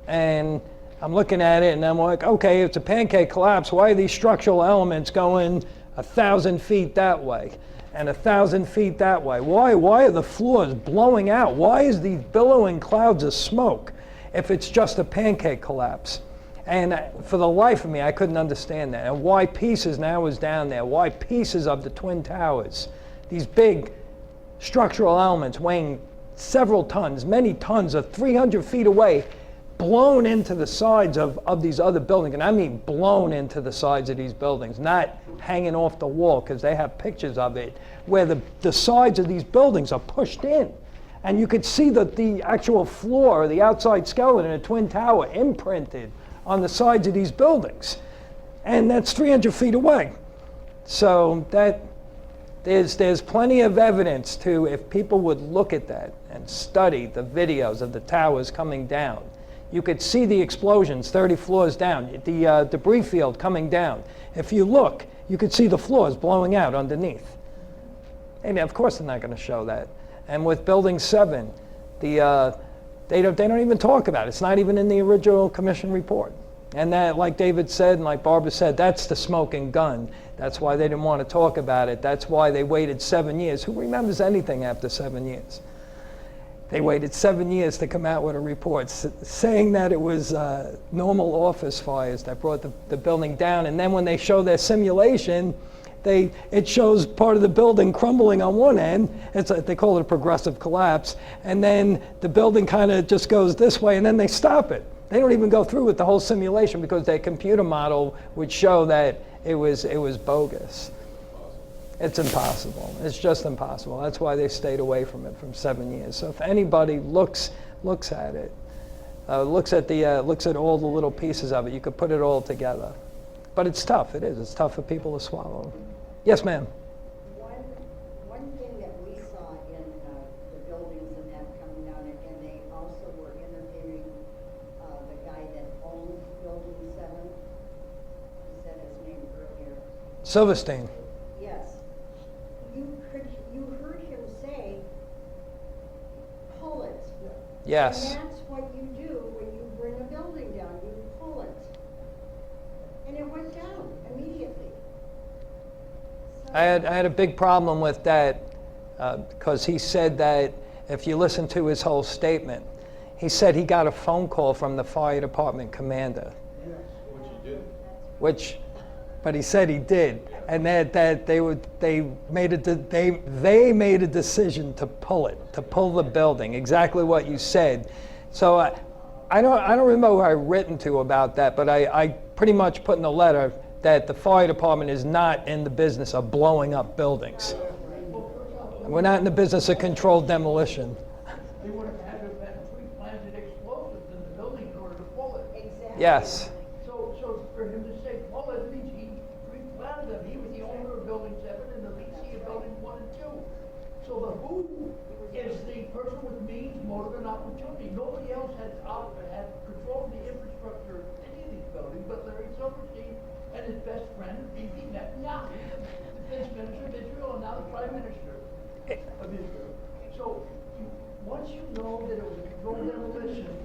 Speaker 9: And I'm looking at it and I'm like, okay, it's a pancake collapse. Why are these structural elements going 1,000 feet that way and 1,000 feet that way? Why are the floors blowing out? Why is these billowing clouds of smoke if it's just a pancake collapse? And for the life of me, I couldn't understand that. And why pieces now is down there? Why pieces of the Twin Towers, these big structural elements weighing several tons, many tons, of 300 feet away, blown into the sides of these other buildings. And I mean blown into the sides of these buildings, not hanging off the wall, because they have pictures of it, where the sides of these buildings are pushed in. And you could see the actual floor, the outside skeleton of the Twin Tower imprinted on the sides of these buildings. And that's 300 feet away. So there's plenty of evidence to, if people would look at that and study the videos of the towers coming down, you could see the explosions 30 floors down, the debris field coming down. If you look, you could see the floors blowing out underneath. And of course they're not going to show that. And with Building 7, they don't even talk about it. It's not even in the original commission report. And that, like David said and like Barbara said, that's the smoking gun. That's why they didn't want to talk about it. That's why they waited 7 years. Who remembers anything after 7 years? They waited 7 years to come out with a report saying that it was normal office fires that brought the building down. And then when they show their simulation, it shows part of the building crumbling on one end. They call it a progressive collapse. And then the building kind of just goes this way, and then they stop it. They don't even go through with the whole simulation because their computer model would show that it was bogus. It's impossible. It's just impossible. That's why they stayed away from it from 7 years. So if anybody looks at it, looks at all the little pieces of it, you could put it all together. But it's tough. It is. It's tough for people to swallow. Yes, ma'am.
Speaker 11: One thing that we saw in the buildings and that coming down, and they also were interviewing the guy that owns Building 7. You said his name earlier.
Speaker 9: Silverstein.
Speaker 11: Yes. You heard him say, pull it.
Speaker 9: Yes.
Speaker 11: And that's what you do when you bring a building down. You pull it. And it went down immediately. So
Speaker 9: I had a big problem with that because he said that if you listen to his whole statement, he said he got a phone call from the fire department commander.
Speaker 3: Yes, which you did.
Speaker 9: But he said he did, and that they made a decision to pull the building. Exactly what you said. So I don't remember who I written to about that, but I pretty much put in the letter that the fire department is not in the business of blowing up buildings. We're not in the business of controlled demolition.
Speaker 12: They would have had to have had pre-planted explosives in the building in order to pull it.
Speaker 11: exactly.
Speaker 9: Yes.
Speaker 12: So for him to say, pull it, means he pre-planted them. He was the owner of Building 7 and the leasing of Buildings 1 and 2. So the who is the person with means, motive, and opportunity. Nobody else had control of the infrastructure of any of these buildings but Larry Silverstein and his best friend, Bibi Netanyahu, the defense minister of Israel and now the prime minister of Israel. So once you know that it was a controlled demolition,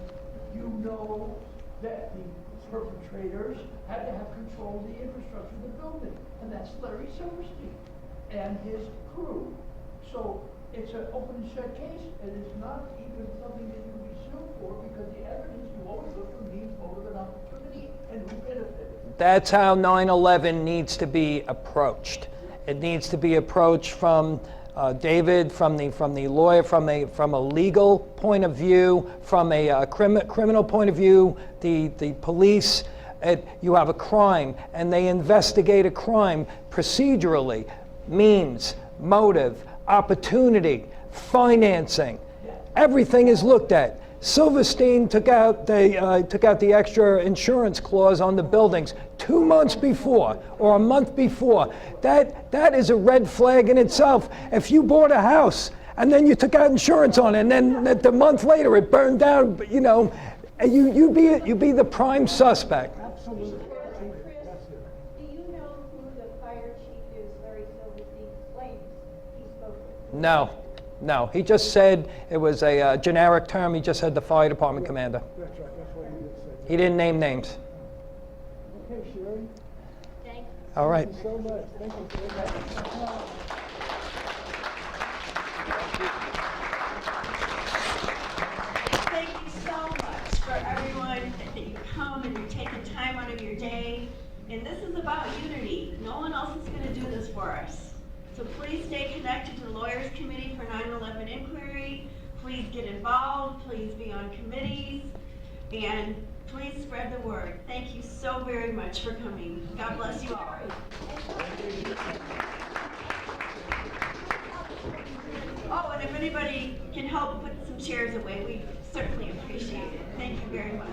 Speaker 12: you know that the perpetrators had to have control of the infrastructure of the building, and that's Larry Silverstein and his crew. So it's an open and shut case, and it's not even something that you can be sued for because the evidence, you always look for means, motive, and opportunity, and who benefited.
Speaker 9: That's how 9/11 needs to be approached. It needs to be approached from David, from the lawyer, from a legal point of view, from a criminal point of view, the police. You have a crime, and they investigate a crime procedurally, means, motive, opportunity, financing. Everything is looked at. Silverstein took out the extra insurance clause on the buildings 2 months before or a month before. That is a red flag in itself. If you bought a house and then you took out insurance on it, and then the month later it burned down, you'd be the prime suspect.
Speaker 1: Chris, do you know who
Speaker 9: No, no. He just said it was a generic term. He just said the fire department commander.
Speaker 13: That's right, that's what he did say.
Speaker 9: He didn't name names.
Speaker 13: Okay, Cheri.
Speaker 1: Thank
Speaker 9: All right.
Speaker 13: Thank you so much. Thank you so much.
Speaker 1: Thank you so much for everyone that you come and you take the time out of your day. And this is about unity. No one else is going to do this for us. So please stay connected to the Lawyers Committee for 9/11 Inquiry. Please get involved. Please be on committees. And please spread the word. Thank you so very much for coming. God bless you all. Oh, and if anybody can help put some chairs away, we certainly appreciate it. Thank you very much.